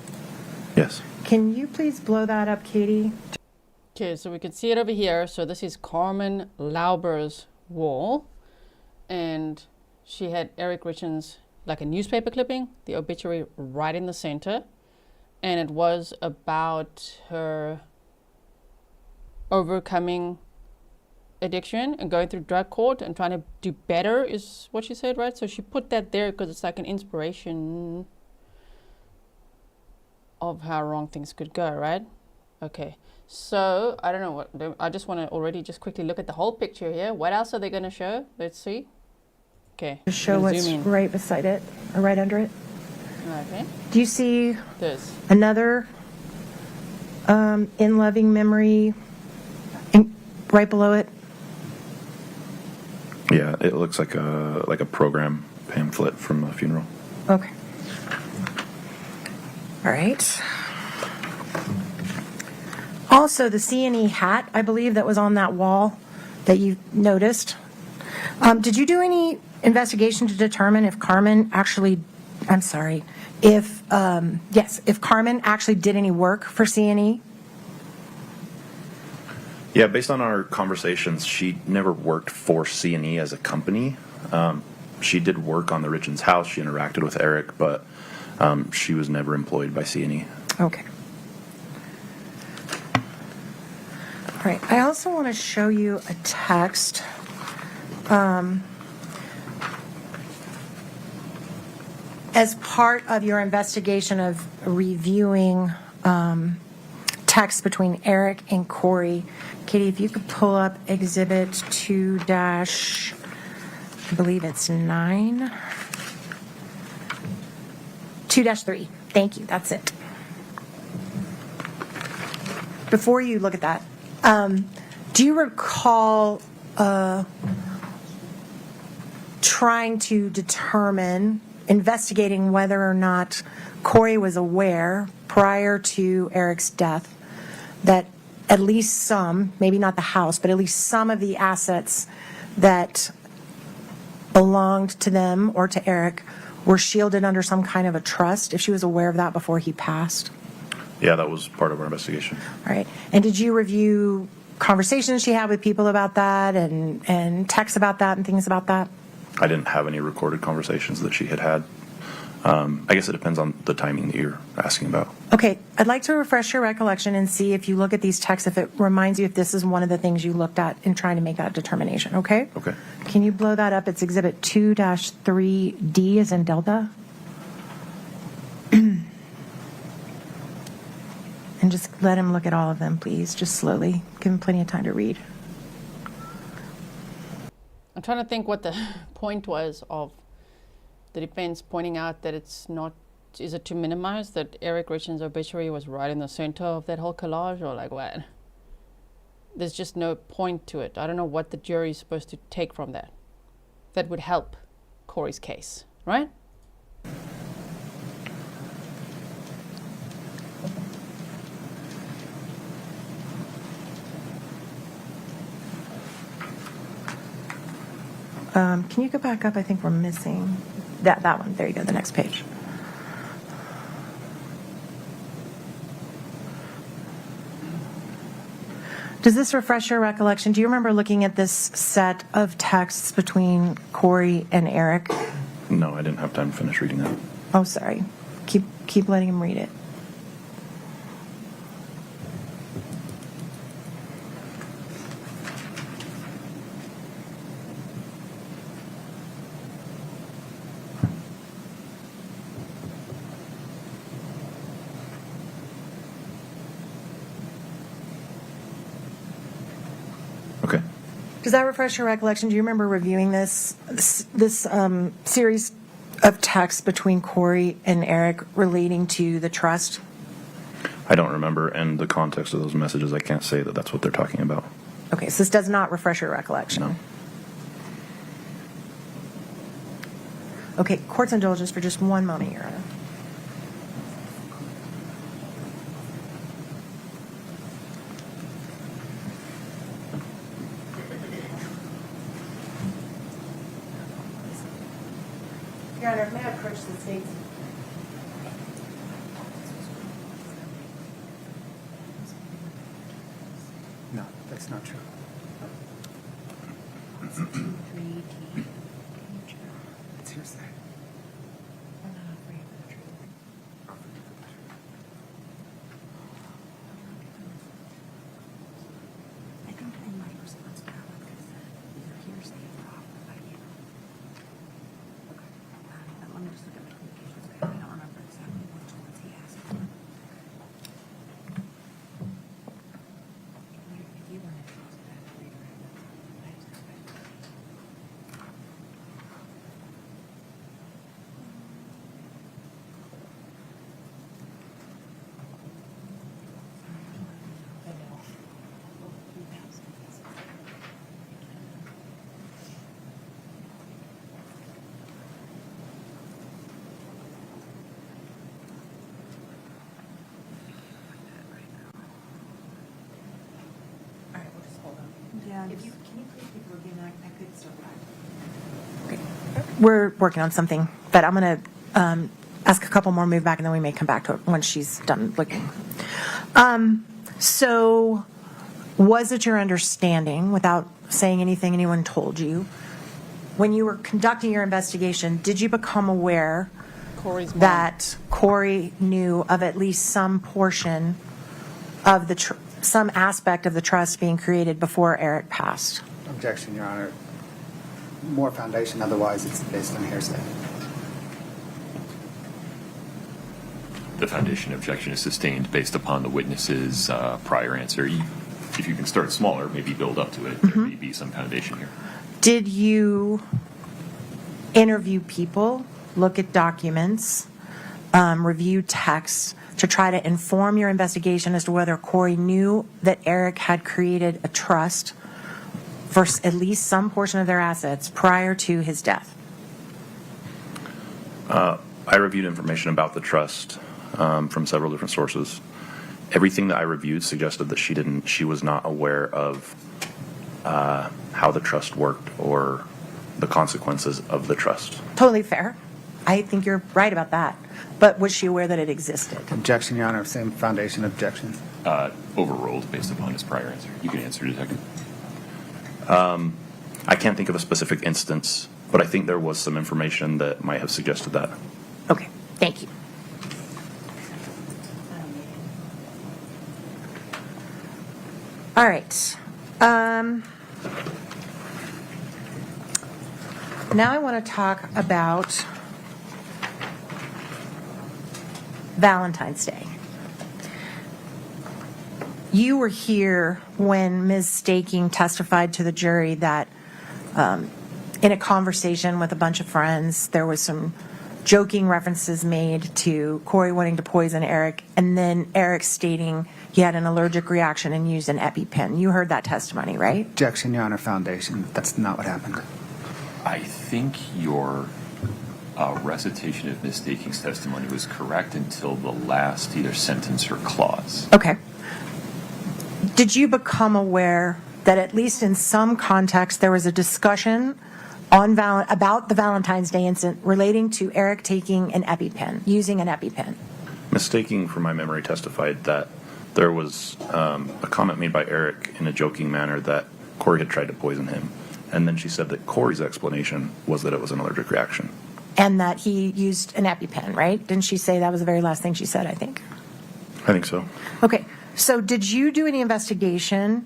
Yes. Can you please blow that up, Katie? Okay, so we can see it over here. So this is Carmen Lauber's wall. And she had Eric Richins, like a newspaper clipping, the obituary right in the center. And it was about her overcoming addiction and going through drug court and trying to do better is what she said, right? So she put that there because it's like an inspiration of how wrong things could go, right? Okay, so I don't know what, I just want to already just quickly look at the whole picture here. What else are they going to show? Let's see. Okay. To show I'm gonna what's zoom in. right beside it, or right under it. Okay. Do you see This. another in loving memory right below it? Yeah, it looks like a program pamphlet from a funeral. Okay. All right. Also, the C&E hat, I believe, that was on that wall that you noticed. Did you do any investigation to determine if Carmen actually, if Carmen actually did any work for C&E? Yeah, based on our conversations, she never worked for C&E as a company. She did work on the Richins house. She interacted with Eric, but she was never employed by C&E. Okay. All right. I also want to show you a text. As part of your investigation of reviewing texts between Eric and Kouri, Katie, if you could pull up Exhibit 2 dash, I believe it's 9. 2-3. Thank you. That's it. Before you look at that, do you recall trying to determine, investigating whether or not Kouri was aware prior to Eric's death that at least some, maybe not the house, but at least some of the assets that belonged to them or to Eric were shielded under some kind of a trust, if she was aware of that before he passed? Yeah, that was part of our investigation. All right. And did you review conversations she had with people about that and texts about that and things about that? I didn't have any recorded conversations that she had had. I guess it depends on the timing that you're asking about. Okay. I'd like to refresh your recollection and see if you look at these texts, if it reminds you if this is one of the things you looked at in trying to make that determination, okay? Okay. Can you blow that up? It's Exhibit 2-3D as in Delta. And just let him look at all of them, please. Just slowly. Give him plenty of time to read. I'm trying to think what the point was of the defense pointing out that it's not, is it to minimize that Eric Richins' obituary was right in the center of that whole collage, or like what? There's just no point to it. I don't know what the jury is supposed to take from that. That would help Kouri's case, right? Can you go back up? I think we're missing that one. There you go, the next page. Does this refresh your recollection? Do you remember looking at this set of texts between Kouri and Eric? No, I didn't have time to finish reading that. Oh, sorry. Keep letting him read it. Okay. Does that refresh your recollection? Do you remember reviewing this series of texts between Kouri and Eric relating to the trust? I don't remember, and the context of those messages, I can't say that that's what they're talking about. Okay, so this does not refresh your recollection? No. Okay, court's indulgence for just one moment, Your Honor. Your Honor, may I approach the state? not true. It's hearsay. I think in my response to that, like I said, either hearsay or offer by you. Okay. Let me just look at my communications. I don't remember exactly which ones he asked for. If you want to choose that, all right, we'll just hold on. Yeah. If you, can you please keep looking, I could start back. We're working on something, but I'm going to ask a couple more, move back, and then we may come back to it when she's done looking. So was it your understanding, without saying anything anyone told you, when you were conducting your investigation, did you become aware Kouri's mom. that Kouri knew of at least some portion of the, some aspect of the trust being created before Eric passed? Objection, Your Honor. More foundation, otherwise it's based on hearsay. The foundation objection is sustained based upon the witness's prior answer. If you can start smaller, maybe build up to it, there may be some foundation here. Did you interview people, look at documents, review texts to try to inform your investigation as to whether Kouri knew that Eric had created a trust for at least some portion of their assets prior to his death? I reviewed information about the trust from several different sources. Everything that I reviewed suggested that she was not aware of how the trust worked or the consequences of the trust. Totally fair. I think you're right about that. But was she aware that it existed? Objection, Your Honor. Same foundation objection. Overruled based upon his prior answer. You can answer, Detective. I can't think of a specific instance, but I think there was some information that might have suggested that. Okay, thank you. All right. Now I want to talk about Valentine's Day. You were here when Ms. Staking testified to the jury that in a conversation with a bunch of friends, there was some joking references made to Kouri wanting to poison Eric, and then Eric stating he had an allergic reaction and used an EpiPen. You heard that testimony, right? Objection, Your Honor. Foundation. That's not what happened. I think your recitation of Ms. Staking's testimony was correct until the last either sentence or clause. Okay. Did you become aware that at least in some context there was a discussion on about the Valentine's Day incident relating to Eric taking an EpiPen, using an EpiPen? Ms. Staking, from my memory, testified that there was a comment made by Eric in a joking manner that Kouri had tried to poison him. And then she said that Kouri's explanation was that it was an allergic reaction. And that he used an EpiPen, right? Didn't she say that was the very last thing she said, I think? I think so. Okay. So did you do any investigation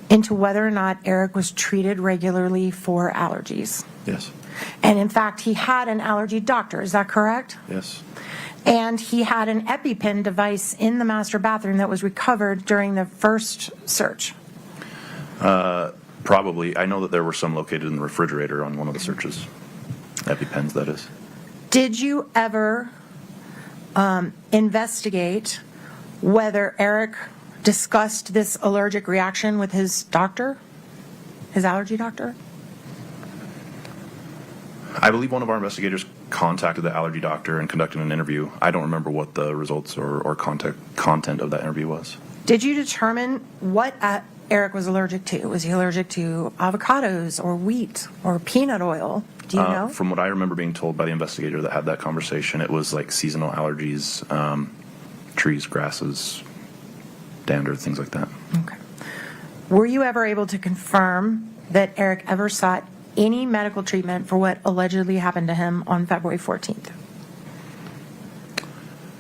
into whether or not Eric was treated regularly for allergies? Yes. And in fact, he had an allergy doctor, is that correct? Yes. And he had an EpiPen device in the master bathroom that was recovered during the first search. Probably. I know that there were some located in the refrigerator on one of the searches. EpiPens, that is. Did you ever investigate whether Eric discussed this allergic reaction with his doctor, his allergy doctor? I believe one of our investigators contacted the allergy doctor and conducted an interview. I don't remember what the results or content of that interview was. Did you determine what Eric was allergic to? Was he allergic to avocados or wheat or peanut oil? Do you know? From what I remember being told by the investigator that had that conversation, it was like seasonal allergies, trees, grasses, dander, things like that. Okay. Were you ever able to confirm that Eric ever sought any medical treatment for what allegedly happened to him on February 14th?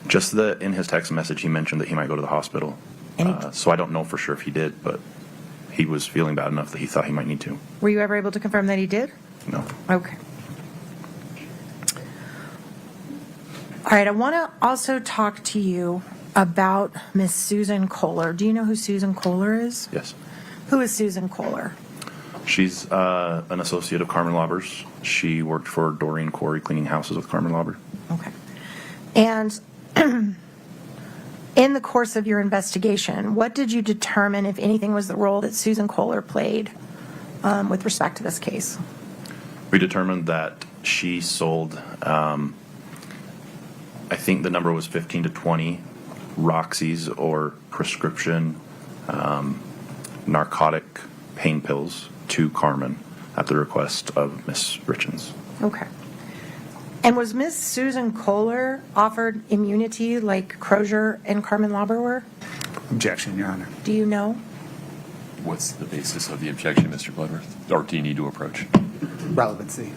Just that in his text message, he mentioned that he might go to the hospital. So I don't know for sure if he did, but he was feeling bad enough that he thought he might need to. Were you ever able to confirm that he did? No. Okay. All right, I want to also talk to you about Miss Susan Kohler. Do you know who Susan Kohler is? Yes. Who is Susan Kohler? She's an associate of Carmen Lauber's. She worked for Doreen Kouri cleaning houses with Carmen Lauber. Okay. And in the course of your investigation, what did you determine, if anything, was the role that Susan Kohler played with respect to this case? We determined that she sold, I think the number was 15 to 20 Roxy's or prescription narcotic pain pills to Carmen at the request of Miss Richins. Okay. And was Miss Susan Kohler offered immunity like Crozier and Carmen Lauber were? Objection, Your Honor. Do you know? What's the basis of the objection, Mr. Bloodworth? Or do you need to approach? Relevancy.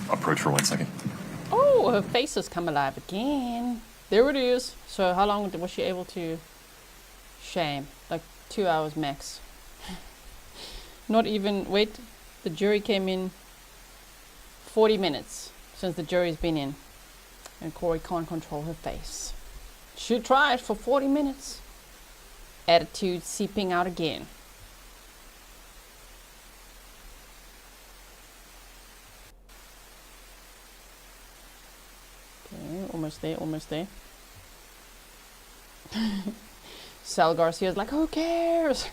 Approach for 1 second. Oh, her face has come alive again. There it is. So how long was she able to shame? Like 2 hours max. Not even, wait, the jury came in 40 minutes since the jury's been in. And Kouri can't control her face. She tried for 40 minutes. Attitude seeping out again. Okay, almost there, almost there. Sal Garcia's like, who cares?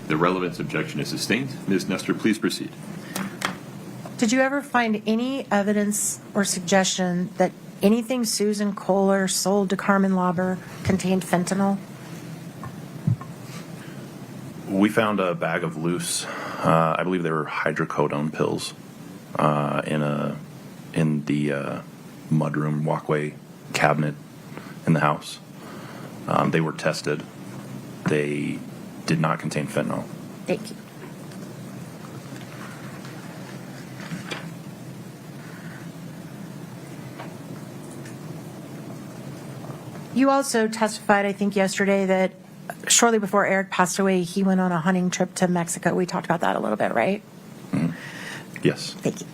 The relevance objection is sustained. Ms. Nestor, please proceed. Did you ever find any evidence or suggestion that anything Susan Kohler sold to Carmen Lauber contained fentanyl? We found a bag of loose, I believe they were hydrocodone pills, in the mudroom walkway cabinet in the house. They were tested. They did not contain fentanyl. Thank you. You also testified, I think, yesterday that shortly before Eric passed away, he went on a hunting trip to Mexico. We talked about that a little bit, right? Mm-hmm. Yes. Thank you.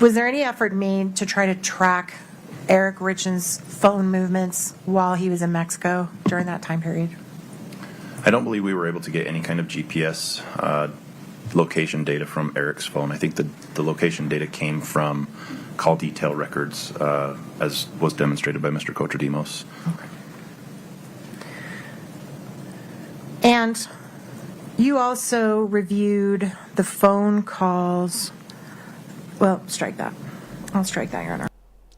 Was there any effort made to try to track Eric Richins' phone movements while he was in Mexico during that time period? I don't believe we were able to get any kind of GPS location data from Eric's phone. I think the location data came from call detail records, as was demonstrated by Mr. Cocherdimos. Okay. And you also reviewed the phone calls. Well, strike that. I'll strike that, Your Honor.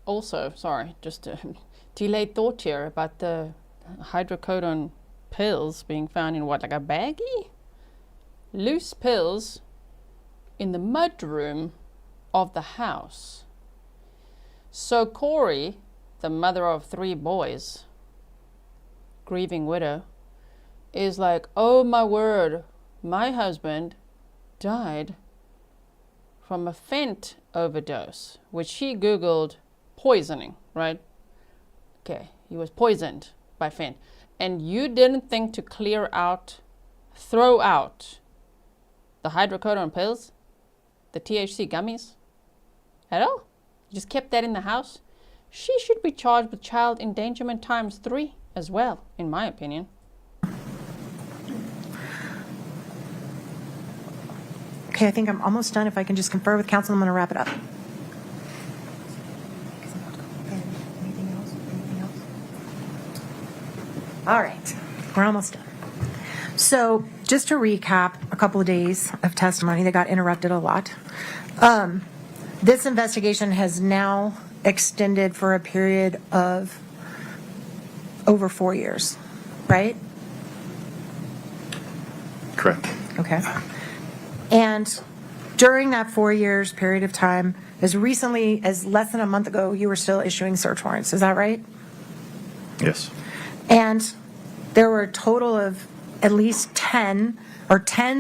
Also, sorry, just a delayed thought here about the hydrocodone pills being found in what, like a baggie? Loose pills in the mudroom of the house. So Kouri, the mother of 3 boys, grieving widow, is like, oh my word, my husband died from a fent overdose, which she Googled poisoning, right? Okay, he was poisoned by fent. And you didn't think to throw out the hydrocodone pills, the THC gummies, at all? You just kept that in the house? She should be charged with child endangerment ×3 as well, in my opinion. Okay, I think I'm almost done. If I can just confer with counsel, I'm going to wrap it up. Anything else? All right, we're almost done. So just to recap a couple of days of testimony that got interrupted a lot. This investigation has now extended for a period of over 4 years, right? Correct. Okay. And during that 4 years period of time, as recently as less than a month ago, you were still issuing search warrants. Is that right? Yes. And there were a total of at least 10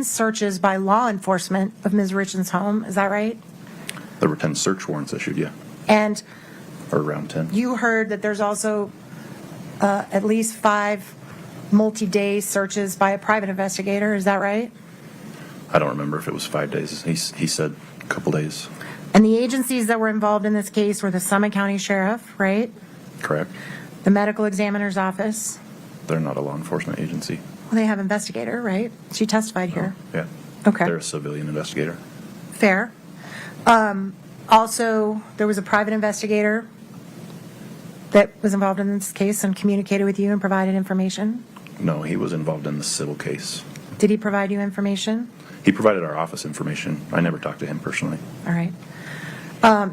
searches by law enforcement of Ms. Richins' home. Is that right? There were 10 search warrants issued, yeah. And Or around 10. you heard that there's also at least 5 multi-day searches by a private investigator. Is that right? I don't remember if it was 5 days. He said a couple days. And the agencies that were involved in this case were the Summit County Sheriff, right? Correct. The Medical Examiner's Office. They're not a law enforcement agency. Well, they have investigator, right? She testified here. Yeah. Okay. They're a civilian investigator. Fair. Also, there was a private investigator that was involved in this case and communicated with you and provided information. No, he was involved in the civil case. Did he provide you information? He provided our office information. I never talked to him personally. All right.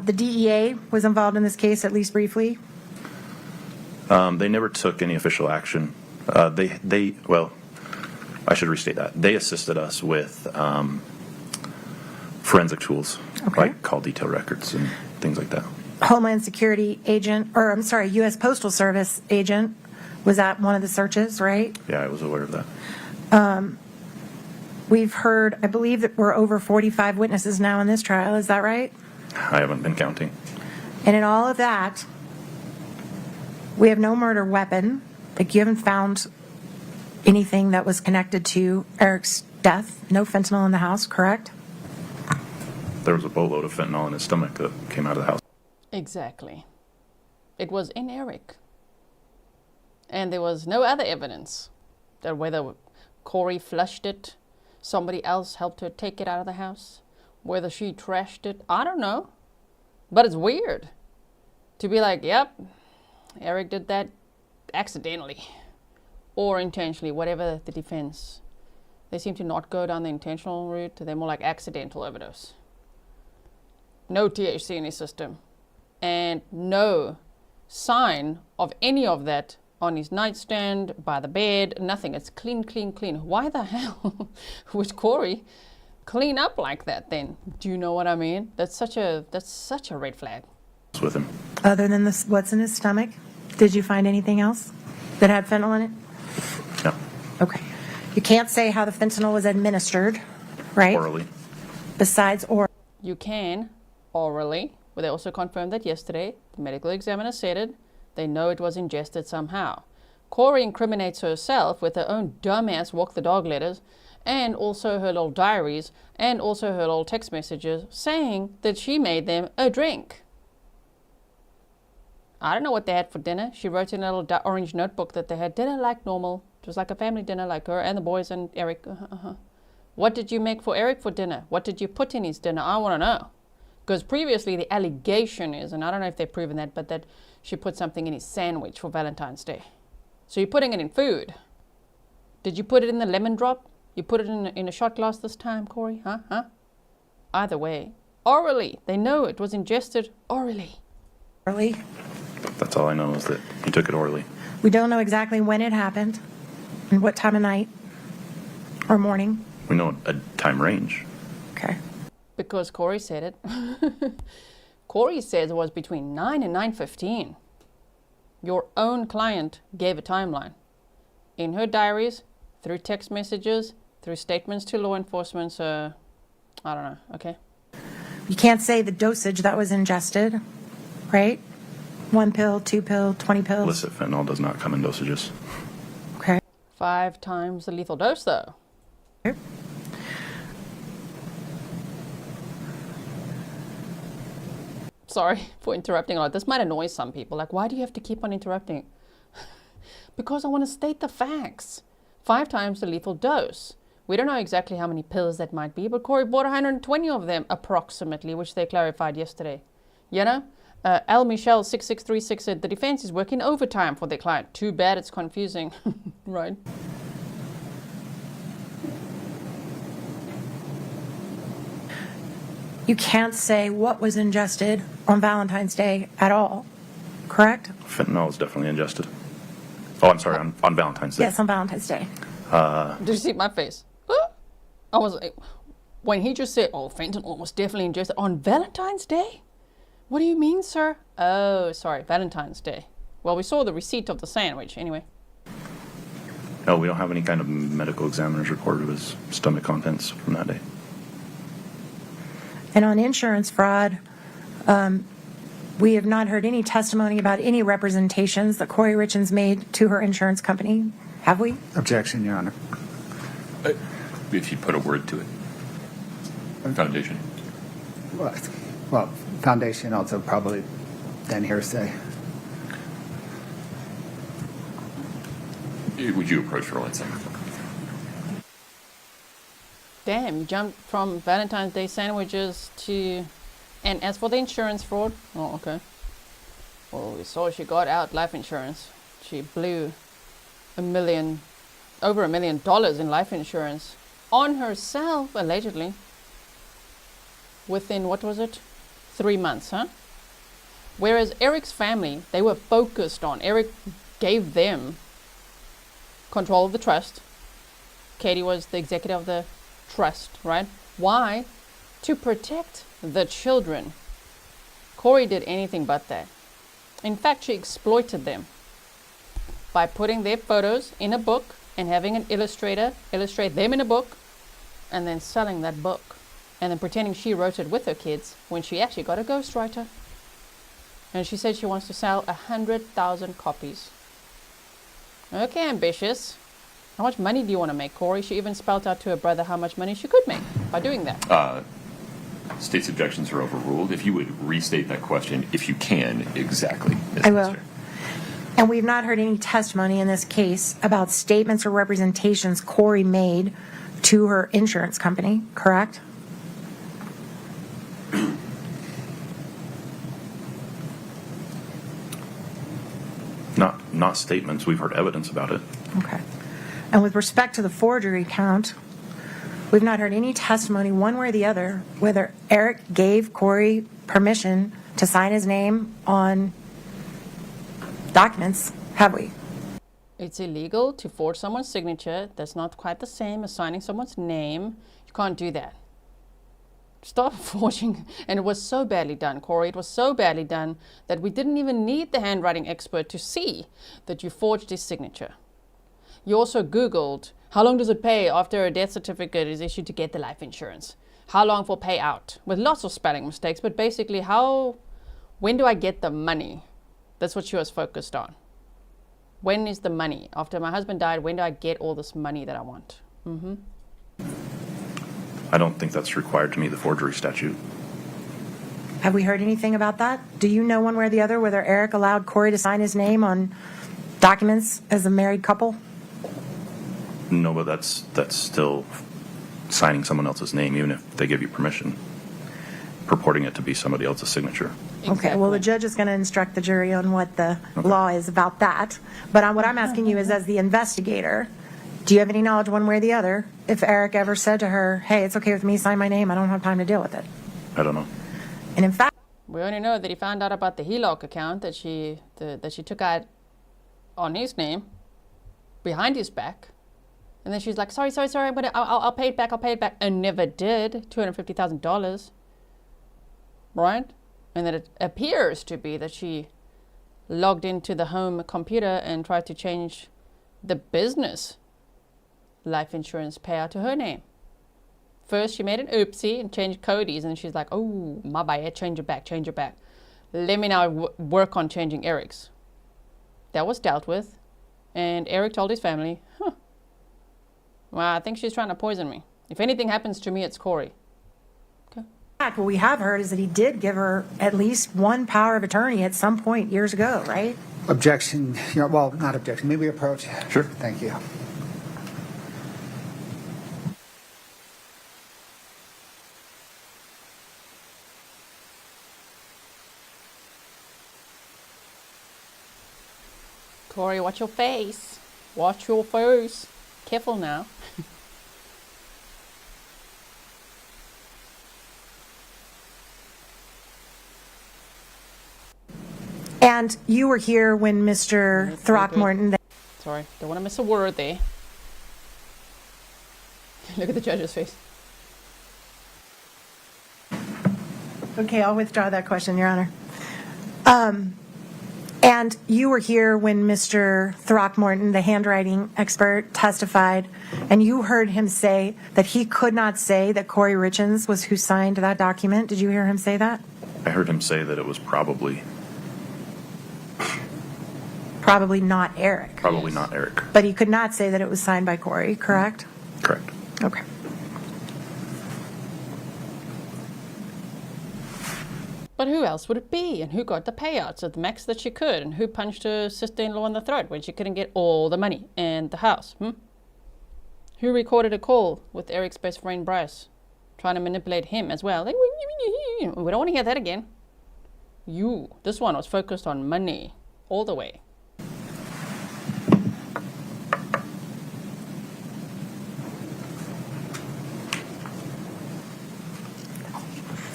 The DEA was involved in this case, at least briefly. They never took any official action. Well, I should restate that. They assisted us with forensic tools, Okay. like call detail records and things like that. Homeland Security agent, or I'm sorry, U.S. Postal Service agent was at one of the searches, right? Yeah, I was aware of that. We've heard, I believe that we're over 45 witnesses now in this trial. Is that right? I haven't been counting. And in all of that, we have no murder weapon. Like, you haven't found anything that was connected to Eric's death. No fentanyl in the house, correct? There was a boatload of fentanyl in his stomach that came out of the house. Exactly. It was in Eric. And there was no other evidence that whether Kouri flushed it, somebody else helped her take it out of the house, whether she trashed it. I don't know. But it's weird to be like, yep, Eric did that accidentally or intentionally, whatever the defense. They seem to not go down the intentional route. They're more like accidental overdose. No THC in his system. And no sign of any of that on his nightstand, by the bed, nothing. It's clean, clean, clean. Why the hell would Kouri clean up like that then? Do you know what I mean? That's such a red flag. With him. Other than this, what's in his stomach? Did you find anything else that had fentanyl in it? No. Okay. You can't say how the fentanyl was administered, right? Orally. Besides oral. You can orally, but they also confirmed that yesterday. The medical examiner said it. They know it was ingested somehow. Kouri incriminates herself with her own dumbass walk the dog letters and also her little diaries and also her little text messages saying that she made them a drink. I don't know what they had for dinner. She wrote in a little orange notebook that they had dinner like normal. It was like a family dinner, like her and the boys and Eric. What did you make for Eric for dinner? What did you put in his dinner? I want to know. Because previously the allegation is, and I don't know if they've proven that, but that she put something in his sandwich for Valentine's Day. So you're putting it in food. Did you put it in the lemon drop? You put it in a shot glass this time, Kouri? Huh? Either way. Orally. They know it was ingested orally. Orally. That's all I know is that he took it orally. We don't know exactly when it happened and what time of night or morning. We know a time range. Okay. Because Kouri said it. Kouri says it was between 9 and 9:15. Your own client gave a timeline. In her diaries, through text messages, through statements to law enforcement, so I don't know, okay? You can't say the dosage that was ingested, right? 1 pill, 2 pill, 20 pills. Illicit fentanyl does not come in dosages. Okay. 5 times the lethal dose, though. Sorry for interrupting a lot. This might annoy some people. Like, why do you have to keep on interrupting? Because I want to state the facts. 5 times the lethal dose. We don't know exactly how many pills that might be, but Kouri bought 120 of them approximately, which they clarified yesterday. You know? L. Michelle 6636 said the defense is working overtime for their client. Too bad it's confusing. Right? You can't say what was ingested on Valentine's Day at all, correct? Fentanyl is definitely ingested. Oh, I'm sorry, on Valentine's Day. Yes, on Valentine's Day. Did you see my face? I was like, when he just said, oh, fentanyl was definitely ingested on Valentine's Day? What do you mean, sir? Oh, sorry, Valentine's Day. Well, we saw the receipt of the sandwich anyway. No, we don't have any kind of medical examiner's report of his stomach contents from that day. And on insurance fraud, we have not heard any testimony about any representations that Kouri Richins made to her insurance company, have we? Objection, Your Honor. If you put a word to it. Foundation. Well, foundation also probably then hearsay. Would you approach her and say? Damn, you jumped from Valentine's Day sandwiches to... And as for the insurance fraud... Oh, okay. Well, we saw she got out life insurance. She blew over $1 million in life insurance on herself, allegedly. Within, what was it? 3 months, huh? Whereas Eric's family, they were focused on... Eric gave them control of the trust. Katie was the executive of the trust, right? Why? To protect the children. Kouri did anything but that. In fact, she exploited them by putting their photos in a book and having an illustrator illustrate them in a book and then selling that book and then pretending she wrote it with her kids when she actually got a ghostwriter. And she said she wants to sell 100,000 copies. Okay, ambitious. How much money do you want to make, Kouri? She even spelled out to her brother how much money she could make by doing that. State's objections are overruled. If you would restate that question, if you can, exactly. I will. And we've not heard any testimony in this case about statements or representations Kouri made to her insurance company, correct? Not statements. We've heard evidence about it. Okay. And with respect to the forgery count, we've not heard any testimony one way or the other whether Eric gave Kouri permission to sign his name on documents, have we? It's illegal to forge someone's signature. That's not quite the same as signing someone's name. You can't do that. Stop forging. And it was so badly done, Kouri. It was so badly done that we didn't even need the handwriting expert to see that you forged his signature. You also Googled, how long does it pay after a death certificate is issued to get the life insurance? How long for payout? With lots of spelling mistakes, but basically when do I get the money? That's what she was focused on. When is the money? After my husband died, when do I get all this money that I want? Mm-hmm. I don't think that's required to meet the forgery statute. Have we heard anything about that? Do you know one way or the other whether Eric allowed Kouri to sign his name on documents as a married couple? No, but that's still signing someone else's name, even if they give you permission, purporting it to be somebody else's signature. Okay, well, the judge is going to instruct the jury on what the law is about that. But what I'm asking you is, as the investigator, do you have any knowledge one way or the other if Eric ever said to her, hey, it's okay with me, sign my name, I don't have time to deal with it? I don't know. And in fact, we only know that he found out about the HELOC account that she took out on his name behind his back. And then she's like, sorry, but I'll pay it back, and never did. $250,000, right? And that it appears to be that she logged into the home computer and tried to change the business life insurance payout to her name. First, she made an oopsie and changed Cody's, and then she's like, oh, my bad, change it back. Let me now work on changing Eric's. That was dealt with, and Eric told his family, well, I think she's trying to poison me. If anything happens to me, it's Kouri. Okay. what we have heard is that he did give her at least one power of attorney at some point years ago, right? Objection. Well, not objection. May we approach? Sure. Thank you. Kouri, watch your face. Watch your face. Careful now. And you were here when Mr. Throckmorton... Sorry, don't want to miss a word there. Look at the judge's face. Okay, I'll withdraw that question, Your Honor. And you were here when Mr. Throckmorton, the handwriting expert, testified, and you heard him say that he could not say that Kouri Richins was who signed that document. Did you hear him say that? I heard him say that it was probably Not Eric. probably not Eric. But he could not say that it was signed by Kouri, correct? Correct. Okay. But who else would it be? And who got the payouts at the max that she could? And who punched her sister-in-law in the throat when she couldn't get all the money and the house? Who recorded a call with Eric's best friend Bryce, trying to manipulate him as well? Like, we don't want to hear that again. This one was focused on money all the way.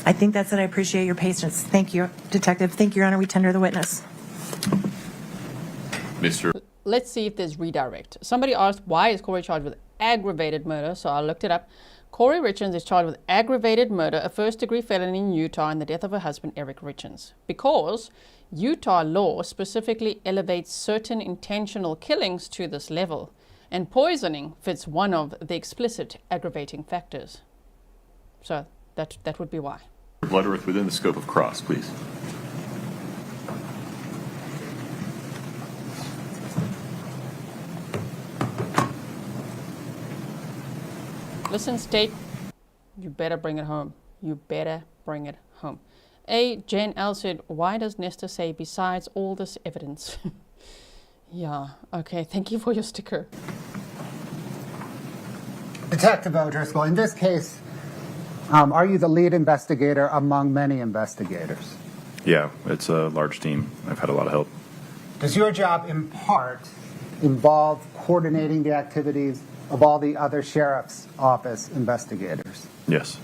I think that's it. I appreciate your patience. Thank you, Detective. Thank you, Your Honor. We tender the witness. Mr. Let's see if there's redirect. Somebody asked, why is Kouri charged with aggravated murder? So I looked it up. Kouri Richins is charged with aggravated murder, a first-degree felony in Utah, in the death of her husband, Eric Richins. Because Utah law specifically elevates certain intentional killings to this level, and poisoning fits one of the explicit aggravating factors. So that would be why. Bloodworth, within the scope of cross, please. Listen, state, you better bring it home. You better bring it home. A. Jen L. said, why does Nestor say, besides all this evidence? Yeah, okay, thank you for your sticker. Detective O'Driscoll, in this case, are you the lead investigator among many investigators? Yeah, it's a large team. I've had a lot of help. Does your job in part involve coordinating the activities of all the other sheriff's office investigators? Yes.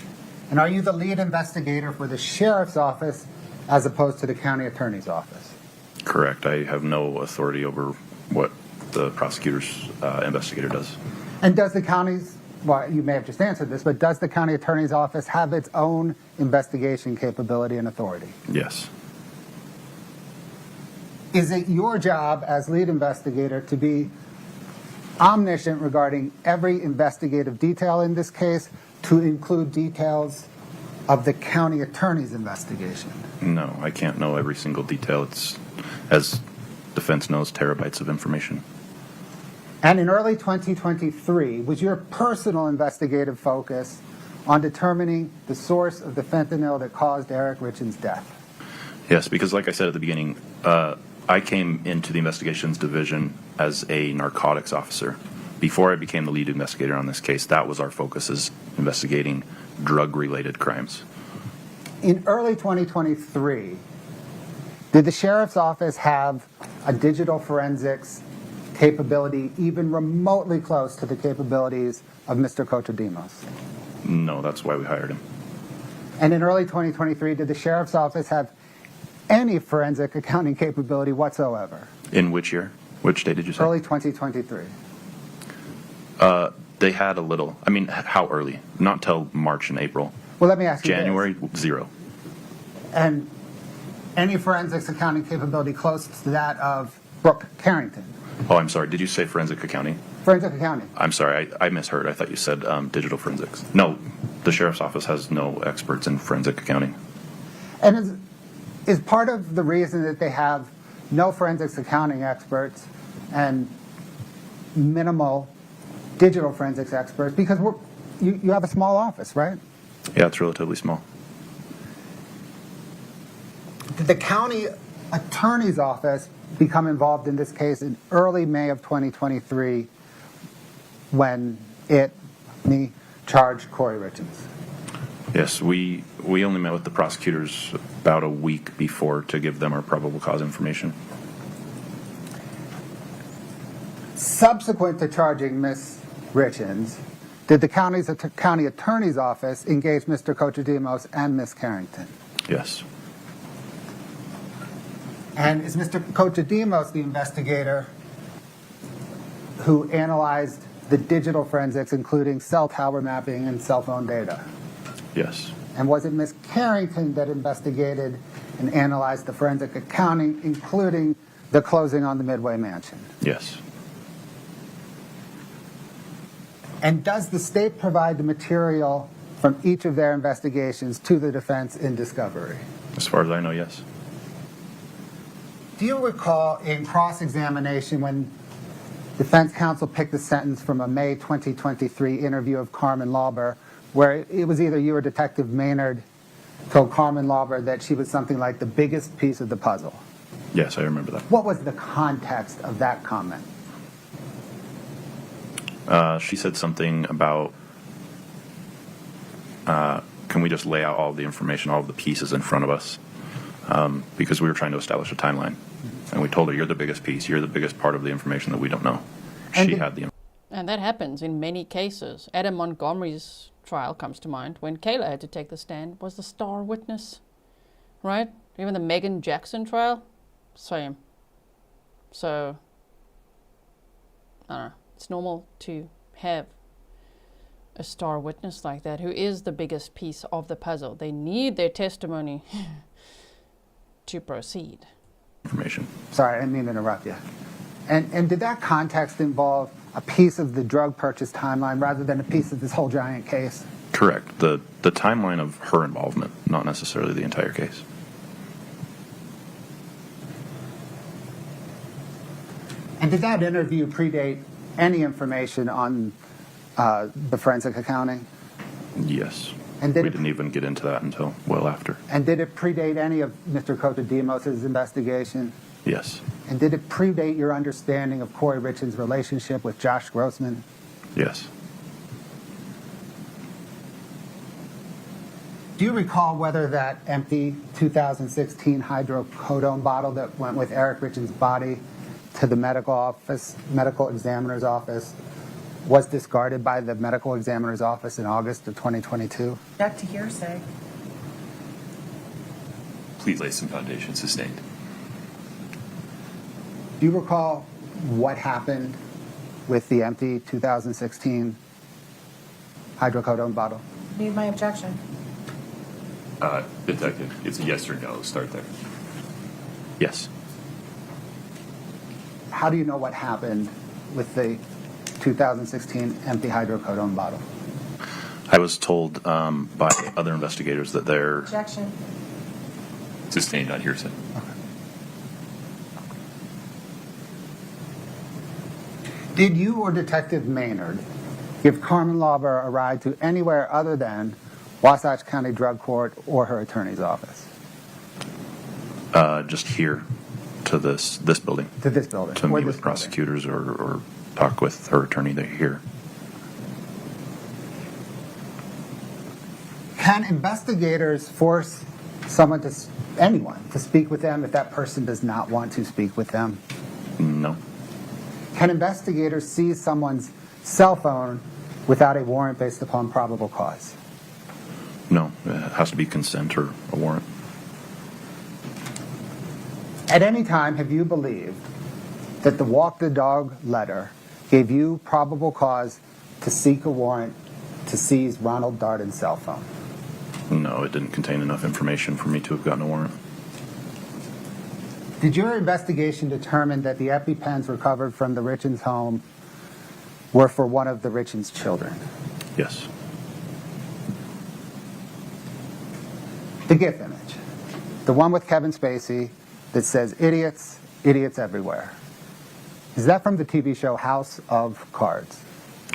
And are you the lead investigator for the sheriff's office as opposed to the county attorney's office? Correct. I have no authority over what the prosecutor's investigator does. And does the county's, well, you may have just answered this, but does the county attorney's office have its own investigation capability and authority? Yes. Is it your job as lead investigator to be omniscient regarding every investigative detail in this case, to include details of the county attorney's investigation? No, I can't know every single detail. It's, as defense knows, terabytes of information. And in early 2023, was your personal investigative focus on determining the source of the fentanyl that caused Eric Richins' death? Yes, because like I said at the beginning, I came into the investigations division as a narcotics officer. Before I became the lead investigator on this case, that was our focus, is investigating drug-related crimes. In early 2023, did the sheriff's office have a digital forensics capability even remotely close to the capabilities of Mr. Cochodimos? No, that's why we hired him. And in early 2023, did the sheriff's office have any forensic accounting capability whatsoever? In which year? Which day did you say? Early 2023. They had a little. I mean, how early? Not till March and April. Well, let me ask you this. January, zero. And any forensics accounting capability close to that of Brooke Carrington? Oh, I'm sorry. Did you say forensic accounting? Forensic accounting. I'm sorry. I misheard. I thought you said digital forensics. No, the sheriff's office has no experts in forensic accounting. And is part of the reason that they have no forensics accounting experts and minimal digital forensics experts because you have a small office, right? Yeah, it's relatively small. Did the county attorney's office become involved in this case in early May of 2023 when it charged Kouri Richins? Yes, we only met with the prosecutors about a week before to give them our probable cause information. Subsequent to charging Ms. Richins, did the county attorney's office engage Mr. Cochodimos and Ms. Carrington? Yes. And is Mr. Cochodimos the investigator who analyzed the digital forensics, including cell tower mapping and cell phone data? Yes. And was it Ms. Carrington that investigated and analyzed the forensic accounting, including the closing on the Midway Mansion? Yes. And does the state provide the material from each of their investigations to the defense in discovery? As far as I know, yes. Do you recall in cross-examination when defense counsel picked a sentence from a May 2023 interview of Carmen Lauber, where it was either you or Detective Maynard told Carmen Lauber that she was something like the biggest piece of the puzzle? Yes, I remember that. What was the context of that comment? She said something about, can we just lay out all the information, all of the pieces in front of us? Because we were trying to establish a timeline. And we told her, you're the biggest piece. You're the biggest part of the information that we don't know. And She had the And that happens in many cases. Adam Montgomery's trial comes to mind when Kayla had to take the stand, was the star witness, right? Even the Megan Jackson trial, same. So, I don't know. It's normal to have a star witness like that who is the biggest piece of the puzzle. They need their testimony to proceed. information. Sorry, I didn't mean to interrupt you. And did that context involve a piece of the drug purchase timeline rather than a piece of this whole giant case? Correct. The timeline of her involvement, not necessarily the entire case. And did that interview predate any information on the forensic accounting? Yes. And We did it, didn't even get into that until well after. and did it predate any of Mr. Cotadimos' investigation? Yes. And did it predate your understanding of Kouri Richins' relationship with Josh Grossman? Yes. Do you recall whether that empty 2016 hydrocodone bottle that went with Eric Richins' body to the medical examiner's office, was discarded by the medical examiner's office in August of 2022? Object to hearsay. Please lay some foundation. Sustained. Do you recall what happened with the empty 2016 hydrocodone bottle? Need my objection. Detective, it's a yes or no. Start there. Yes. How do you know what happened with the 2016 empty hydrocodone bottle? I was told by other investigators that they're Objection. Sustained on hearsay. Did you or Detective Maynard give Carmen Lauber a ride to anywhere other than Wasatch County Drug Court or her attorney's office? just here to this building. To this building? To Or meet this with building? prosecutors or talk with her attorney there here. Can investigators force anyone to speak with them if that person does not want to speak with them? No. Can investigators seize someone's cell phone without a warrant based upon probable cause? No. It has to be consent or a warrant. At any time, have you believed that the walk the dog letter gave you probable cause to seek a warrant to seize Ronald Darden's cell phone? No, it didn't contain enough information for me to have gotten a warrant. Did your investigation determine that the EpiPens recovered from the Richins home were for one of the Richins children? Yes. The GIF image, the one with Kevin Spacey that says idiots, idiots everywhere. Is that from the TV show House of Cards?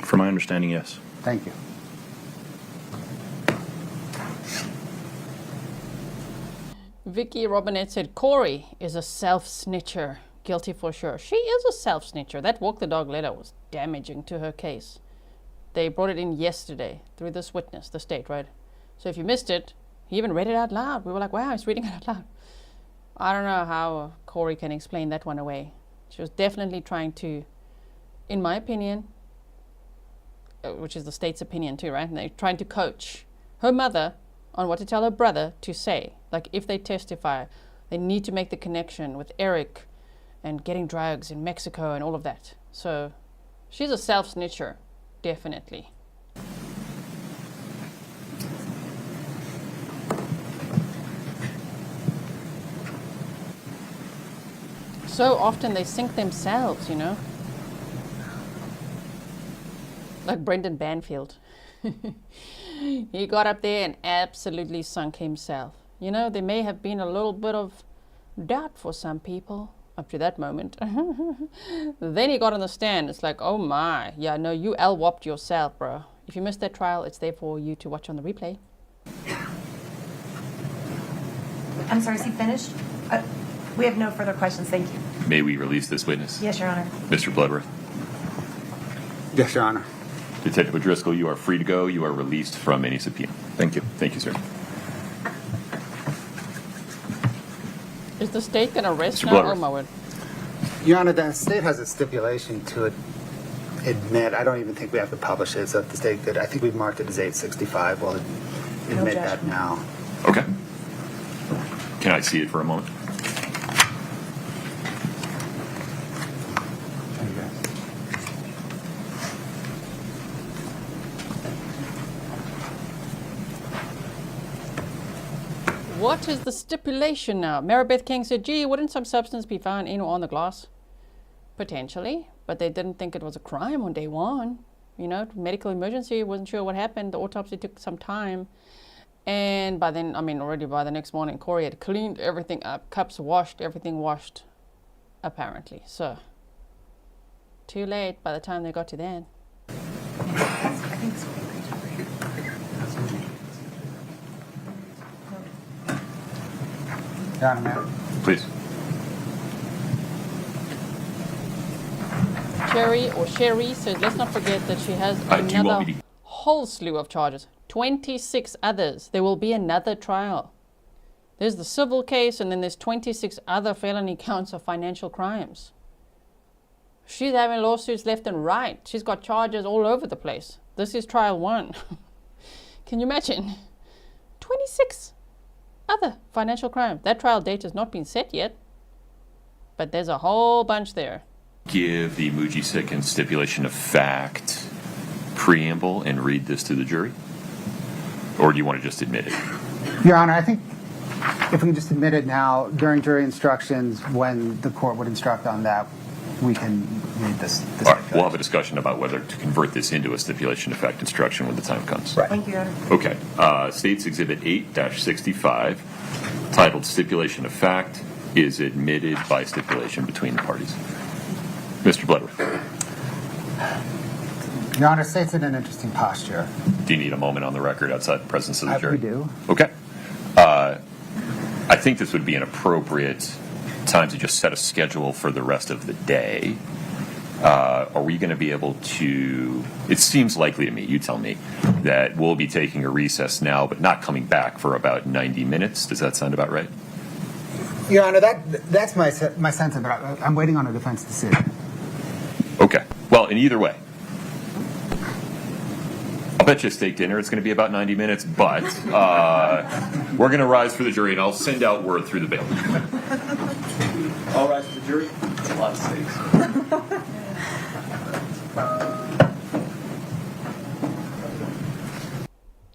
From my understanding, yes. Thank you. Vicky Robinette said, Kouri is a self-snitcher. Guilty for sure. She is a self-snitcher. That walk the dog letter was damaging to her case. They brought it in yesterday through this witness, the state, right? So if you missed it, he even read it out loud. We were like, wow, he's reading it out loud. I don't know how Kouri can explain that one away. She was definitely trying to, in my opinion, which is the state's opinion too, right? And they're trying to coach her mother on what to tell her brother to say. Like if they testify, they need to make the connection with Eric and getting drugs in Mexico and all of that. So she's a self-snitcher, definitely. So often they sink themselves, you know? Like Brendan Banfield. He got up there and absolutely sunk himself. You know, there may have been a little bit of doubt for some people up to that moment. Then he got on the stand. It's like, oh my, yeah, no, you L-whopped yourself, bro. If you missed that trial, it's there for you to watch on the replay. I'm sorry, is he finished? We have no further questions, thank you. May we release this witness? Yes, Your Honor. Mr. Bloodworth. Yes, Your Honor. Detective O'Driscoll, you are free to go. You are released from any subpoena. Thank you. Thank you, sir. Is the state going to arrest Mr. now? Bloodworth. Oh, my word. Your Honor, the state has a stipulation to admit. I don't even think we have to publish it. So if the state could, I think we've marked it as 865. We'll admit that now. Okay. Can I see it for a moment? What is the stipulation now? Maribeth King said, gee, wouldn't some substance be found in or on the glass? Potentially, but they didn't think it was a crime on day one. You know, medical emergency, wasn't sure what happened. The autopsy took some time. And by then, I mean, already by the next morning, Kouri had cleaned everything up, cups washed, everything washed, apparently. So, too late by the time they got to then. Your Honor, ma'am. Please. Sherry says, let's not forget that she has Do you want another me to... whole slew of charges. 26 others. There will be another trial. There's the civil case, and then there's 26 other felony counts of financial crimes. She's having lawsuits left and right. She's got charges all over the place. This is trial one. Can you imagine? 26 other financial crimes. That trial date has not been set yet, but there's a whole bunch there. give the Mujisik stipulation of fact preamble and read this to the jury? Or do you want to just admit it? Your Honor, I think if we can just admit it now, during jury instructions, when the court would instruct on that, we can read this. All right, we'll have a discussion about whether to convert this into a stipulation of fact instruction when the time comes. Right. Thank you, Your Honor. Okay. States Exhibit 8-65, titled Stipulation of Fact, is admitted by stipulation between the parties. Mr. Bloodworth. Your Honor, state's in an interesting posture. Do you need a moment on the record outside the presence of the jury? We do. Okay. I think this would be an appropriate time to just set a schedule for the rest of the day. Are we going to be able to, it seems likely to me, you tell me, that we'll be taking a recess now but not coming back for about 90 minutes. Does that sound about right? Your Honor, that's my sense of it. I'm waiting on a defense decision. Okay. Well, in either way, I'll bet you a steak dinner it's going to be about 90 minutes, but we're going to rise for the jury, and I'll send out word through the bail. All rise for the jury. It's a lot of steaks.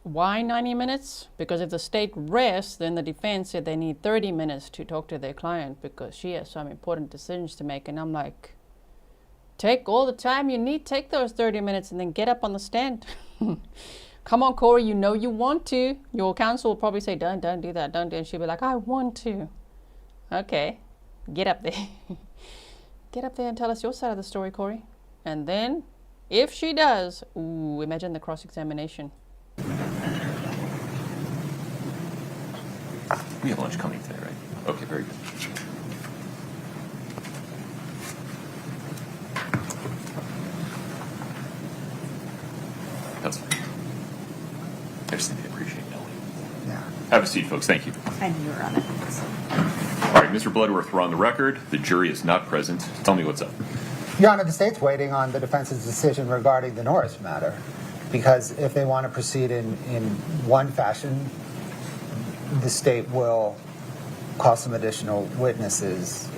Why 90 minutes? Because if the state rests, then the defense said they need 30 minutes to talk to their client because she has some important decisions to make. And I'm like, take all the time you need, take those 30 minutes and then get up on the stand. Come on, Kouri, you know you want to. Your counsel will probably say, don't do that, don't do it. And she'll be like, I want to. Okay, get up there. Get up there and tell us your side of the story, Kouri. And then, if she does, ooh, imagine the cross-examination. We have lunch coming today, right? Okay, very good. That's fine. I just think they appreciate Ellie. Yeah. Have a seat, folks. Thank you. I knew you were on it. All right, Mr. Bloodworth, we're on the record. The jury is not present. Tell me what's up. Your Honor, the state's waiting on the defense's decision regarding the Norris matter, because if they want to proceed in one fashion, the state will call some additional witnesses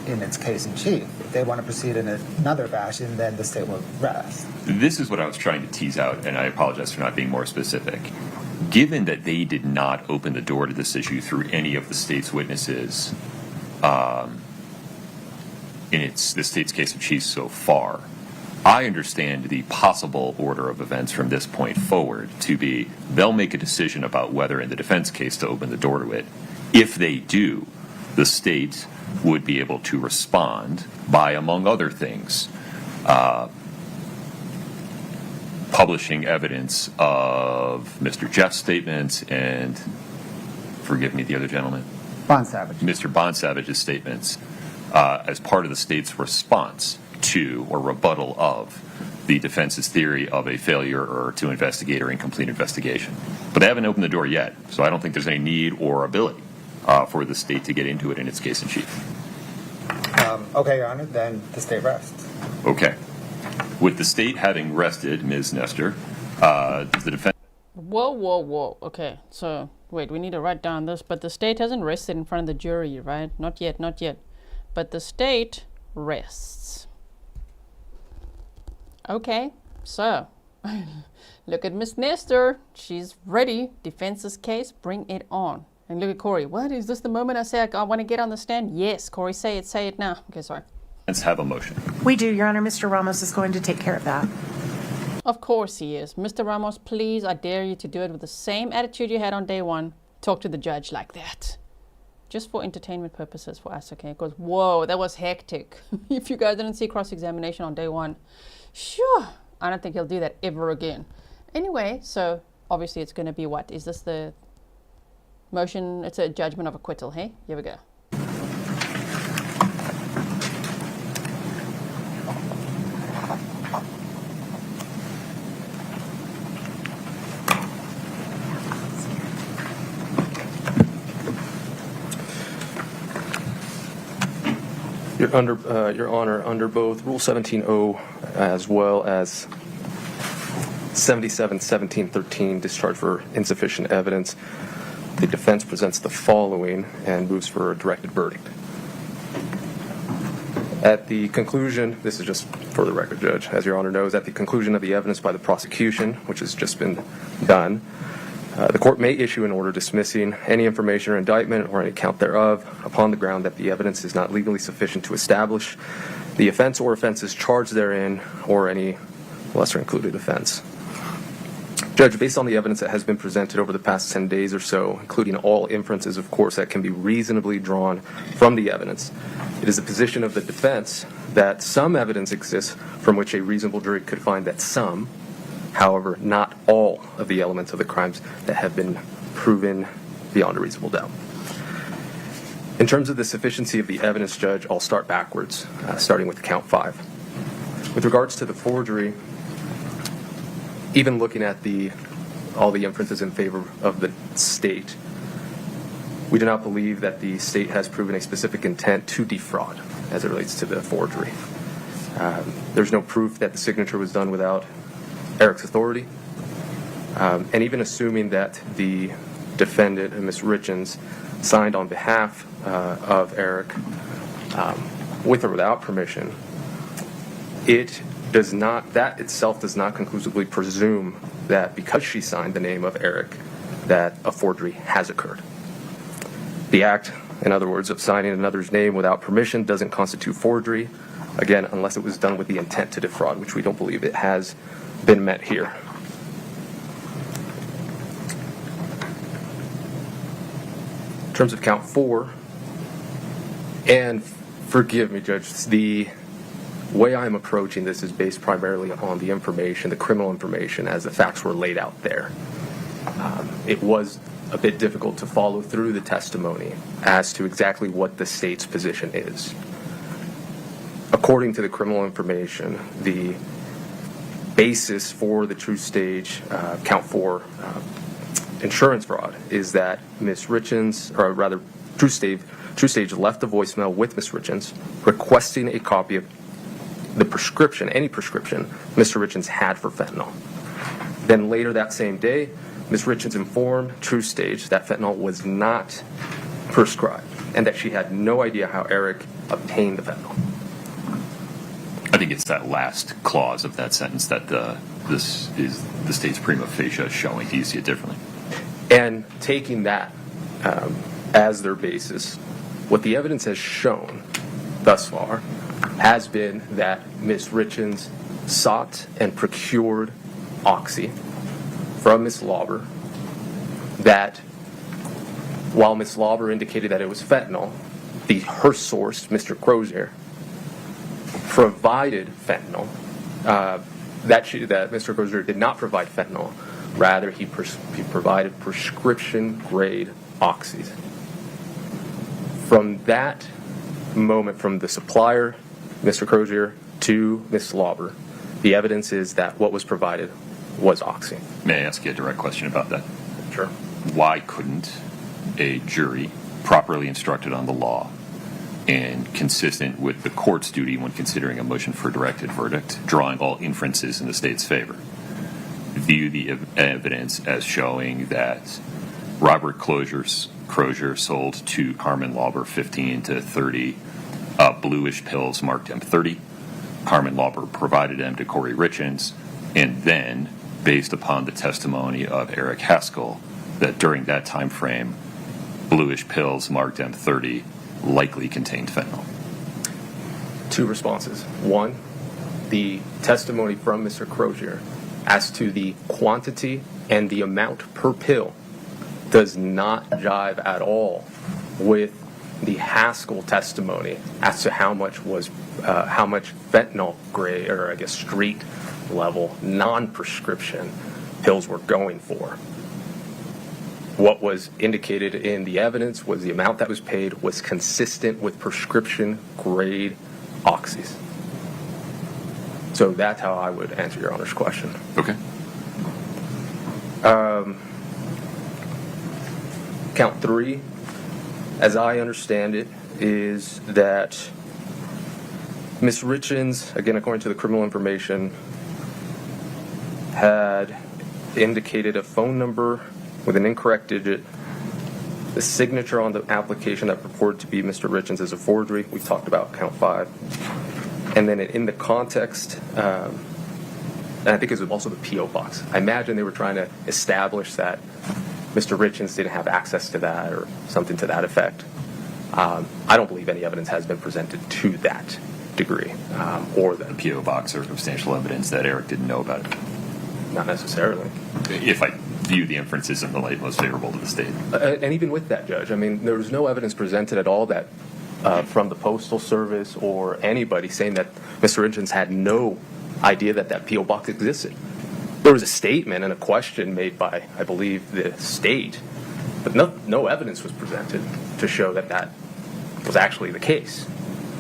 in its case in chief. If they want to proceed in another fashion, then the state will rest. This is what I was trying to tease out, and I apologize for not being more specific. Given that they did not open the door to this issue through any of the state's witnesses, the state's case in chief so far. I understand the possible order of events from this point forward to be they'll make a decision about whether in the defense case to open the door to it. If they do, the state would be able to respond by, among other things, publishing evidence of Mr. Jeff's statements and, forgive me, the other gentleman, Bonsavage. Mr. Bonsavage's statements as part of the state's response to or rebuttal of the defense's theory of a failure or to investigate or incomplete investigation. But they haven't opened the door yet, so I don't think there's any need or ability for the state to get into it in its case in chief. Okay, Your Honor, then the state rests. Okay. With the state having rested, Ms. Nestor, the defense... Whoa. Okay, so, wait, we need to write down this. But the state hasn't rested in front of the jury, right? Not yet. But the state rests. Okay, so, look at Miss Nestor. She's ready. Defense's case, bring it on. And look at Kouri. What, is this the moment I say I want to get on the stand? Yes, Kouri, say it now. Okay, sorry. Let's have a motion. We do, Your Honor. Mr. Ramos is going to take care of that. Of course he is. Mr. Ramos, please, I dare you to do it with the same attitude you had on day one. Talk to the judge like that. Just for entertainment purposes for us, okay? Because, whoa, that was hectic. If you guys didn't see cross-examination on day one, sure, I don't think he'll do that ever again. Anyway, so obviously it's going to be what? Is this the motion? It's a judgment of acquittal, hey? Here we go. Your Honor, under both Rule 17-0 as well as 77-17-13, discharge for insufficient evidence, the defense presents the following and moves for a directed verdict. At the conclusion, this is just for the record, Judge, as Your Honor knows, at the conclusion of the evidence by the prosecution, which has just been done, the court may issue an order dismissing any information or indictment or any count thereof upon the ground that the evidence is not legally sufficient to establish the offense or offenses charged therein or any lesser included offense. Judge, based on the evidence that has been presented over the past 10 days or so, including all inferences, of course, that can be reasonably drawn from the evidence, it is the position of the defense that some evidence exists from which a reasonable jury could find that some, however, not all of the elements of the crimes that have been proven beyond a reasonable doubt. In terms of the sufficiency of the evidence, Judge, I'll start backwards, starting with count 5. With regards to the forgery, even looking at all the inferences in favor of the state, we do not believe that the state has proven a specific intent to defraud as it relates to the forgery. There's no proof that the signature was done without Eric's authority. And even assuming that the defendant, Ms. Richins, signed on behalf of Eric with or without permission, that itself does not conclusively presume that because she signed the name of Eric, that a forgery has occurred. The act, in other words, of signing another's name without permission doesn't constitute forgery, again, unless it was done with the intent to defraud, which we don't believe it has been met here. In terms of count 4, and forgive me, Judge, the way I'm approaching this is based primarily on the information, the criminal information, as the facts were laid out there. It was a bit difficult to follow through the testimony as to exactly what the state's position is. According to the criminal information, the basis for the true stage count 4 insurance fraud is that Ms. Richins, or rather True Stage left a voicemail with Ms. Richins requesting a copy of the prescription, any prescription Mr. Richins had for fentanyl. Then later that same day, Ms. Richins informed True Stage that fentanyl was not prescribed and that she had no idea how Eric obtained the fentanyl. I think it's that last clause of that sentence that this is the state's prima facie showing. Do you see it differently? And taking that as their basis, what the evidence has shown thus far has been that Ms. Richins sought and procured oxy from Ms. Lauber, that while Ms. Lauber indicated that it was fentanyl, her source, Mr. Crozier, provided fentanyl, that Mr. Crozier did not provide fentanyl. Rather, he provided prescription-grade oxys. From that moment, from the supplier, Mr. Crozier, to Ms. Lauber, the evidence is that what was provided was oxy. May I ask you a direct question about that? Sure. Why couldn't a jury, properly instructed on the law and consistent with the court's duty when considering a motion for directed verdict, drawing all inferences in the state's favor, view the evidence as showing that Robert Crozier sold to Carmen Lauber 15 to 30 bluish pills marked M30. Carmen Lauber provided them to Kouri Richins, and then, based upon the testimony of Eric Haskell, that during that time frame, bluish pills marked M30 likely contained fentanyl. Two responses. One, the testimony from Mr. Crozier as to the quantity and the amount per pill does not jive at all with the Haskell testimony as to how much fentanyl grade, or I guess street level, non-prescription pills were going for. What was indicated in the evidence was the amount that was paid was consistent with prescription grade oxys. So that's how I would answer your Honor's question. Okay. Count 3, as I understand it, is that Ms. Richins, again according to the criminal information, had indicated a phone number with an incorrect digit, the signature on the application that purported to be Mr. Richins is a forgery. We talked about count 5. And then in the context, and I think it was also the P.O. box. I imagine they were trying to establish that Mr. Richins didn't have access to that or something to that effect. I don't believe any evidence has been presented to that degree, or The that. P.O. box or substantial evidence that Eric didn't know about it. Not necessarily. If I view the inferences in the light most favorable to the state. And even with that, Judge, I mean, there was no evidence presented at all that from the Postal Service or anybody saying that Mr. Richins had no idea that that P.O. box existed. There was a statement and a question made by, I believe, the state, but no evidence was presented to show that that was actually the case.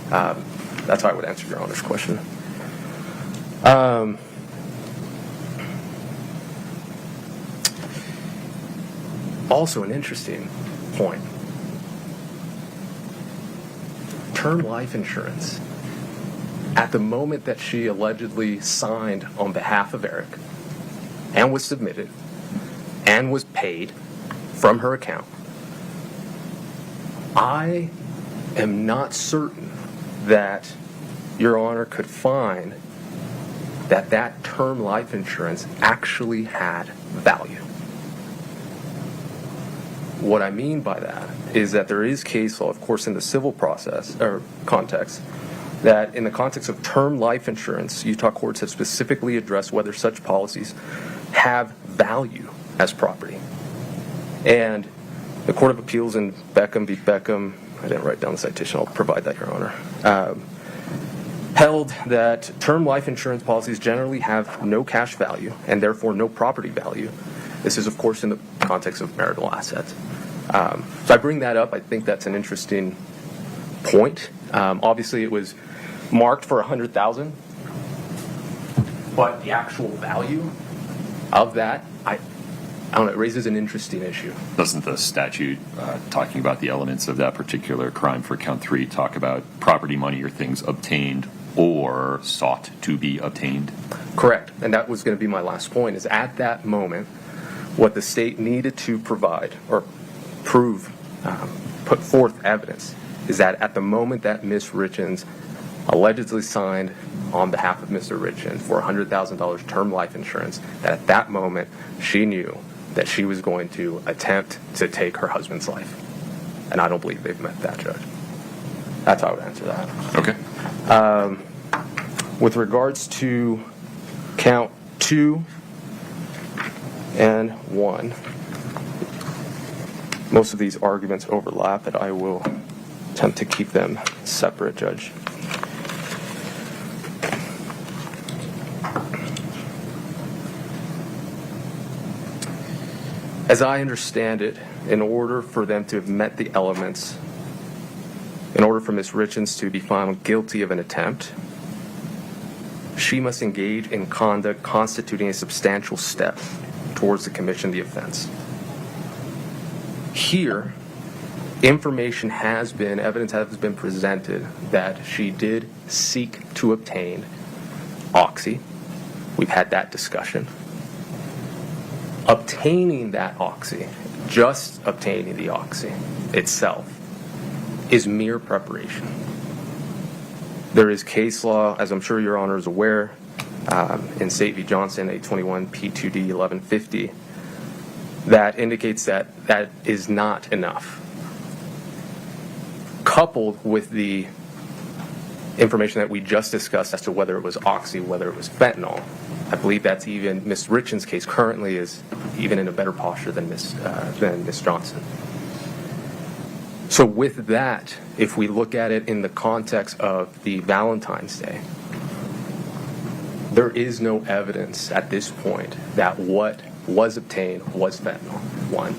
That's how I would answer your Honor's question. Also, an interesting point. Term life insurance. At the moment that she allegedly signed on behalf of Eric and was submitted and was paid from her account, I am not certain that Your Honor could find that that term life insurance actually had value. What I mean by that is that there is case law, of course, in the civil process or context, that in the context of term life insurance, Utah courts have specifically addressed whether such policies have value as property. And the Court of Appeals in Beckham v. Beckham, I didn't write down the citation, I'll provide that, Your Honor, held that term life insurance policies generally have no cash value and therefore no property value. This is, of course, in the context of marital assets. So I bring that up. I think that's an interesting point. Obviously, it was marked for $100,000, but the actual value of that, I don't know, it raises an interesting issue. Doesn't the statute talking about the elements of that particular crime for count 3 talk about property, money, or things obtained or sought to be obtained? Correct. And that was going to be my last point, is at that moment, what the state needed to provide or prove, put forth evidence, is that at the moment that Ms. Richins allegedly signed on behalf of Mr. Richins for $100,000 term life insurance, that at that moment she knew that she was going to attempt to take her husband's life. And I don't believe they've met that, Judge. That's how I would answer that. Okay. With regards to count 2 and 1, most of these arguments overlap, but I will attempt to keep them separate, Judge. As I understand it, in order for them to have met the elements, in order for Ms. Richins to be found guilty of an attempt, she must engage in conduct constituting a substantial step towards the commission of the offense. Here, evidence has been presented that she did seek to obtain oxy. We've had that discussion. Obtaining that oxy, just obtaining the oxy itself, is mere preparation. There is case law, as I'm sure Your Honor is aware, in State v. Johnson, 821 P2D 1150, that indicates that that is not enough. Coupled with the information that we just discussed as to whether it was oxy, whether it was fentanyl, I believe that's even Ms. Richins' case currently is even in a better posture than Ms. Johnson. So with that, if we look at it in the context of the Valentine's Day, there is no evidence at this point that what was obtained was fentanyl, one.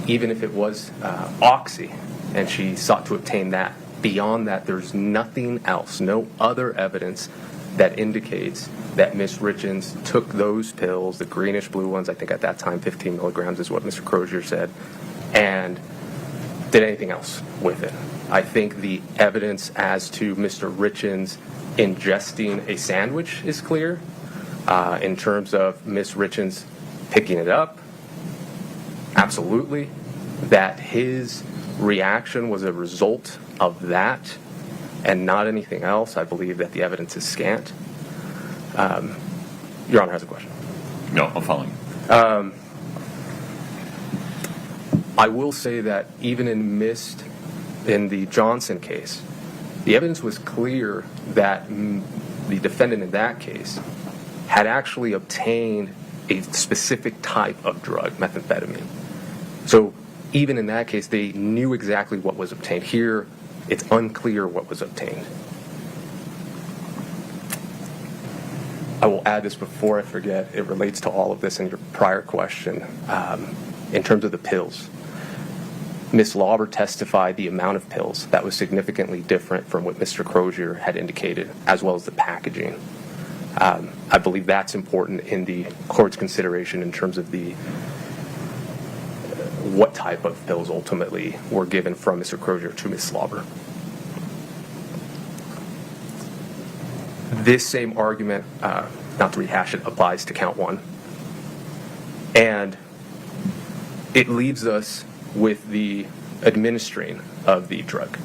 Even if it was oxy and she sought to obtain that, beyond that, there's nothing else, no other evidence that indicates that Ms. Richins took those pills, the greenish blue ones, I think at that time 15 milligrams is what Mr. Crozier said, and did anything else with it. I think the evidence as to Mr. Richins ingesting a sandwich is clear. In terms of Ms. Richins picking it up, absolutely. That his reaction was a result of that and not anything else, I believe that the evidence is scant. Your Honor has a question. No, I'm following you. I will say that even in the Johnson case, the evidence was clear that the defendant in that case had actually obtained a specific type of drug, methamphetamine. So even in that case, they knew exactly what was obtained. Here, it's unclear what was obtained. I will add this before I forget. It relates to all of this in your prior question. In terms of the pills, Ms. Lauber testified the amount of pills that was significantly different from what Mr. Crozier had indicated, as well as the packaging. I believe that's important in the court's consideration in terms of what type of pills ultimately were given from Mr. Crozier to Ms. Lauber. This same argument, not to rehash it, applies to count 1. And it leaves us with the administering of the drug.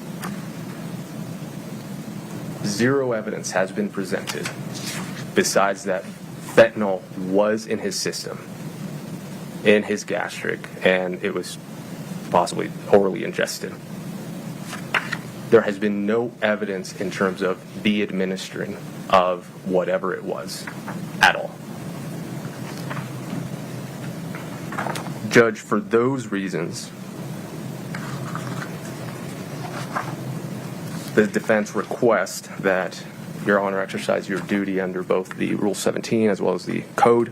Zero evidence has been presented besides that fentanyl was in his system, in his gastric, and it was possibly orally ingested. There has been no evidence in terms of the administering of whatever it was at all. Judge, for those reasons, the defense requests that Your Honor exercise your duty under both the Rule 17 as well as the Code,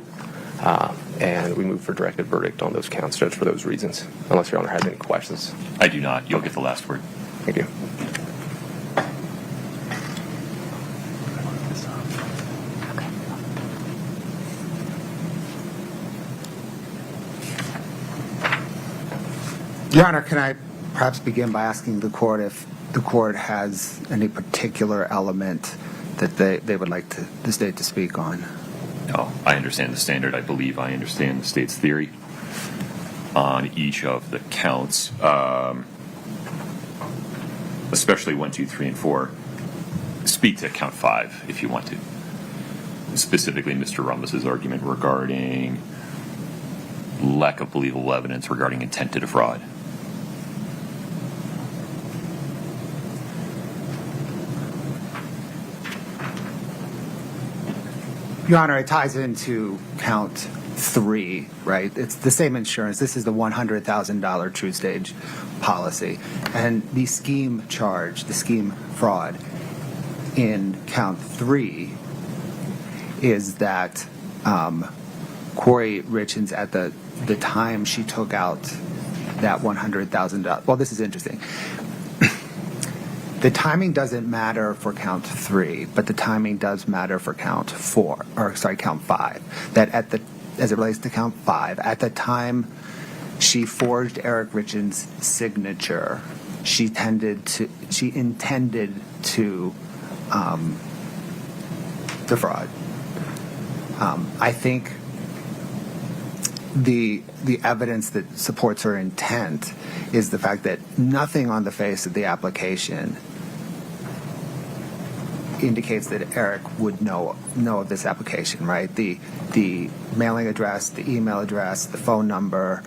and we move for directed verdict on those counts, Judge, for those reasons, unless Your Honor has any questions. I do not. You'll get the last word. Thank you. Your Honor, can I perhaps begin by asking the court if the court has any particular element that they would like the state to speak on? No, I understand the standard. I believe I understand the state's theory on each of the counts, especially 1, 2, 3, and 4. Speak to count 5 if you want to. Specifically, Mr. Ramos's argument regarding lack of believable evidence regarding intent to defraud. Your Honor, it ties into count 3, right? It's the same insurance. This is the $100,000 true stage policy. And the scheme charge, the scheme fraud in count 3 is that Kouri Richins, at the time she took out that $100,000, well, this is interesting. The timing doesn't matter for count 3, but the timing does matter for count 5. That as it relates to count 5, at the time she forged Eric Richins' signature, she intended to defraud. I think the evidence that supports her intent is the fact that nothing on the face of the application indicates that Eric would know of this application, right? The mailing address, the email address, the phone number,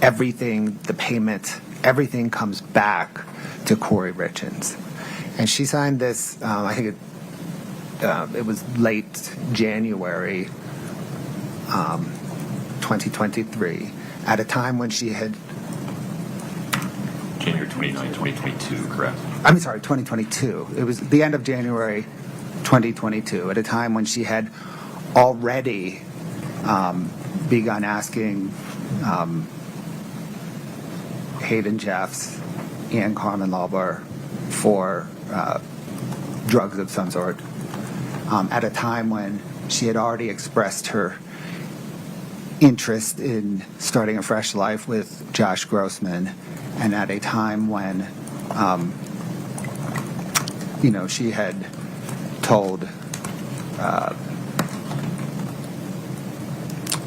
everything, the payment, everything comes back to Kouri Richins. And she signed this, I think it was late January 2023, at a time when she had... January 29, 2022, correct? I'm sorry, 2022. It was the end of January 2022, at a time when she had already begun asking Hayden Jeffs and Carmen Lauber for drugs of some sort, at a time when she had already expressed her interest in starting a fresh life with Josh Grossman, and at a time when she had told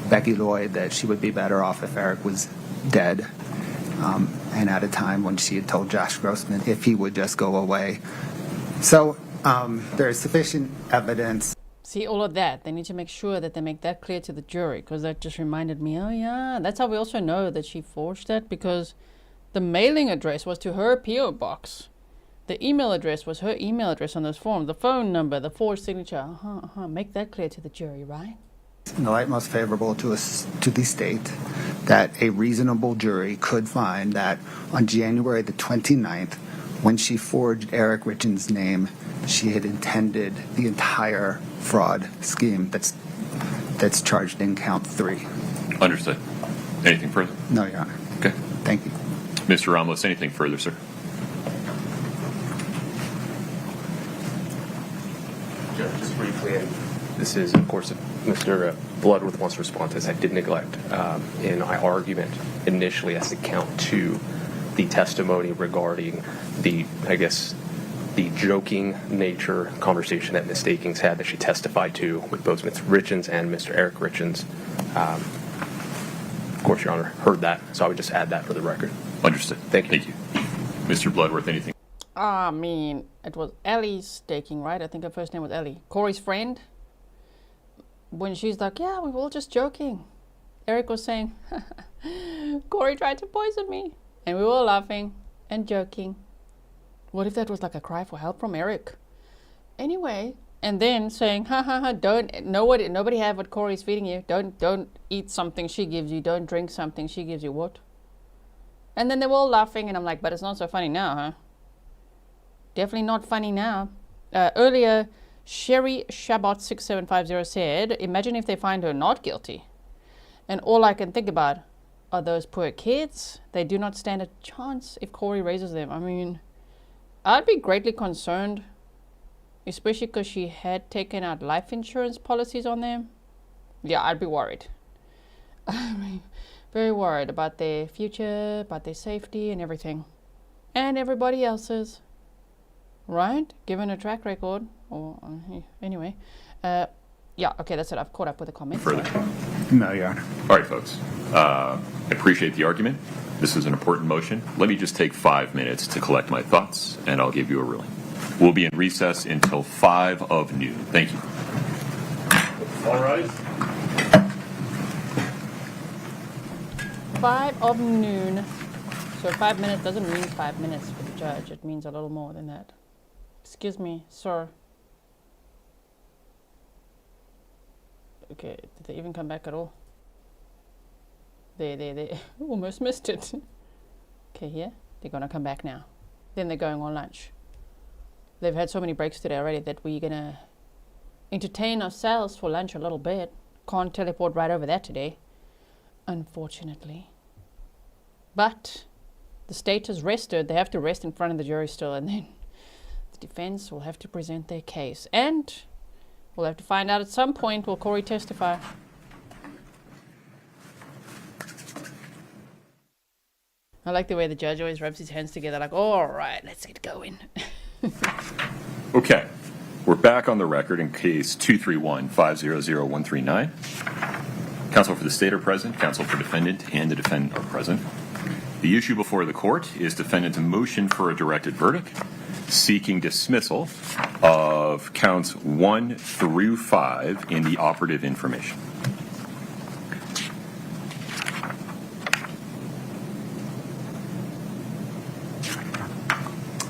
Becky Lloyd that she would be better off if Eric was dead, and at a time when she had told Josh Grossman if he would just go away. So there is sufficient evidence. See, all of that, they need to make sure that they make that clear to the jury, because that just reminded me, oh yeah, that's how we also know that she forged that, because the mailing address was to her P.O. box. The email address was her email address on those forms. The phone number, the forged signature. Make that clear to the jury, right? In the light most favorable to the state, that a reasonable jury could find that on January the 29th, when she forged Eric Richins' name, she had intended the entire fraud scheme that's charged in count 3. Understood. Anything further? No, Your Honor. Okay. Thank you. Mr. Ramos, anything further, sir? Judge, just briefly, and this is, of course, if Mr. Bloodworth wants to respond to this, I did neglect in my argument initially as to count 2 the testimony regarding the joking nature conversation that Ms. Stakings had that she testified to with both Ms. Richins and Mr. Eric Richins. Of course, Your Honor, heard that, so I would just add that for the record. Understood. Thank you. Thank you. Mr. Bloodworth, anything? I mean, it was Ellie's staking, right? I think her first name was Ellie. Corey's friend. When she's like, yeah, we were all just joking. Eric was saying, Kouri tried to poison me. And we were all laughing and joking. What if that was like a cry for help from Eric? Anyway, and then saying, nobody have what Kouri's feeding you. Don't eat something she gives you. Don't drink something she gives you. What? And then they were all laughing, and I'm like, but it's not so funny now, huh? Definitely not funny now. Earlier, Sherry Shabbat 6750 said, imagine if they find her not guilty. And all I can think about are those poor kids. They do not stand a chance if Kouri raises them. I mean, I'd be greatly concerned, especially because she had taken out life insurance policies on them. Yeah, I'd be worried. I mean, very worried about their future, about their safety and everything. And everybody else's. Right? Given a track record. Or anyway. Yeah, okay, that's it. I've caught up with the comments. Further? No, Your Honor. All right, folks. I appreciate the argument. This is an important motion. Let me just take 5 minutes to collect my thoughts, and I'll give you a ruling. We'll be in recess until 5 of noon. Thank you. All right. 5 of noon. So 5 minutes doesn't mean 5 minutes for the judge. It means a little more than that. Excuse me, sir. Okay, did they even come back at all? They almost missed it. Okay, here, they're gonna come back now. Then they're going on lunch. They've had so many breaks today already that we're gonna entertain ourselves for lunch a little bit. Can't teleport right over that today, unfortunately. But the state has rested. They have to rest in front of the jury still, and then the defense will have to present their case. And we'll have to find out at some point, will Kouri testify? I like the way the judge always rubs his hands together like, all right, let's get going. Okay, we're back on the record in case 231-500-139. Counsel for the state are present, counsel for defendant and the defendant are present. The issue before the court is defendant's motion for a directed verdict, seeking dismissal of counts 1 through 5 in the operative information.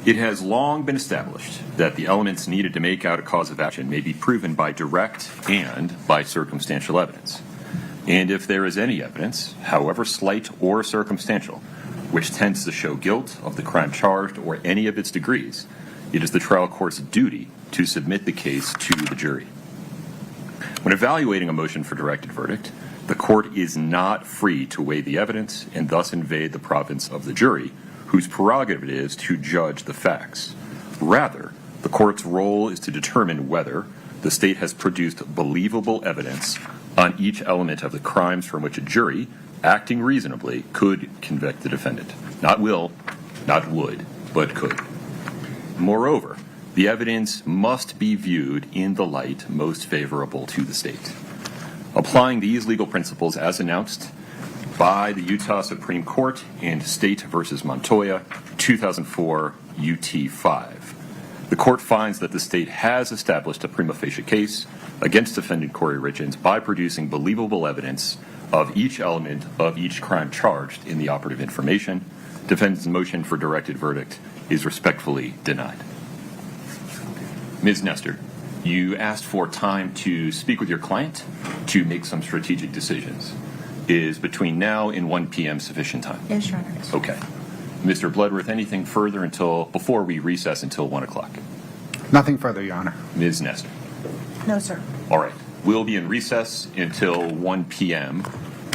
It has long been established that the elements needed to make out a cause of action may be proven by direct and by circumstantial evidence. And if there is any evidence, however slight or circumstantial, which tends to show guilt of the crime charged or any of its degrees, it is the trial court's duty to submit the case to the jury. When evaluating a motion for directed verdict, the court is not free to weigh the evidence and thus invade the province of the jury, whose prerogative it is to judge the facts. Rather, the court's role is to determine whether the state has produced believable evidence on each element of the crimes from which a jury, acting reasonably, could convict the defendant. Not will, not would, but could. Moreover, the evidence must be viewed in the light most favorable to the state. Applying these legal principles as announced by the Utah Supreme Court in State v. Montoya, 2004, UT 5. The court finds that the state has established a prima facie case against defendant Kouri Richins by producing believable evidence of each element of each crime charged in the operative information. Defendant's motion for directed verdict is respectfully denied. Ms. Nestor, you asked for time to speak with your client to make some strategic decisions. Is between now and 1 p.m. sufficient time? Yes, Your Honor. Okay. Mr. Bloodworth, anything further before we recess until 1 o'clock? Nothing further, Your Honor. Ms. Nestor? No, sir. All right. We'll be in recess until 1 p.m.,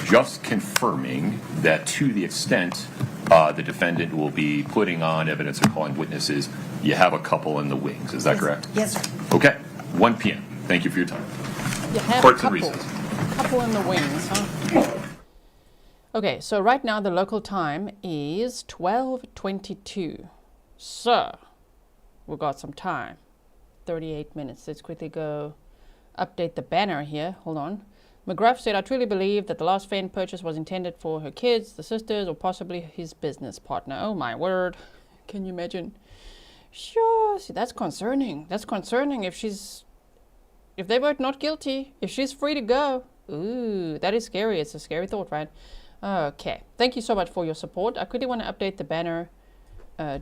just confirming that to the extent the defendant will be putting on evidence or calling witnesses, you have a couple in the wings. Is that correct? Yes, sir. Okay. 1 p.m. Thank you for your time. You have Court's a in couple. recess. Couple in the wings, huh? Okay, so right now the local time is 12:22. So, we've got some time. 38 minutes. Let's quickly go update the banner here. Hold on. McGruff said, I truly believe that the last fent purchase was intended for her kids, the sisters, or possibly his business partner. Oh my word. Can you imagine? Sure. See, that's concerning. That's concerning if they vote not guilty, if she's free to go. Ooh, that is scary. It's a scary thought, right? Okay. Thank you so much for your support. I quickly want to update the banner.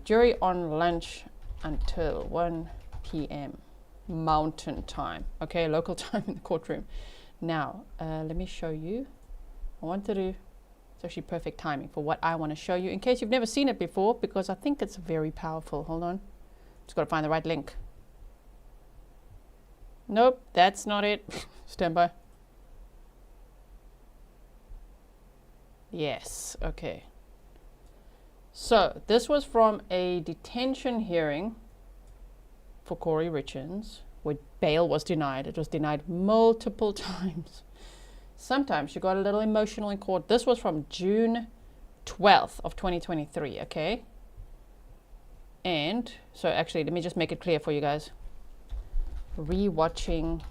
Jury on lunch until 1 p.m. Mountain time. Okay, local time in the courtroom. Now, let me show you. It's actually perfect timing for what I want to show you in case you've never seen it before, because I think it's very powerful. Hold on. Just got to find the right link. Nope, that's not it. Stand by. Yes, okay. So, this was from a detention hearing for Kouri Richins, where bail was denied. It was denied multiple times. Sometimes she got a little emotional in court. This was from June 12th of 2023, okay? And, so actually, let me just make it clear for you guys. Rewatching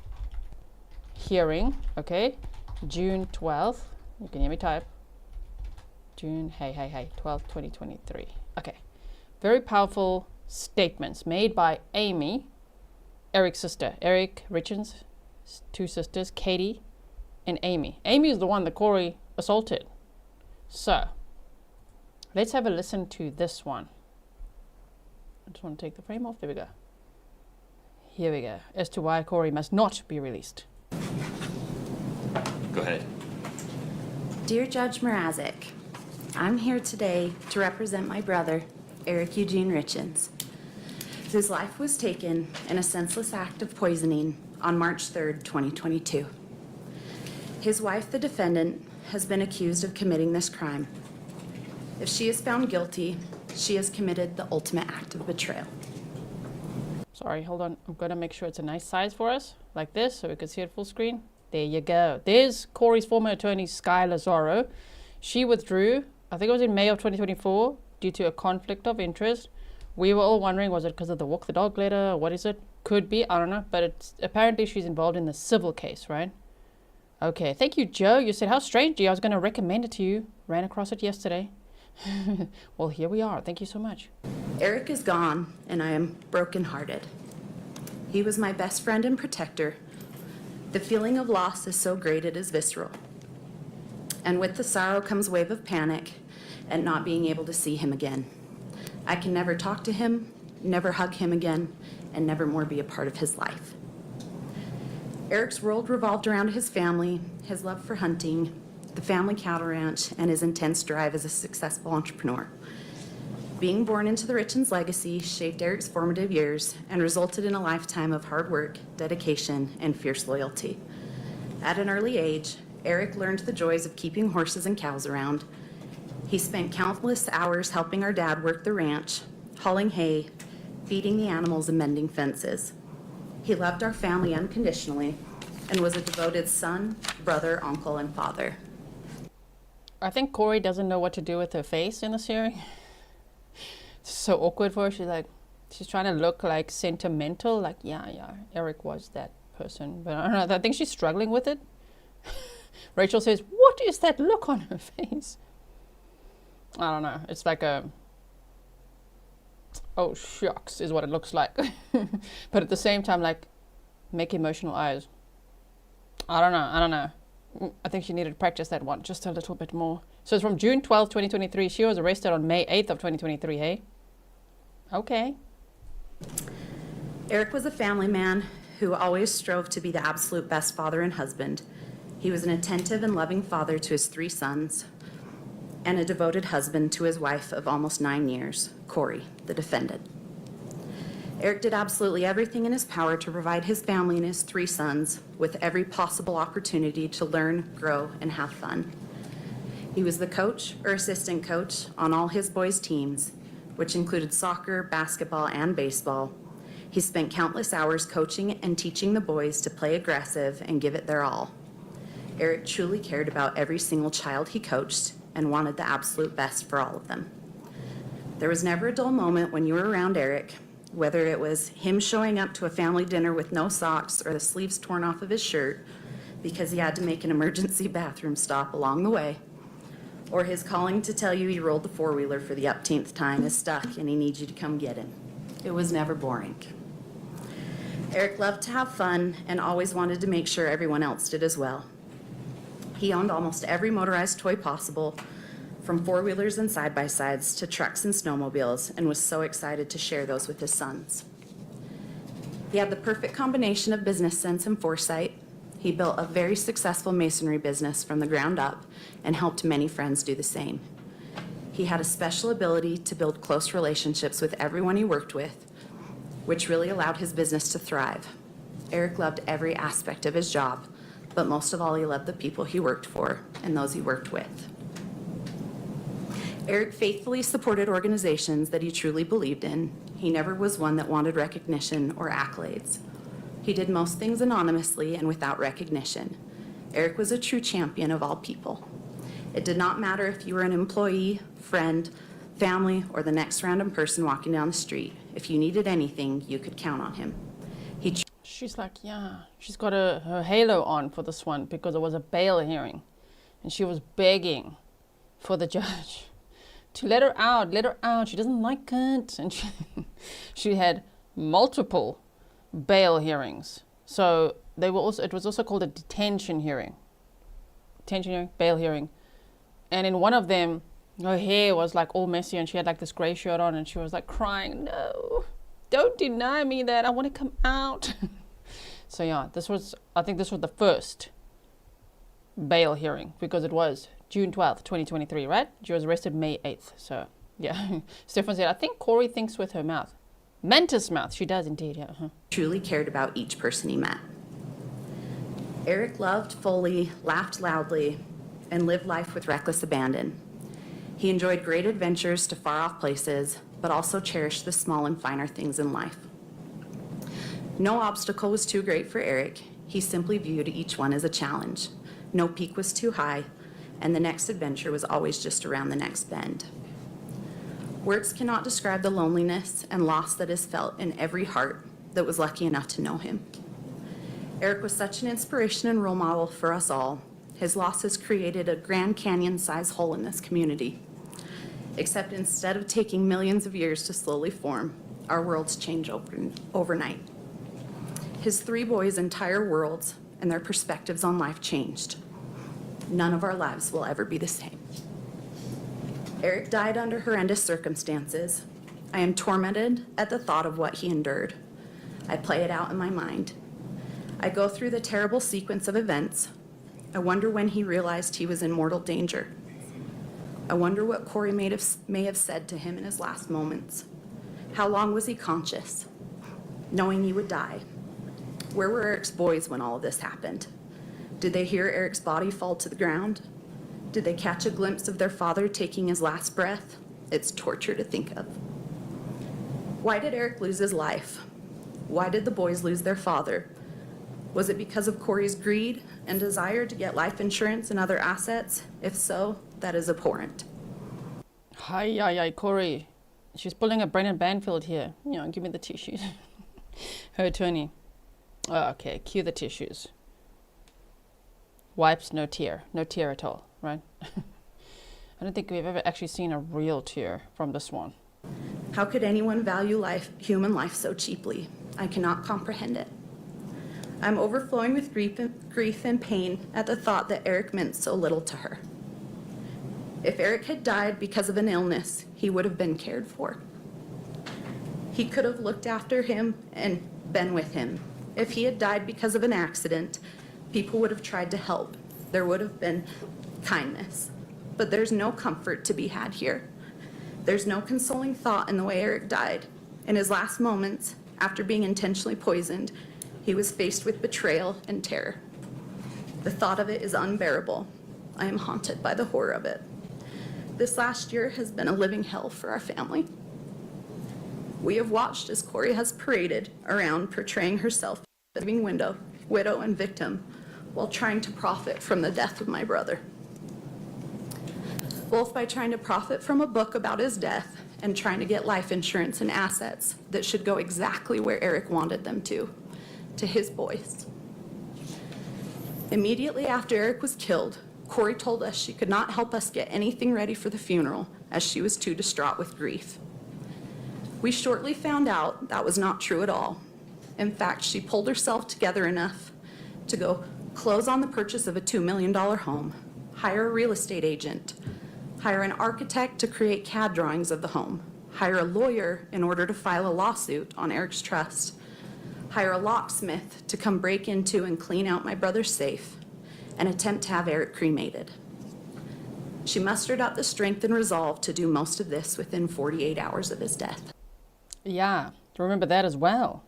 hearing, okay? June 12th. You can hear me type. June, hey, 12th, 2023. Okay. Very powerful statements made by Amy, Eric's sister. Eric Richins, two sisters, Katie and Amy. Amy is the one that Kouri assaulted. So, let's have a listen to this one. I just want to take the frame off. There we go. Here we go. As to why Kouri must not be released. Go ahead. Dear Judge Mrazek, I'm here today to represent my brother, Eric Eugene Richins, whose life was taken in a senseless act of poisoning on March 3rd, 2022. His wife, the defendant, has been accused of committing this crime. If she is found guilty, she has committed the ultimate act of betrayal. Sorry, hold on. I'm going to make sure it's a nice size for us, like this, so we can see it full screen. There you go. There's Kouri's former attorney, Sky Lazaro. She withdrew, I think it was in May of 2024, due to a conflict of interest. We were all wondering, was it because of the walk the dog letter? What is it? Could be, I don't know. But it's apparently she's involved in the civil case, right? Okay, thank you, Joe. You said, how strange, G. I was going to recommend it to you. Ran across it yesterday. Well, here we are. Thank you so much. Eric is gone, and I am brokenhearted. He was my best friend and protector. The feeling of loss is so great it is visceral. And with the sorrow comes a wave of panic at not being able to see him again. I can never talk to him, never hug him again, and never more be a part of his life. Eric's world revolved around his family, his love for hunting, the family cattle ranch, and his intense drive as a successful entrepreneur. Being born into the Richins legacy shaped Eric's formative years and resulted in a lifetime of hard work, dedication, and fierce loyalty. At an early age, Eric learned the joys of keeping horses and cows around. He spent countless hours helping our dad work the ranch, hauling hay, feeding the animals, and mending fences. He loved our family unconditionally and was a devoted son, brother, uncle, and father. I think Kouri doesn't know what to do with her face in this hearing. It's so awkward for her. She's trying to look like sentimental, like, yeah, Eric was that person. But I don't know, I think she's struggling with it. Rachel says, what is that look on her face? I don't know. It's like a, oh, shucks, is what it looks like. But at the same time, like, make emotional eyes. I don't know. I think she needed to practice that one just a little bit more. So it's from June 12th, 2023. She was arrested on May 8th of 2023, hey? Okay. Eric was a family man who always strove to be the absolute best father and husband. He was an attentive and loving father to his 3 sons and a devoted husband to his wife of almost 9 years, Kouri, the defendant. Eric did absolutely everything in his power to provide his family and his 3 sons with every possible opportunity to learn, grow, and have fun. He was the coach or assistant coach on all his boys' teams, which included soccer, basketball, and baseball. He spent countless hours coaching and teaching the boys to play aggressive and give it their all. Eric truly cared about every single child he coached and wanted the absolute best for all of them. There was never a dull moment when you were around Eric, whether it was him showing up to a family dinner with no socks or the sleeves torn off of his shirt because he had to make an emergency bathroom stop along the way, or his calling to tell you he rolled the 4-wheeler for the upteenth time is stuck and he needs you to come get him. It was never boring. Eric loved to have fun and always wanted to make sure everyone else did as well. He owned almost every motorized toy possible, from 4-wheelers and side-by-sides to trucks and snowmobiles, and was so excited to share those with his sons. He had the perfect combination of business sense and foresight. He built a very successful masonry business from the ground up and helped many friends do the same. He had a special ability to build close relationships with everyone he worked with, which really allowed his business to thrive. Eric loved every aspect of his job, but most of all, he loved the people he worked for and those he worked with. Eric faithfully supported organizations that he truly believed in. He never was one that wanted recognition or accolades. He did most things anonymously and without recognition. Eric was a true champion of all people. It did not matter if you were an employee, friend, family, or the next random person walking down the street. If you needed anything, you could count on him. She's like, yeah, she's got her halo on for this one because it was a bail hearing. And she was begging for the judge to let her out. She doesn't like it. And she had multiple bail hearings. So it was also called a detention hearing. Bail hearing. And in one of them, her hair was like all messy and she had like this gray shirt on and she was like crying, no, don't deny me that, I want to come out. So yeah, I think this was the first bail hearing, because it was June 12th, 2023, right? She was arrested May 8th. So, yeah. Stefan said, I think Kouri thinks with her mouth. Mentis mouth. She does indeed, yeah. Truly cared about each person he met. Eric loved fully, laughed loudly, and lived life with reckless abandon. He enjoyed great adventures to far-off places, but also cherished the small and finer things in life. No obstacle was too great for Eric. He simply viewed each one as a challenge. No peak was too high, and the next adventure was always just around the next bend. Words cannot describe the loneliness and loss that is felt in every heart that was lucky enough to know him. Eric was such an inspiration and role model for us all. His loss has created a Grand Canyon-sized hole in this community. Except instead of taking millions of years to slowly form, our worlds change overnight. His 3 boys' entire worlds and their perspectives on life changed. None of our lives will ever be the same. Eric died under horrendous circumstances. I am tormented at the thought of what he endured. I play it out in my mind. I go through the terrible sequence of events. I wonder when he realized he was in mortal danger. I wonder what Kouri may have said to him in his last moments. How long was he conscious, knowing he would die? Where were Eric's boys when all of this happened? Did they hear Eric's body fall to the ground? Did they catch a glimpse of their father taking his last breath? It's torture to think of. Why did Eric lose his life? Why did the boys lose their father? Was it because of Kouri's greed and desire to get life insurance and other assets? If so, that is abhorrent. Hi, Kouri. She's pulling a Brennan Banfield here. You know, give me the tissues. Her attorney. Oh, okay, cue the tissues. Wipes, no tear. No tear at all, right? I don't think we've ever actually seen a real tear from this one. How could anyone value life, human life so cheaply? I cannot comprehend it. I'm overflowing with grief and pain at the thought that Eric meant so little to her. If Eric had died because of an illness, he would have been cared for. He could have looked after him and been with him. If he had died because of an accident, people would have tried to help. There would have been kindness. But there's no comfort to be had here. There's no consoling thought in the way Eric died. In his last moments, after being intentionally poisoned, he was faced with betrayal and terror. The thought of it is unbearable. I am haunted by the horror of it. This last year has been a living hell for our family. We have watched as Kouri has paraded around portraying herself as a living widow and victim while trying to profit from the death of my brother. Both by trying to profit from a book about his death and trying to get life insurance and assets that should go exactly where Eric wanted them to his boys. Immediately after Eric was killed, Kouri told us she could not help us get anything ready for the funeral as she was too distraught with grief. We shortly found out that was not true at all. In fact, she pulled herself together enough to go close on the purchase of a $2 million home, hire a real estate agent, hire an architect to create CAD drawings of the home, hire a lawyer in order to file a lawsuit on Eric's trust, hire a locksmith to come break into and clean out my brother's safe, and attempt to have Eric cremated. She mustered up the strength and resolve to do most of this within 48 hours of his death. Yeah, remember that as well.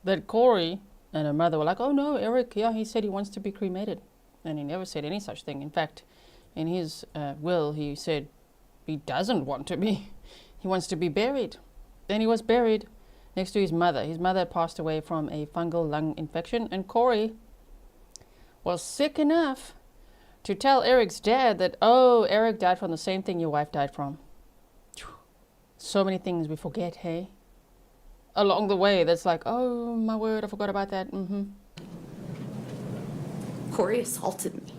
That Kouri and her mother were like, oh no, Eric, yeah, he said he wants to be cremated. And he never said any such thing. In fact, in his will, he said he doesn't want to be. He wants to be buried. Then he was buried next to his mother. His mother passed away from a fungal lung infection, and Kouri was sick enough to tell Eric's dad that, oh, Eric died from the same thing your wife died from. So many things we forget, hey? Along the way, that's like, oh, my word, I forgot about that. Kouri assaulted me.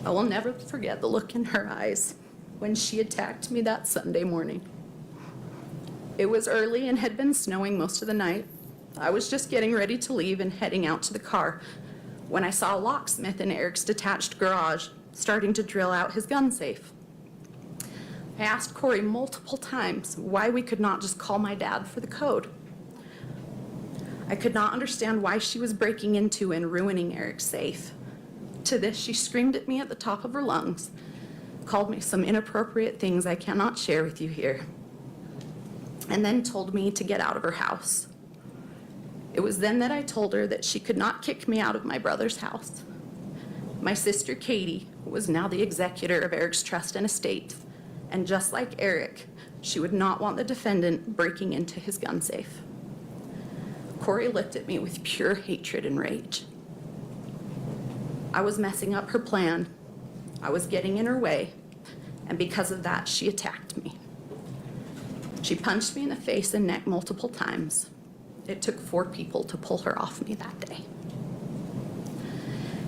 I will never forget the look in her eyes when she attacked me that Sunday morning. It was early and had been snowing most of the night. I was just getting ready to leave and heading out to the car when I saw a locksmith in Eric's detached garage starting to drill out his gun safe. I asked Kouri multiple times why we could not just call my dad for the code. I could not understand why she was breaking into and ruining Eric's safe. To this, she screamed at me at the top of her lungs, called me some inappropriate things I cannot share with you here, and then told me to get out of her house. It was then that I told her that she could not kick me out of my brother's house. My sister Katie was now the executor of Eric's trust and estate, and just like Eric, she would not want the defendant breaking into his gun safe. Kouri looked at me with pure hatred and rage. I was messing up her plan. I was getting in her way, and because of that, she attacked me. She punched me in the face and neck multiple times. It took 4 people to pull her off me that day.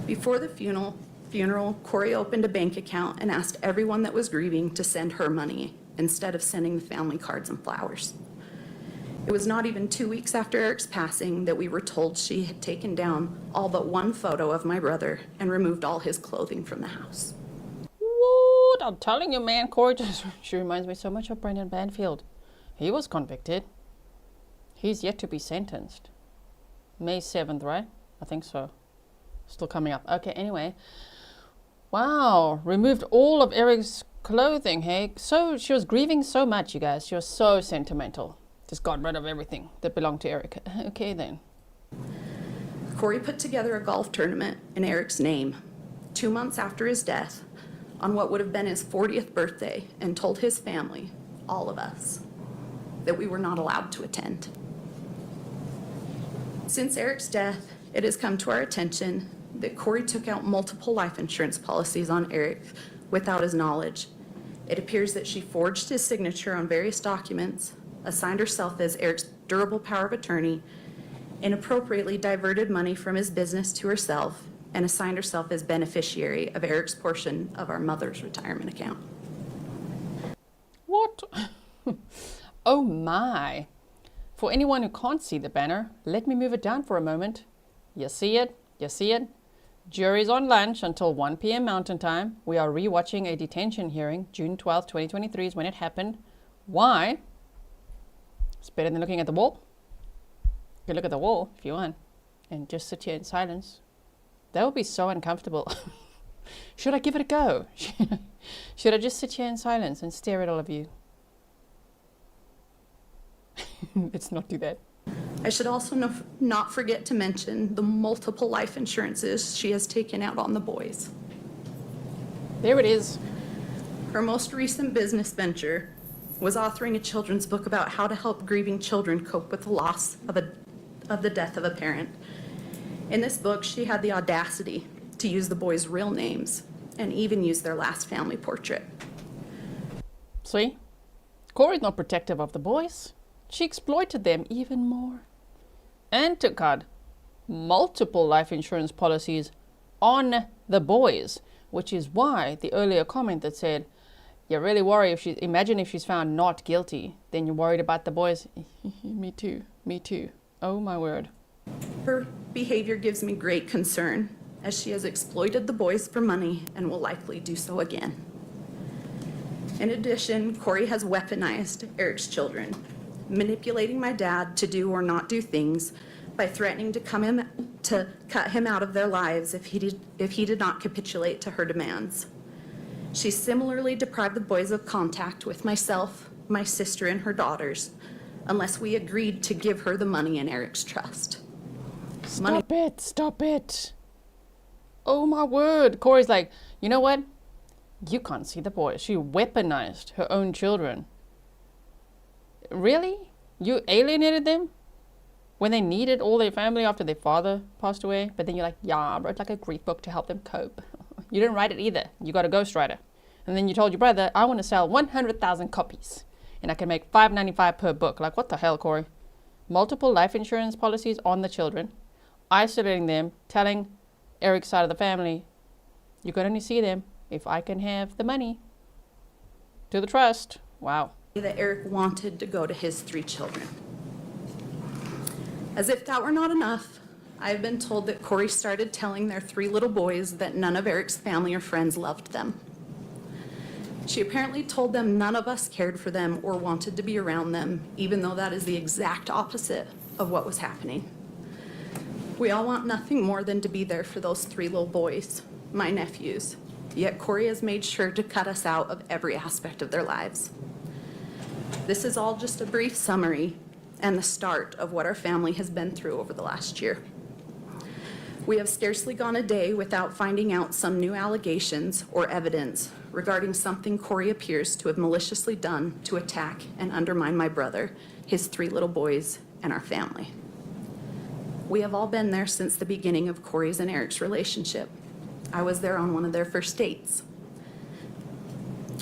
Before the funeral, Kouri opened a bank account and asked everyone that was grieving to send her money instead of sending the family cards and flowers. It was not even 2 weeks after Eric's passing that we were told she had taken down all but one photo of my brother and removed all his clothing from the house. What? I'm telling you, man, Kouri she reminds me so much of Brendan Banfield. He was convicted. He's yet to be sentenced. May 7th, right? I think so. Still coming up. Okay, anyway. Wow, removed all of Eric's clothing, hey? So she was grieving so much, you guys. She was so sentimental. Just got rid of everything that belonged to Eric. Okay, then. Kouri put together a golf tournament in Eric's name 2 months after his death on what would have been his 40th birthday and told his family, all of us, that we were not allowed to attend. Since Eric's death, it has come to our attention that Kouri took out multiple life insurance policies on Eric without his knowledge. It appears that she forged his signature on various documents, assigned herself as Eric's durable power of attorney, inappropriately diverted money from his business to herself, and assigned herself as beneficiary of Eric's portion of our mother's retirement account. What? Oh my. For anyone who can't see the banner, let me move it down for a moment. You see it? You see it? Jury's on lunch until 1 p.m. Mountain Time. We are rewatching a detention hearing. June 12, 2023 is when it happened. Why? It's better than looking at the wall. You can look at the wall if you want and just sit here in silence. That would be so uncomfortable. Should I give it a go? Should I just sit here in silence and stare at all of you? Let's not do that. I should also not forget to mention the multiple life insurances she has taken out on the boys. There it is. Her most recent business venture was authoring a children's book about how to help grieving children cope with the loss of the death of a parent. In this book, she had the audacity to use the boys' real names and even use their last family portrait. See? Kouri's not protective of the boys. She exploited them even more. And took out multiple life insurance policies on the boys, which is why the earlier comment that said, you really worry imagine if she's found not guilty, then you're worried about the boys. Me too, me too. Oh my word. Her behavior gives me great concern, as she has exploited the boys for money and will likely do so again. In addition, Kouri has weaponized Eric's children, manipulating my dad to do or not do things by threatening to cut him out of their lives if he did not capitulate to her demands. She similarly deprived the boys of contact with myself, my sister, and her daughters, unless we agreed to give her the money in Eric's trust. Stop it. Oh my word. Kouri's like, you know what? You can't see the boys. She weaponized her own children. Really? You alienated them? When they needed all their family after their father passed away? But then you're like, yeah, I wrote like a grief book to help them cope. You didn't write it either. You got a ghostwriter. And then you told your brother, I want to sell 100,000 copies. And I can make $5.95 per book. Like, what the hell, Kouri? Multiple life insurance policies on the children. Isolating them. Telling Eric's side of the family, you can only see them if I can have the money. To the trust. Wow. That Eric wanted to go to his 3 children. As if that were not enough, I've been told that Kouri started telling their 3 little boys that none of Eric's family or friends loved them. She apparently told them none of us cared for them or wanted to be around them, even though that is the exact opposite of what was happening. We all want nothing more than to be there for those 3 little boys, my nephews, yet Kouri has made sure to cut us out of every aspect of their lives. This is all just a brief summary and the start of what our family has been through over the last year. We have scarcely gone a day without finding out some new allegations or evidence regarding something Kouri appears to have maliciously done to attack and undermine my brother, his 3 little boys, and our family. We have all been there since the beginning of Kouri's and Eric's relationship. I was there on one of their first dates.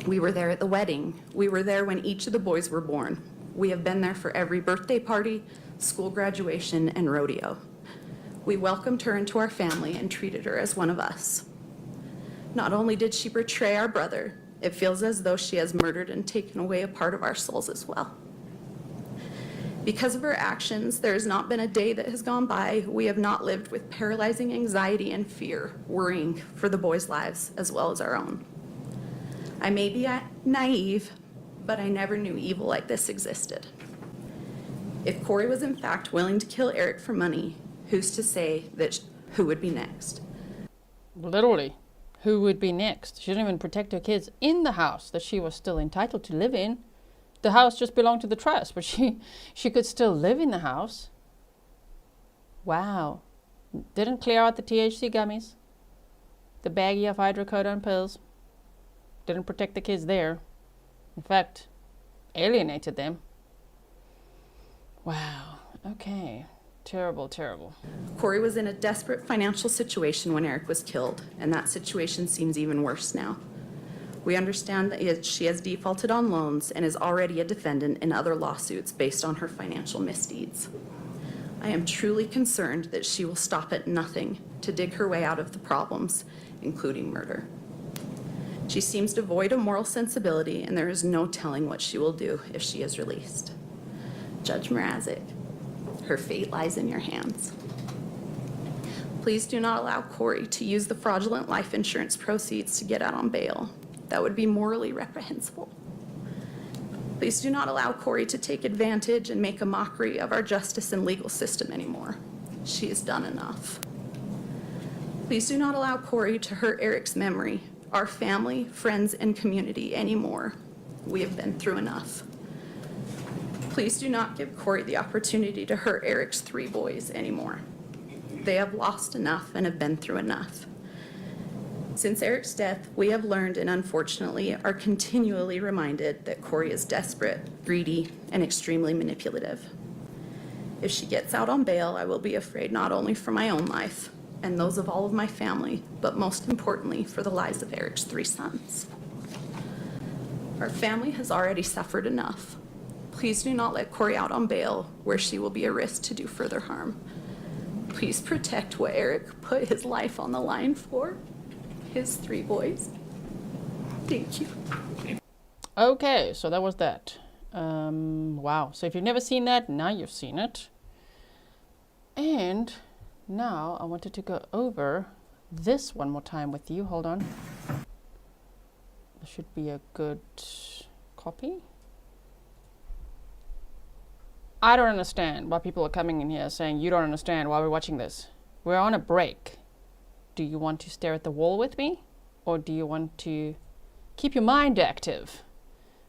We were there at the wedding. We were there when each of the boys were born. We have been there for every birthday party, school graduation, and rodeo. We welcomed her into our family and treated her as one of us. Not only did she betray our brother, it feels as though she has murdered and taken away a part of our souls as well. Because of her actions, there has not been a day that has gone by we have not lived with paralyzing anxiety and fear, worrying for the boys' lives as well as our own. I may be naive, but I never knew evil like this existed. If Kouri was in fact willing to kill Eric for money, who's to say that who would be next? Literally, who would be next? She didn't even protect her kids in the house that she was still entitled to live in. The house just belonged to the trust, but she could still live in the house. Wow. Didn't clear out the THC gummies. The baggie of hydrocodone pills. Didn't protect the kids there. In fact, alienated them. Wow. Okay. Terrible, terrible. Kouri was in a desperate financial situation when Eric was killed, and that situation seems even worse now. We understand that she has defaulted on loans and is already a defendant in other lawsuits based on her financial misdeeds. I am truly concerned that she will stop at nothing to dig her way out of the problems, including murder. She seems devoid of moral sensibility, and there is no telling what she will do if she is released. Judge Mrazek, her fate lies in your hands. Please do not allow Kouri to use the fraudulent life insurance proceeds to get out on bail. That would be morally reprehensible. Please do not allow Kouri to take advantage and make a mockery of our justice and legal system anymore. She has done enough. Please do not allow Kouri to hurt Eric's memory, our family, friends, and community anymore. We have been through enough. Please do not give Kouri the opportunity to hurt Eric's 3 boys anymore. They have lost enough and have been through enough. Since Eric's death, we have learned and unfortunately are continually reminded that Kouri is desperate, greedy, and extremely manipulative. If she gets out on bail, I will be afraid not only for my own life and those of all of my family, but most importantly for the lives of Eric's 3 sons. Our family has already suffered enough. Please do not let Kouri out on bail where she will be a risk to do further harm. Please protect what Eric put his life on the line for, his 3 boys. Thank you. Okay, so that was that. Wow. So if you've never seen that, now you've seen it. And now I wanted to go over this one more time with you. Hold on. There should be a good copy. I don't understand why people are coming in here saying you don't understand why we're watching this. We're on a break. Do you want to stare at the wall with me? Or do you want to keep your mind active?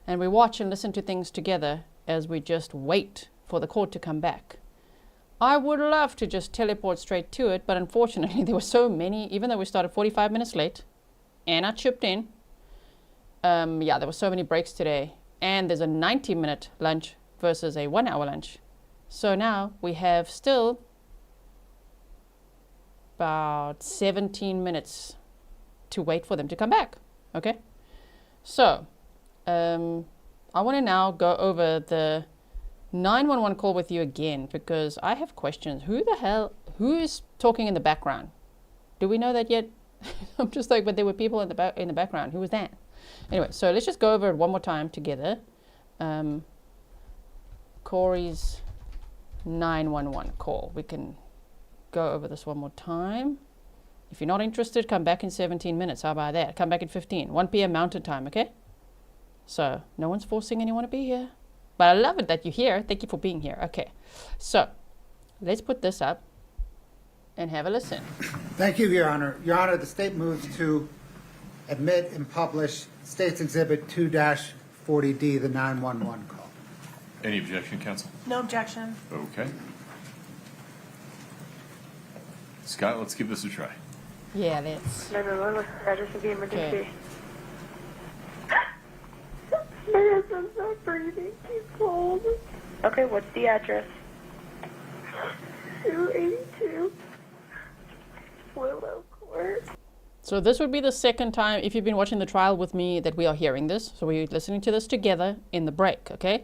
And we watch and listen to things together as we just wait for the court to come back. I would love to just teleport straight to it, but unfortunately there were so many, even though we started 45 minutes late, and I chipped in. Yeah, there were so many breaks today, and there's a 90-minute lunch versus a 1-hour lunch. So now we have still about 17 minutes to wait for them to come back, okay? So, I want to now go over the 911 call with you again because I have questions. Who is talking in the background? Do we know that yet? I'm just like, but there were people in the background. Who was that? Anyway, so let's just go over it one more time together. Kouri's 911 call. We can go over this one more time. If you're not interested, come back in 17 minutes. How about that? Come back at 15. 1 p.m. Mountain Time, okay? So, no one's forcing anyone to be here. But I love it that you're here. Thank you for being here. Okay. So, let's put this up. and have a listen. Thank you, Your Honor. Your Honor, the state moves to admit and publish State's Exhibit 2-40D, the 911 call. Any objection, counsel? No objection. Okay. Scott, let's give this a try. Yeah, let's. 911, what's the address of the emergency? Okay. My husband's not breathing. He's cold. Okay, what's the address? 282 Willow Court. So this would be the second time, if you've been watching the trial with me, that we are hearing this. So we're listening to this together in the break, okay?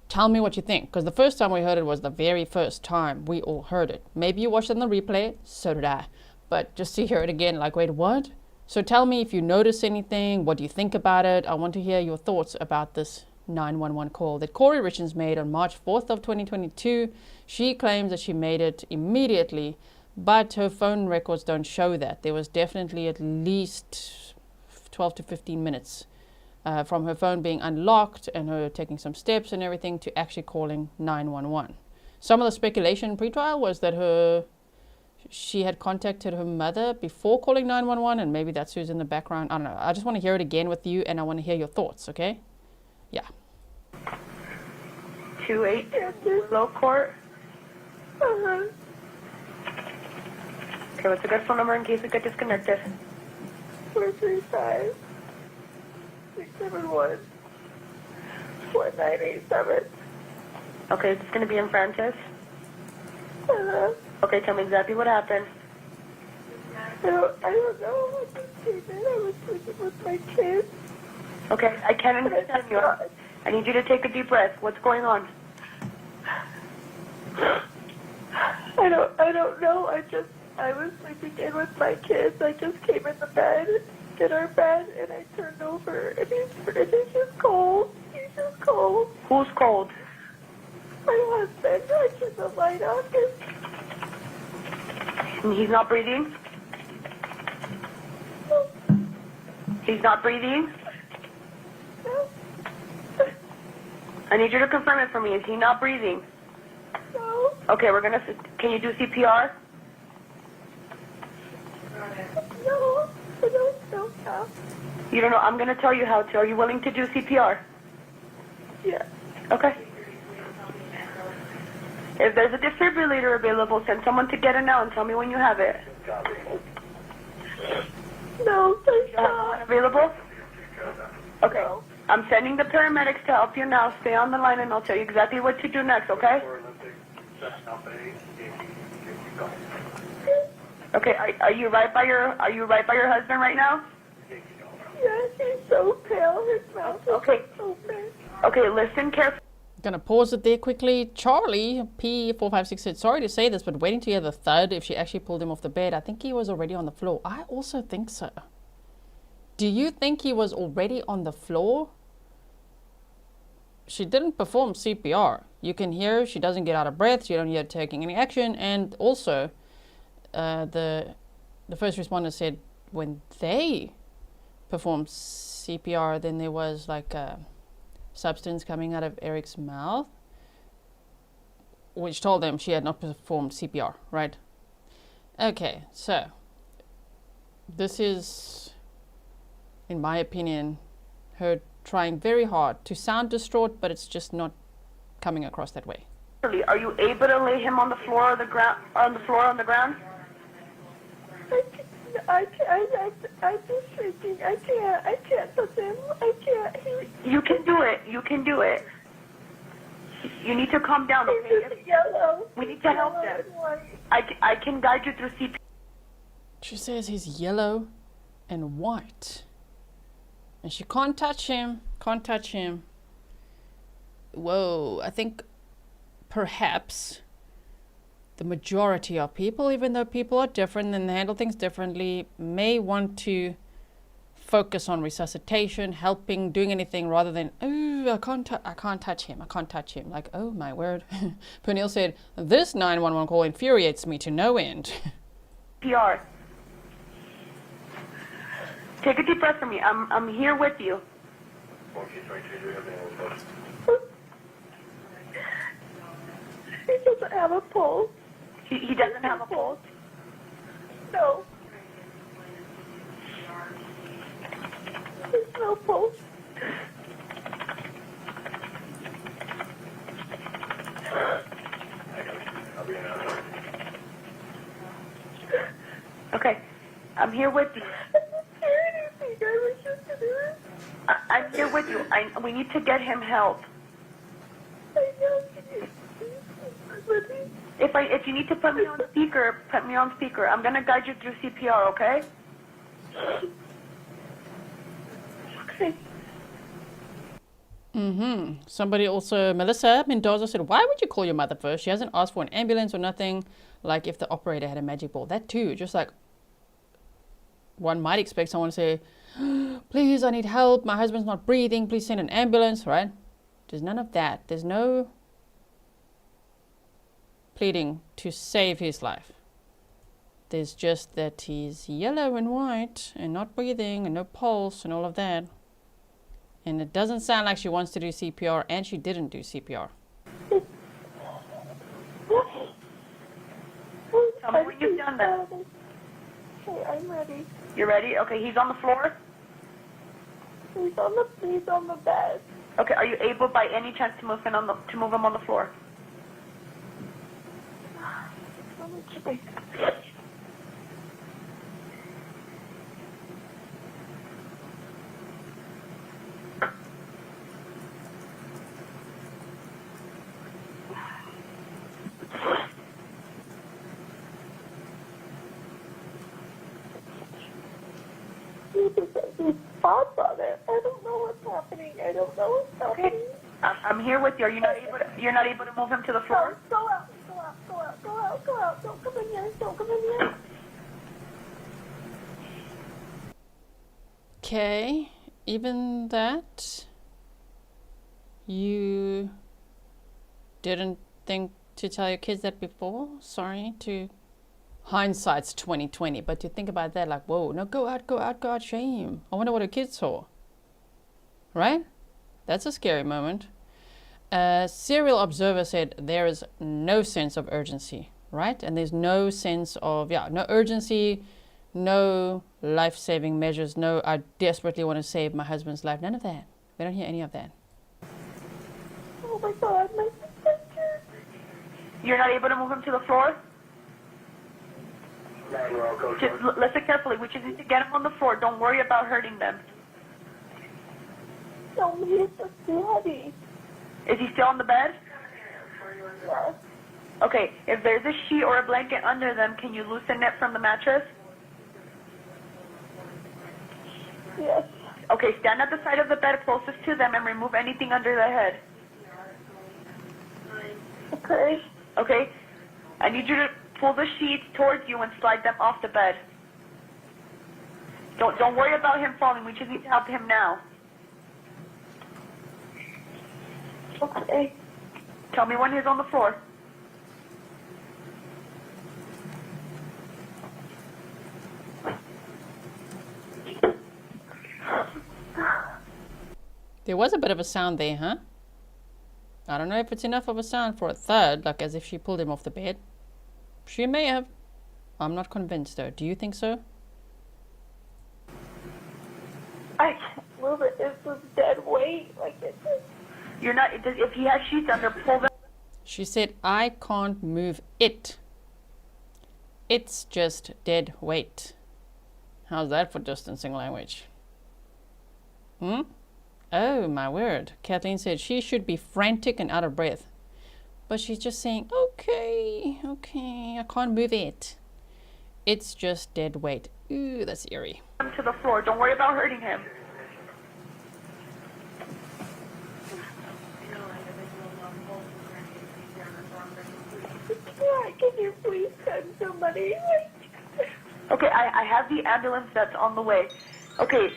Tell me what you think, because the first time we heard it was the very first time we all heard it. Maybe you watched it on the replay, so did I. But just to hear it again, like, wait, what? So tell me if you notice anything, what do you think about it? I want to hear your thoughts about this 911 call that Kouri Richins made on March 4th of 2022. She claims that she made it immediately, but her phone records don't show that. There was definitely at least 12 to 15 minutes from her phone being unlocked and her taking some steps and everything to actually calling 911. Some of the speculation pre-trial was that she had contacted her mother before calling 911, and maybe that's who's in the background. I don't know. I just want to hear it again with you, and I want to hear your thoughts, okay? Yeah. 282 Willow Court. Okay, what's the good phone number in case we get disconnected? 435 671 4987. Okay, it's going to be in Francis. Okay, tell me exactly what happened. I don't know. I just came in. I was sleeping with my kids. Okay, I can't understand you. I need you to take a deep breath. What's going on? I don't know. I was sleeping in with my kids. I just came in our bed, and I turned over, and he's just cold. He's just cold. Who's cold? My husband. I turned the light on. And he's not breathing? He's not breathing? No. I need you to confirm it for me. Is he not breathing? No. Okay, can you do CPR? No. I don't know how. You don't know. I'm going to tell you how to. Are you willing to do CPR? Yeah. Okay. If there's a defibrillator available, send someone to get it now and tell me when you have it. No, there's You have one not. available? Okay. I'm sending the paramedics to help you now. Stay on the line and I'll tell you exactly what to do next, okay? Okay, are you right by your husband right now? Yes, he's so pale. His mouth is open. Okay, listen carefully. Gonna pause it there quickly. Charlie P456 said, sorry to say this, but waiting to hear the thud if she actually pulled him off the bed. I think he was already on the floor. I also think so. Do you think he was already on the floor? She didn't perform CPR. You can hear she doesn't get out of breath. You don't hear her taking any action. And also, the first responder said when they performed CPR, then there was like a substance coming out of Eric's mouth, which told them she had not performed CPR, right? Okay, so this is, in my opinion, her trying very hard to sound distraught, but it's just not coming across that way. Are you able to lay him on the floor or the ground? On the floor, on the ground? I'm just shaking. I can't touch him. I can't. You can do it. You can do it. You need to calm down, okay? He's yellow. We need to help them. I can guide you through CPR. She says he's yellow and white. And she can't touch him. Can't touch him. Whoa, I think perhaps the majority of people, even though people are different and they handle things differently, may want to focus on resuscitation, helping, doing anything rather than, oh, I can't touch him. I can't touch him. Like, oh my word. Pernille said, this 911 call infuriates me to no end. PR. Take a deep breath for me. I'm here with you. He doesn't have a pulse. He doesn't have a pulse? No. There's no pulse. Okay, I'm here with you. I'm here with you. We need to get him help. If you need to put me on speaker, put me on speaker. I'm gonna guide you through CPR, okay? Okay. Somebody also, Melissa Mendoza said, why would you call your mother first? She hasn't asked for an ambulance or nothing. Like if the operator had a magic ball. That too, just like one might expect someone to say, please, I need help. My husband's not breathing. Please send an ambulance, right? There's none of that. There's no pleading to save his life. There's just that he's yellow and white and not breathing and no pulse and all of that. And it doesn't sound like she wants to do CPR, and she didn't do CPR. Tell me when you've done that. Okay, I'm ready. You ready? Okay, he's on the floor? He's on the bed. Okay, are you able by any chance to move him on the floor? Let me try. Spots on it. I don't know what's happening. Okay. I'm here with you. Are you not able to, you're not able to move him to the floor? Go out. Don't come in here. Okay, even that, you didn't think to tell your kids that before? Sorry to hindsight's 2020, but to think about that, like, whoa, no, go out, shame. I wonder what her kids saw, right? That's a scary moment. Serial Observer said there is no sense of urgency, right? And there's no sense of, no urgency, no life-saving measures, no, I desperately want to save my husband's life. None of that. We don't hear any of that. Oh my God, my sister. You're not able to move him to the floor? Just listen carefully. We just need to get him on the floor. Don't worry about hurting them. No, he's just too heavy. Is he still on the bed? Yes. Okay, if there's a sheet or a blanket under them, can you loosen it from the mattress? Yes. Okay, stand at the side of the bed closest to them and remove anything under their head. Okay. Okay? I need you to pull the sheets towards you and slide them off the bed. Don't worry about him falling. We just need to help him now. Okay. Tell me when he's on the floor. There was a bit of a sound there, huh? I don't know if it's enough of a sound for a third, like as if she pulled him off the bed. She may have. I'm not convinced though. Do you think so? I can't move it. It's a dead weight. Like it's. You're not. If he has sheets under, pull them. She said, I can't move it. It's just dead weight. How's that for distancing language? Oh, my word. Kathleen said she should be frantic and out of breath. But she's just saying, okay, I can't move it. It's just dead weight. Ooh, that's eerie. To the floor. Don't worry about hurting him. Can you please send somebody? Okay, I have the ambulance that's on the way. Okay,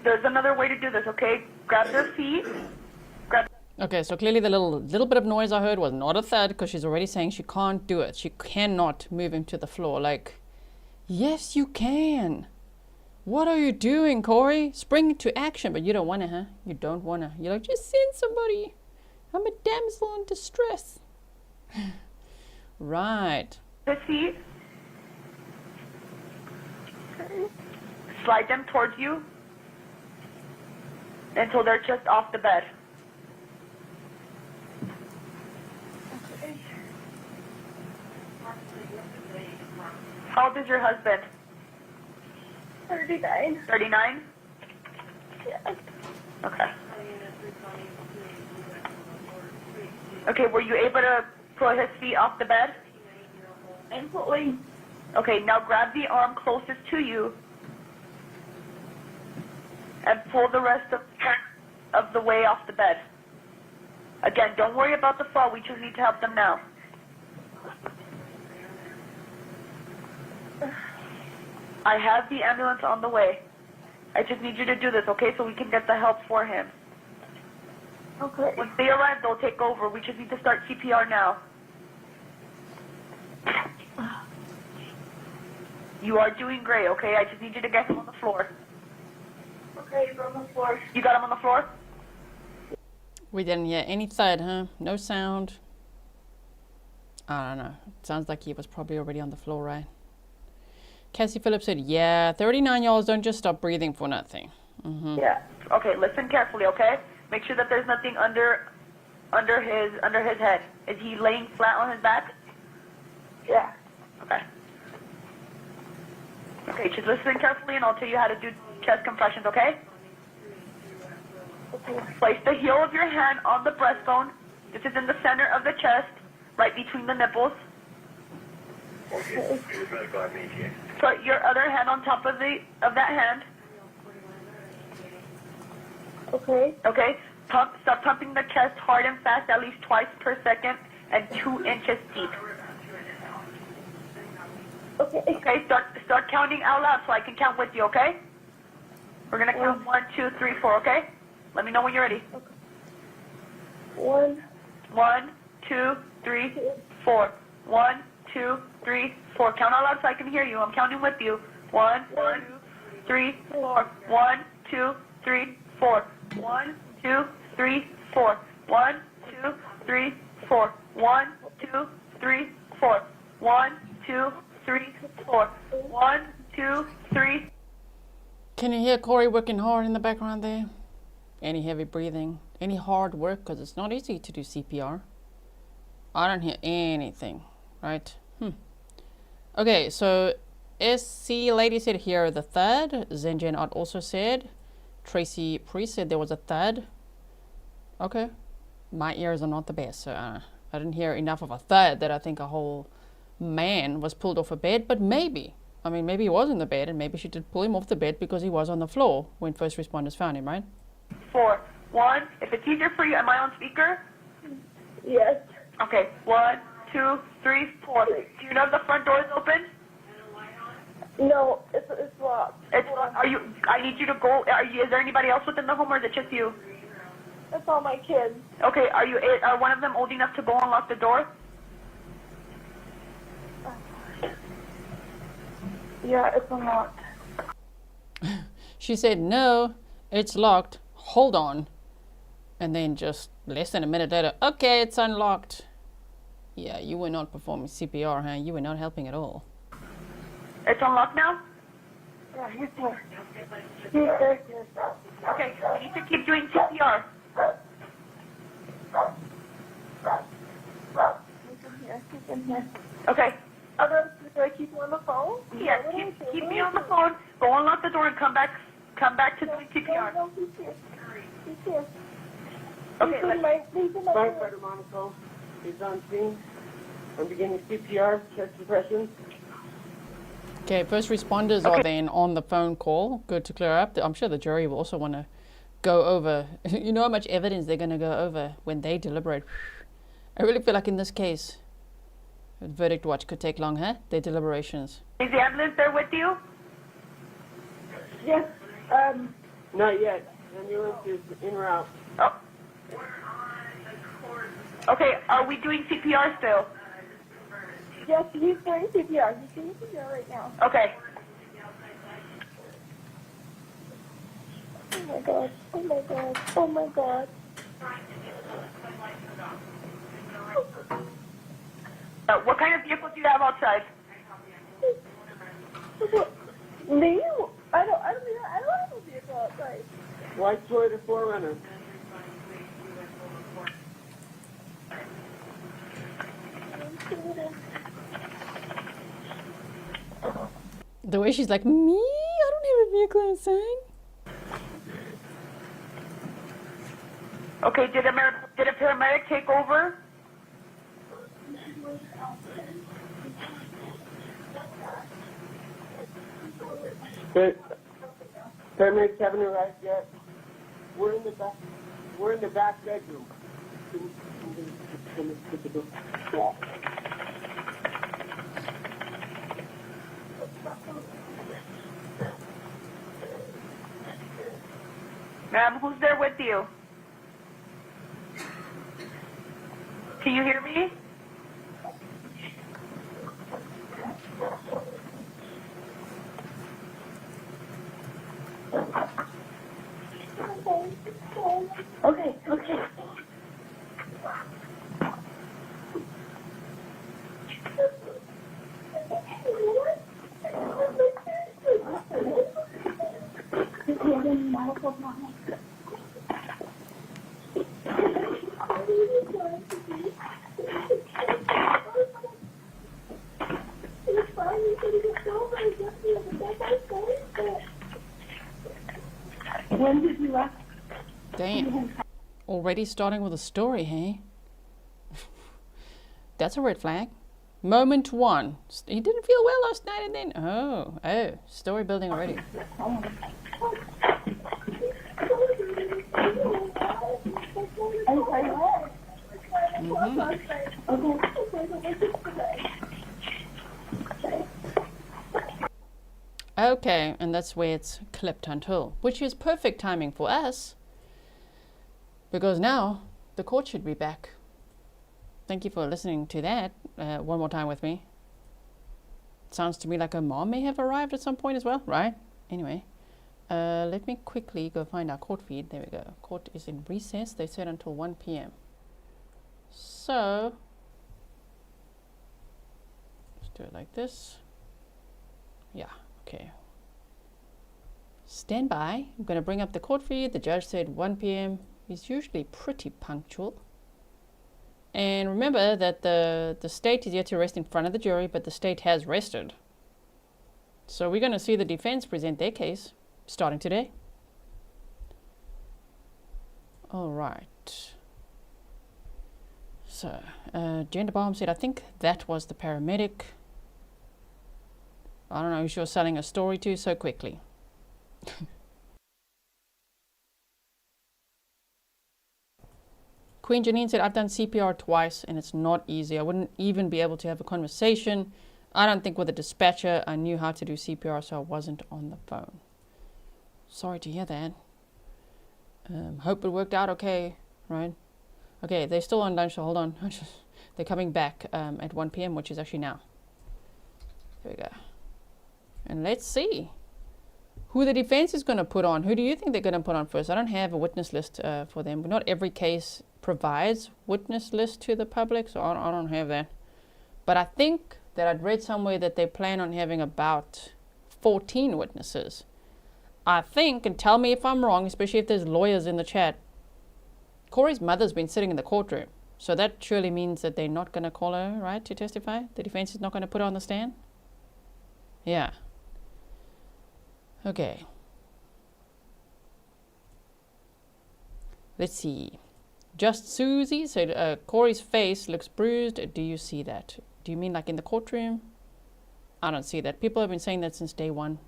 there's another way to do this, okay? Grab their feet. Okay, so clearly the little bit of noise I heard was not a thud, because she's already saying she can't do it. She cannot move him to the floor. Like, yes, you can. What are you doing, Kouri? Spring into action. But you don't want to, huh? You don't want to. You're like, just send somebody. I'm a damsel in distress. Right. His feet. Slide them towards you until they're just off the bed. Okay. How old is your husband? 39. 39? Yeah. Okay. Okay, were you able to pull his feet off the bed? Absolutely. Okay, now grab the arm closest to you and pull the rest of the way off the bed. Again, don't worry about the fall. We just need to help them now. I have the ambulance on the way. I just need you to do this, okay, so we can get the help for him. Okay. Once they arrive, they'll take over. We just need to start CPR now. You are doing great, okay? I just need you to get him on the floor. Okay, he's on the floor. You got him on the floor? We didn't hear any thud, huh? No sound. I don't know. It sounds like he was probably already on the floor, right? Cassie Phillips said, yeah, 39-year-olds don't just stop breathing for nothing. Yeah. Okay, listen carefully, okay? Make sure that there's nothing under his head. Is he laying flat on his back? Yeah. Okay. Okay, just listen carefully and I'll tell you how to do chest compressions, okay? Okay. Place the heel of your hand on the breastbone. This is in the center of the chest, right between the nipples. Okay. Put your other hand on top of that hand. Okay. Okay? Start pumping the chest hard and fast, at least twice per second, and 2 inches deep. Okay. Okay, start counting out loud so I can count with you, okay? We're gonna count 1, 2, 3, 4, okay? Let me know when you're ready. Okay. 1, 1, 2, 3, 4. 1, 2, 3, 4. Count out loud so I can hear you. I'm counting with you. 1, 2, 3, 4. 1, 2, 3, 4. 1, 2, 3, 4. 1, 2, 3, 4. 1, 2, 3, 4. 1, 2, 3, 4. 1, 2, 3. Can you hear Kouri working hard in the background there? Any heavy breathing? Any hard work? Because it's not easy to do CPR. I don't hear anything, right? Okay, so SC Lady said here the thud. Zenjen Art also said. Tracy Priest said there was a thud. Okay. My ears are not the best, so I didn't hear enough of a thud that I think a whole man was pulled off a bed, but maybe. I mean, maybe he was in the bed, and maybe she did pull him off the bed because he was on the floor when first responders found him, right? 4. 1. If it's easier for you, am I on speaker? Yes. Okay. 1, 2, 3, 4. Do you know if the front door is open? No, it's locked. It's are you? I need you to go. Is there anybody else within the home, or is it just you? It's all my kids. Okay. Are one of them old enough to go unlock the door? Yeah, it's unlocked. She said, no, it's locked. Hold on. And then just less than a minute later, okay, it's unlocked. Yeah, you were not performing CPR, huh? You were not helping at all. It's unlocked now? Yeah, he's here. He's there. Okay, you need to keep doing CPR. He's in here. Okay. Do I keep you on the phone? Yes, keep me on the phone. Go unlock the door and come back to doing CPR. No, he's here. He's here. Okay, He's in my Firefighter Monaco is on scene. I'm beginning CPR, chest compression. Okay, first responders are then on the phone call. Good to clear up. I'm sure the jury will also want to go over, you know how much evidence they're going to go over when they deliberate. I really feel like in this case, verdict watch could take long, huh? Their deliberations. Is the ambulance there with you? Yes. Not yet. Ambulance is en route. Oh. Okay, are we doing CPR still? Yes, he's doing CPR. He's doing CPR right now. Okay. Oh my god. Oh my god. Oh my god. What kind of vehicle do you have outside? Me? I don't have a vehicle outside. White Toyota 4Runner. The way she's like, me? I don't have a vehicle outside. Okay, did a paramedic take over? Paramedics haven't arrived yet. We're in the back. We're in the back bedroom. Yeah. Ma'am, who's there with you? Can you hear me? Okay. When did you left? Damn. Already starting with a story, hey? That's a red flag. Moment one. He didn't feel well last night and then... Oh, story building already. Okay, and that's where it's clipped until, which is perfect timing for us, because now the court should be back. Thank you for listening to that one more time with me. Sounds to me like her mom may have arrived at some point as well, right? Anyway, let me quickly go find our court feed. There we go. Court is in recess. They said until 1 p.m. So, let's do it like this. Yeah. Okay. Stand by. I'm going to bring up the court feed. The judge said 1 p.m. He's usually pretty punctual. And remember that the state is yet to rest in front of the jury, but the state has rested. So we're going to see the defense present their case starting today. All right. So, Gender Bomb said, I think that was the paramedic. I don't know who she was selling a story to so quickly. Queen Janine said, I've done CPR twice and it's not easy. I wouldn't even be able to have a conversation. I don't think with a dispatcher I knew how to do CPR, so I wasn't on the phone. Sorry to hear that. Hope it worked out okay, right? Okay, they're still on lunch, so hold on. They're coming back at 1 p.m., which is actually now. There we go. And let's see who the defense is going to put on. Who do you think they're going to put on first? I don't have a witness list for them. Not every case provides witness list to the public, so I don't have that. But I think that I'd read somewhere that they plan on having about 14 witnesses. I think, and tell me if I'm wrong, especially if there's lawyers in the chat, Kouri's mother's been sitting in the courtroom. So that surely means that they're not going to call her, right, to testify? The defense is not going to put her on the stand? Yeah. Okay. Let's see. Just Susie said, Kouri's face looks bruised. Do you see that? Do you mean like in the courtroom? I don't see that. People have been saying that since day one.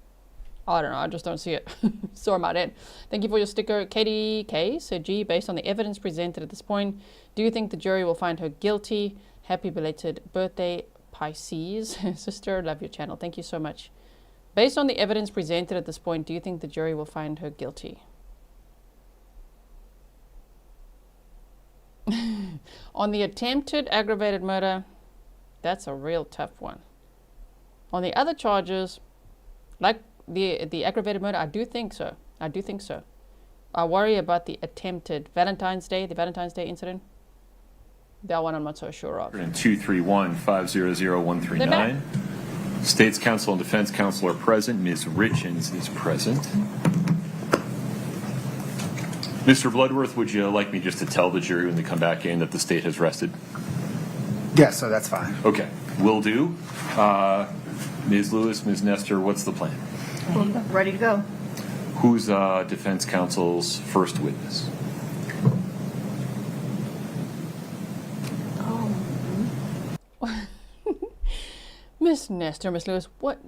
I don't know. I just don't see it. Sorry about it. Thank you for your sticker. Katie K said, G, based on the evidence presented at this point, do you think the jury will find her guilty? Happy belated birthday, Pisces. Sister, love your channel. Thank you so much. Based on the evidence presented at this point, do you think the jury will find her guilty? On the attempted aggravated murder, that's a real tough one. On the other charges, like the aggravated murder, I do think so. I do think so. I worry about the attempted the Valentine's Day incident. That one I'm not so sure of. And 231-500-139. State's counsel and defense counsel are present. Ms. Richins is present. Mr. Bloodworth, would you like me just to tell the jury when they come back in that the state has rested? Yes, so that's fine. Okay, will do. Ms. Lewis, Ms. Nestor, what's the plan? Ready to go. Who's defense counsel's first witness? Miss Nestor, Miss Lewis, what?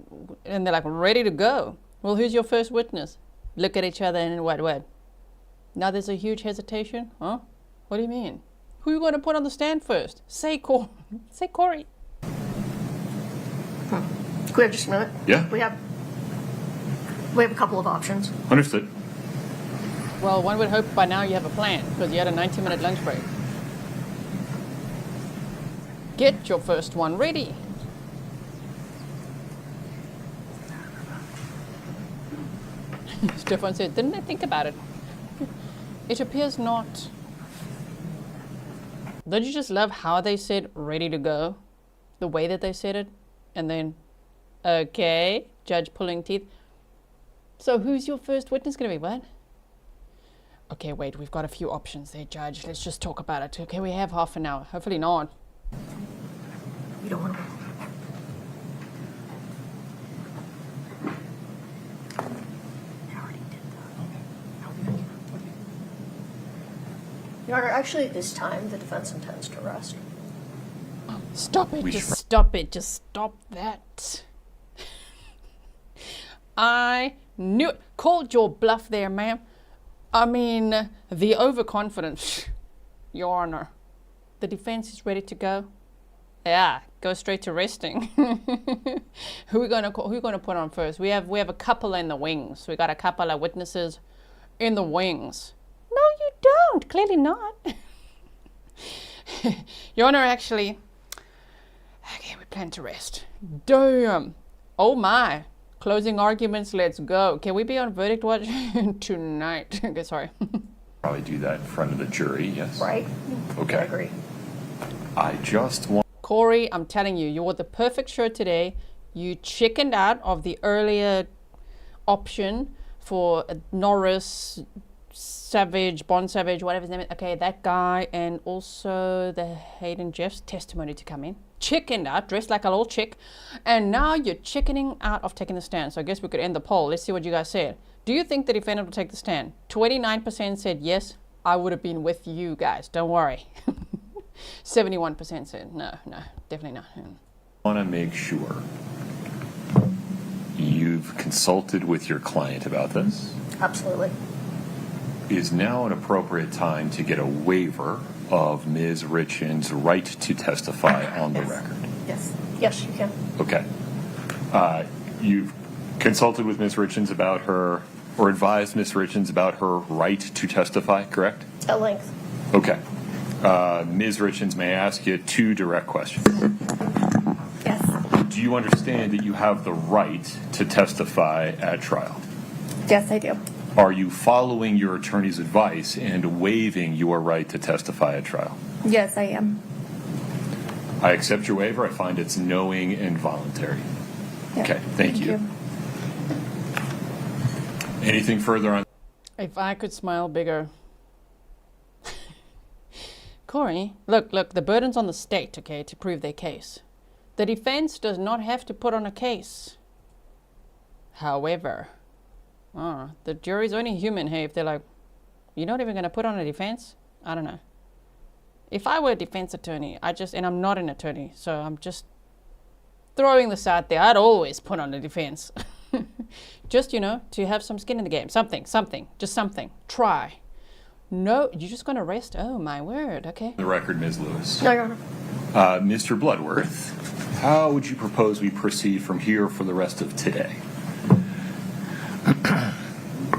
And they're like, ready to go. Well, who's your first witness? Look at each other and what? Now there's a huge hesitation? Huh? What do you mean? Who are you going to put on the stand first? Say Kouri. Clear, just a minute. Yeah. We have a couple of options. Understood. Well, one would hope by now you have a plan, because you had a 90-minute lunch break. Get your first one ready. Stefan said, didn't I think about it? It appears not. Don't you just love how they said ready to go? The way that they said it? And then, okay, judge pulling teeth. So who's your first witness going to be? What? Okay, wait, we've got a few options there, Judge. Let's just talk about it. Okay, we have half an hour. Hopefully not. You don't want to. Your Honor, actually at this time, the defense intends to arrest. Stop it, just stop it, just stop that. I knew it. Called your bluff there, ma'am. I mean, the overconfidence. Your Honor, the defense is ready to go. Yeah, go straight to resting. Who are we gonna put on first? We have a couple in the wings. We got a couple of witnesses in the wings. No, you don't. Clearly not. Your Honor, actually. Okay, we plan to rest. Damn. Oh my. Closing arguments, let's go. Can we be on verdict watch tonight? Okay, sorry. Probably do that in front of the jury, yes. Right? Okay. I agree. I just want... Kouri, I'm telling you, you wore the perfect shirt today. You chickened out of the earlier option for Norris, Savage, Bond Savage, whatever his name is. Okay, that guy, and also the Hayden Jeff's testimony to come in. Chickened out, dressed like a little chick, and now you're chickening out of taking the stand. So I guess we could end the poll. Let's see what you guys said. Do you think the defendant will take the stand? 29% said yes. I would have been with you guys. Don't worry. 71% said no, definitely not. I want to make sure you've consulted with your client about this. Absolutely. Is now an appropriate time to get a waiver of Ms. Richins' right to testify on the record? Yes. Yes, you can. Okay. You've consulted with Ms. Richins about her, or advised Ms. Richins about her right to testify, correct? At length. Okay. Ms. Richins, may I ask you two direct questions? Yes. Do you understand that you have the right to testify at trial? Yes, I do. Are you following your attorney's advice and waiving your right to testify at trial? Yes, I am. I accept your waiver. I find it's knowing and voluntary. Yep. Okay, thank you. Anything further on? If I could smile bigger. Kouri, look, the burden's on the state, okay, to prove their case. The defense does not have to put on a case. However, the jury's only human, hey, if they're like, you're not even going to put on a defense? I don't know. If I were a defense attorney, and I'm not an attorney, so I'm just throwing this out there, I'd always put on a defense. Just, to have some skin in the game. Something, just something. Try. No, you're just going to rest? Oh, my word, okay. The record, Ms. Lewis. No, Your Honor. Mr. Bloodworth, how would you propose we proceed from here for the rest of today?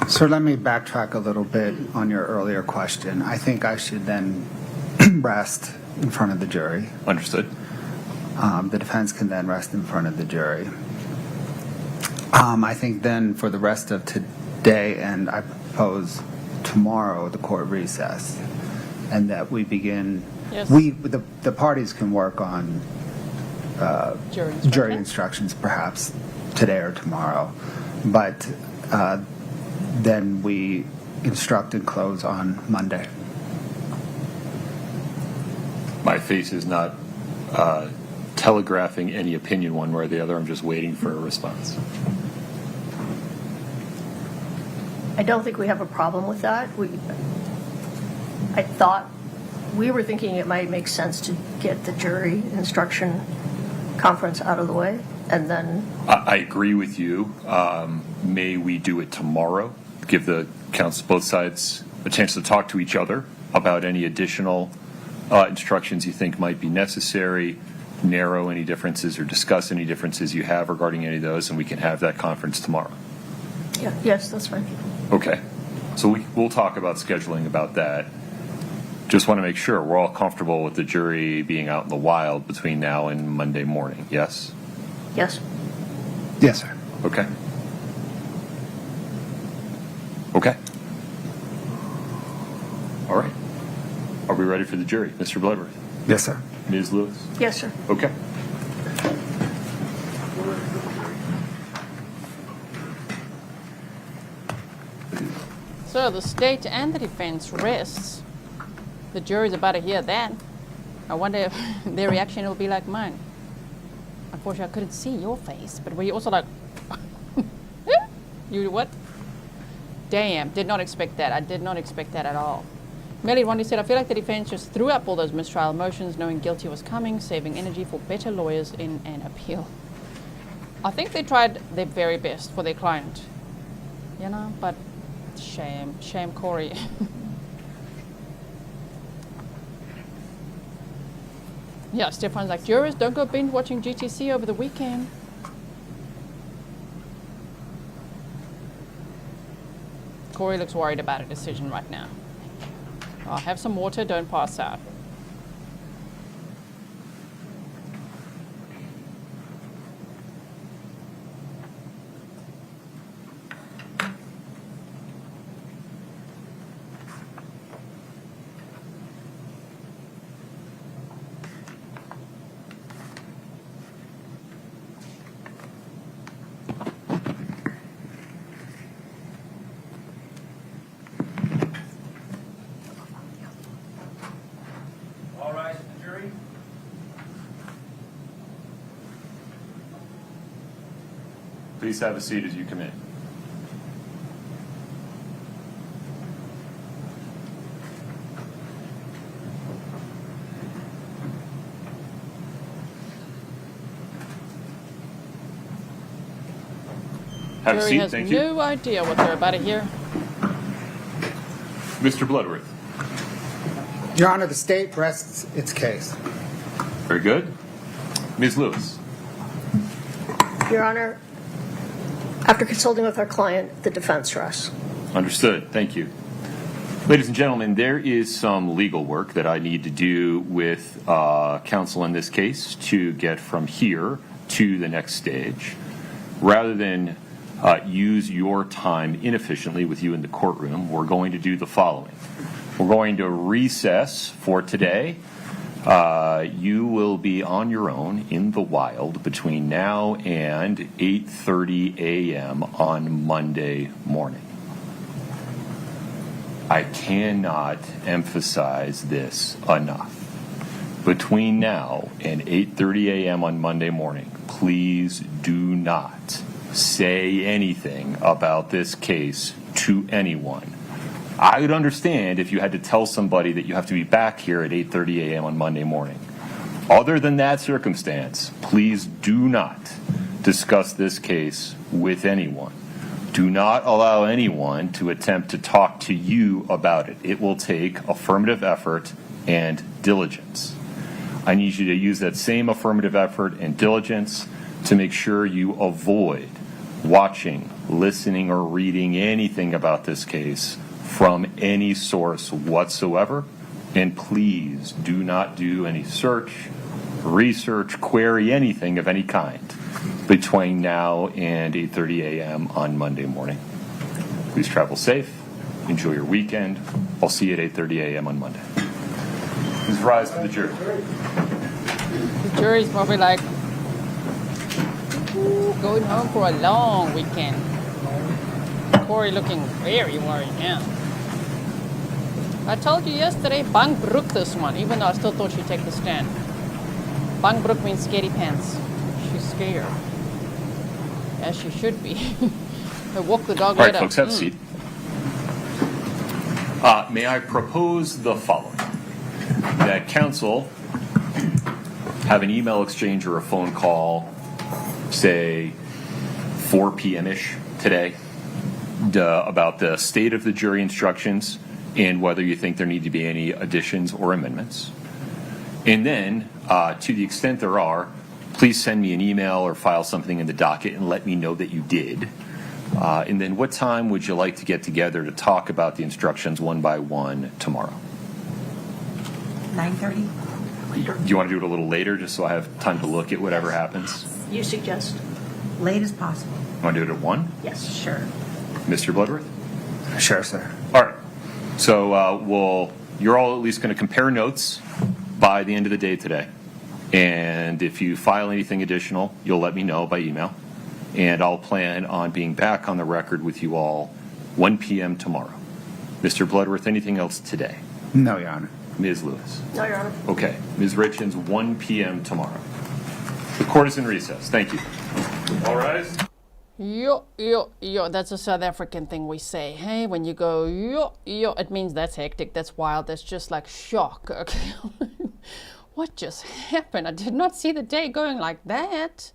So let me backtrack a little bit on your earlier question. I think I should then rest in front of the jury. Understood. The defense can then rest in front of the jury. I think then for the rest of today, and I propose tomorrow, the court recess, and that we begin Yes. The parties can work on jury instructions. instructions perhaps today or tomorrow, but then we instruct and close on Monday. My face is not telegraphing any opinion one way or the other. I'm just waiting for a response. I don't think we have a problem with that. I thought, we were thinking it might make sense to get the jury instruction conference out of the way, and then... I agree with you. May we do it tomorrow? Give the counsel, both sides, a chance to talk to each other about any additional instructions you think might be necessary, narrow any differences or discuss any differences you have regarding any of those, and we can have that conference tomorrow. Yeah, yes, that's fine. Okay. So we'll talk about scheduling about that. Just want to make sure we're all comfortable with the jury being out in the wild between now and Monday morning. Yes? Yes. Yes, sir. Okay. Okay. All right. Are we ready for the jury? Mr. Bloodworth? Yes, sir. Ms. Lewis? Yes, sir. Okay. So the state and the defense rests. The jury's about to hear that. I wonder if their reaction will be like mine. Unfortunately, I couldn't see your face, but were you also like, you what? Damn, did not expect that. I did not expect that at all. Melly Rondi said, I feel like the defense just threw up all those mistrial motions knowing guilty was coming, saving energy for better lawyers in an appeal. I think they tried their very best for their client. You know, but shame. Shame, Kouri. Yeah, Stefan's like, jurors, don't go binge watching GTC over the weekend. Kouri looks worried about a decision right now. Oh, have some water, don't pass out. All rise to the jury. Please have a seat as you come in. Have a Jury seat, has thank you. no idea what they're about to hear. Mr. Bloodworth. Your Honor, the state rests its case. Very good. Ms. Lewis. Your Honor, after consulting with our client, the defense rests. Understood. Thank you. Ladies and gentlemen, there is some legal work that I need to do with counsel in this case to get from here to the next stage. Rather than use your time inefficiently with you in the courtroom, we're going to do the following. We're going to recess for today. You will be on your own in the wild between now and 8:30 a.m. on Monday morning. I cannot emphasize this enough. Between now and 8:30 a.m. on Monday morning, please do not say anything about this case to anyone. I would understand if you had to tell somebody that you have to be back here at 8:30 a.m. on Monday morning. Other than that circumstance, please do not discuss this case with anyone. Do not allow anyone to attempt to talk to you about it. It will take affirmative effort and diligence. I need you to use that same affirmative effort and diligence to make sure you avoid watching, listening, or reading anything about this case from any source whatsoever. And please do not do any search, research, query, anything of any kind between now and 8:30 a.m. on Monday morning. Please travel safe. Enjoy your weekend. I'll see you at 8:30 a.m. on Monday. Please rise for the jury. The jury's probably like, ooh, going home for a long weekend. Kouri looking very worried now. I told you yesterday, Bang Brook this one, even though I still thought she'd take the stand. Bang Brook means scaredy pants. She's scared. As she should be. Walk the dog All right, later. folks, have a seat. May I propose the following? That counsel have an email exchange or a phone call, say 4 p.m.-ish today, about the state of the jury instructions and whether you think there need to be any additions or amendments. And then, to the extent there are, please send me an email or file something in the docket and let me know that you did. And then what time would you like to get together to talk about the instructions one by one tomorrow? 9:30? Do you want to do it a little later just so I have time to look at whatever happens? You suggest? Late as possible. Want to do it at 1? Yes. Sure. Mr. Bloodworth? Sure, sir. All right. So you're all at least going to compare notes by the end of the day today. And if you file anything additional, you'll let me know by email. And I'll plan on being back on the record with you all 1 p.m. tomorrow. Mr. Bloodworth, anything else today? No, Your Honor. Ms. Lewis? No, Your Honor. Okay. Ms. Richins, 1 p.m. tomorrow. The court is in recess. Thank you. All rise. Yo, yo, yo. That's a South African thing we say. Hey, when you go yo, yo, it means that's hectic, that's wild, that's just like shock. Okay. What just happened? I did not see the day going like that.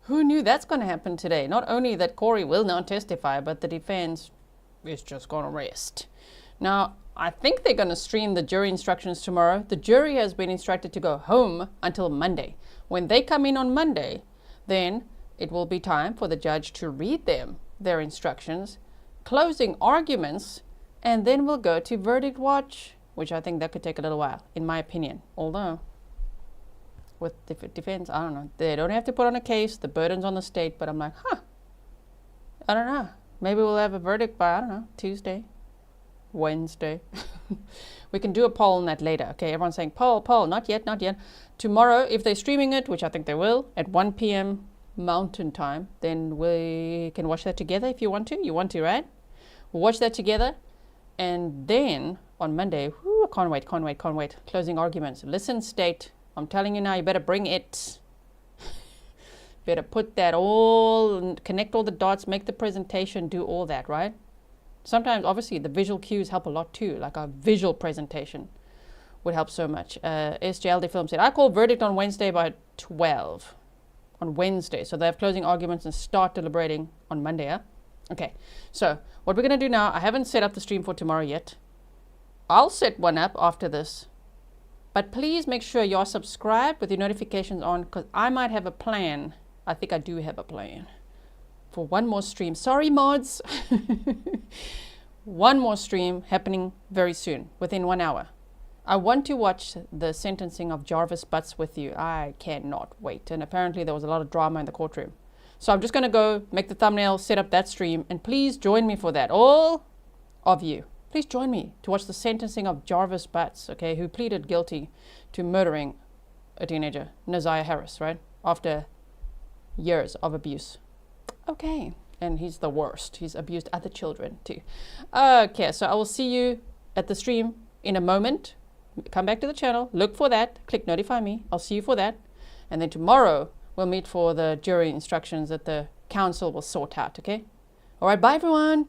Who knew that's going to happen today? Not only that Kouri will not testify, but the defense is just going to rest. Now, I think they're going to stream the jury instructions tomorrow. The jury has been instructed to go home until Monday. When they come in on Monday, then it will be time for the judge to read them their instructions, closing arguments, and then we'll go to verdict watch, which I think that could take a little while, in my opinion. Although, with defense, I don't know. They don't have to put on a case. The burden's on the state. But I'm like, I don't know. Maybe we'll have a verdict by, I don't know, Tuesday, Wednesday. We can do a poll on that later. Okay, everyone's saying, poll, not yet, not yet. Tomorrow, if they're streaming it, which I think they will, at 1 p.m. Mountain Time, then we can watch that together if you want to. You want to, right? We'll watch that together. And then on Monday, whoo, can't wait. Closing arguments. Listen, state. I'm telling you now, you better bring it. Better put that all, connect all the dots, make the presentation, do all that, right? Sometimes, obviously, the visual cues help a lot too, like a visual presentation would help so much. SJLD Film said, I call verdict on Wednesday by 12. On Wednesday. So they have closing arguments and start deliberating on Monday, huh? Okay, so what we're going to do now, I haven't set up the stream for tomorrow yet. I'll set one up after this. But please make sure you're subscribed with your notifications on, because I might have a plan. I think I do have a plan for one more stream. Sorry, mods. One more stream happening very soon, within 1 hour. I want to watch the sentencing of Jarvis Butts with you. I cannot wait. And apparently there was a lot of drama in the courtroom. So I'm just going to go make the thumbnail, set up that stream, and please join me for that. All of you. Please join me to watch the sentencing of Jarvis Butts, okay, who pleaded guilty to murdering a teenager, Naziah Harris, right? After years of abuse. Okay. And he's the worst. He's abused other children too. Okay, so I will see you at the stream in a moment. Come back to the channel, look for that, click notify me. I'll see you for that. And then tomorrow we'll meet for the jury instructions that the council will sort out, okay? All right, bye everyone.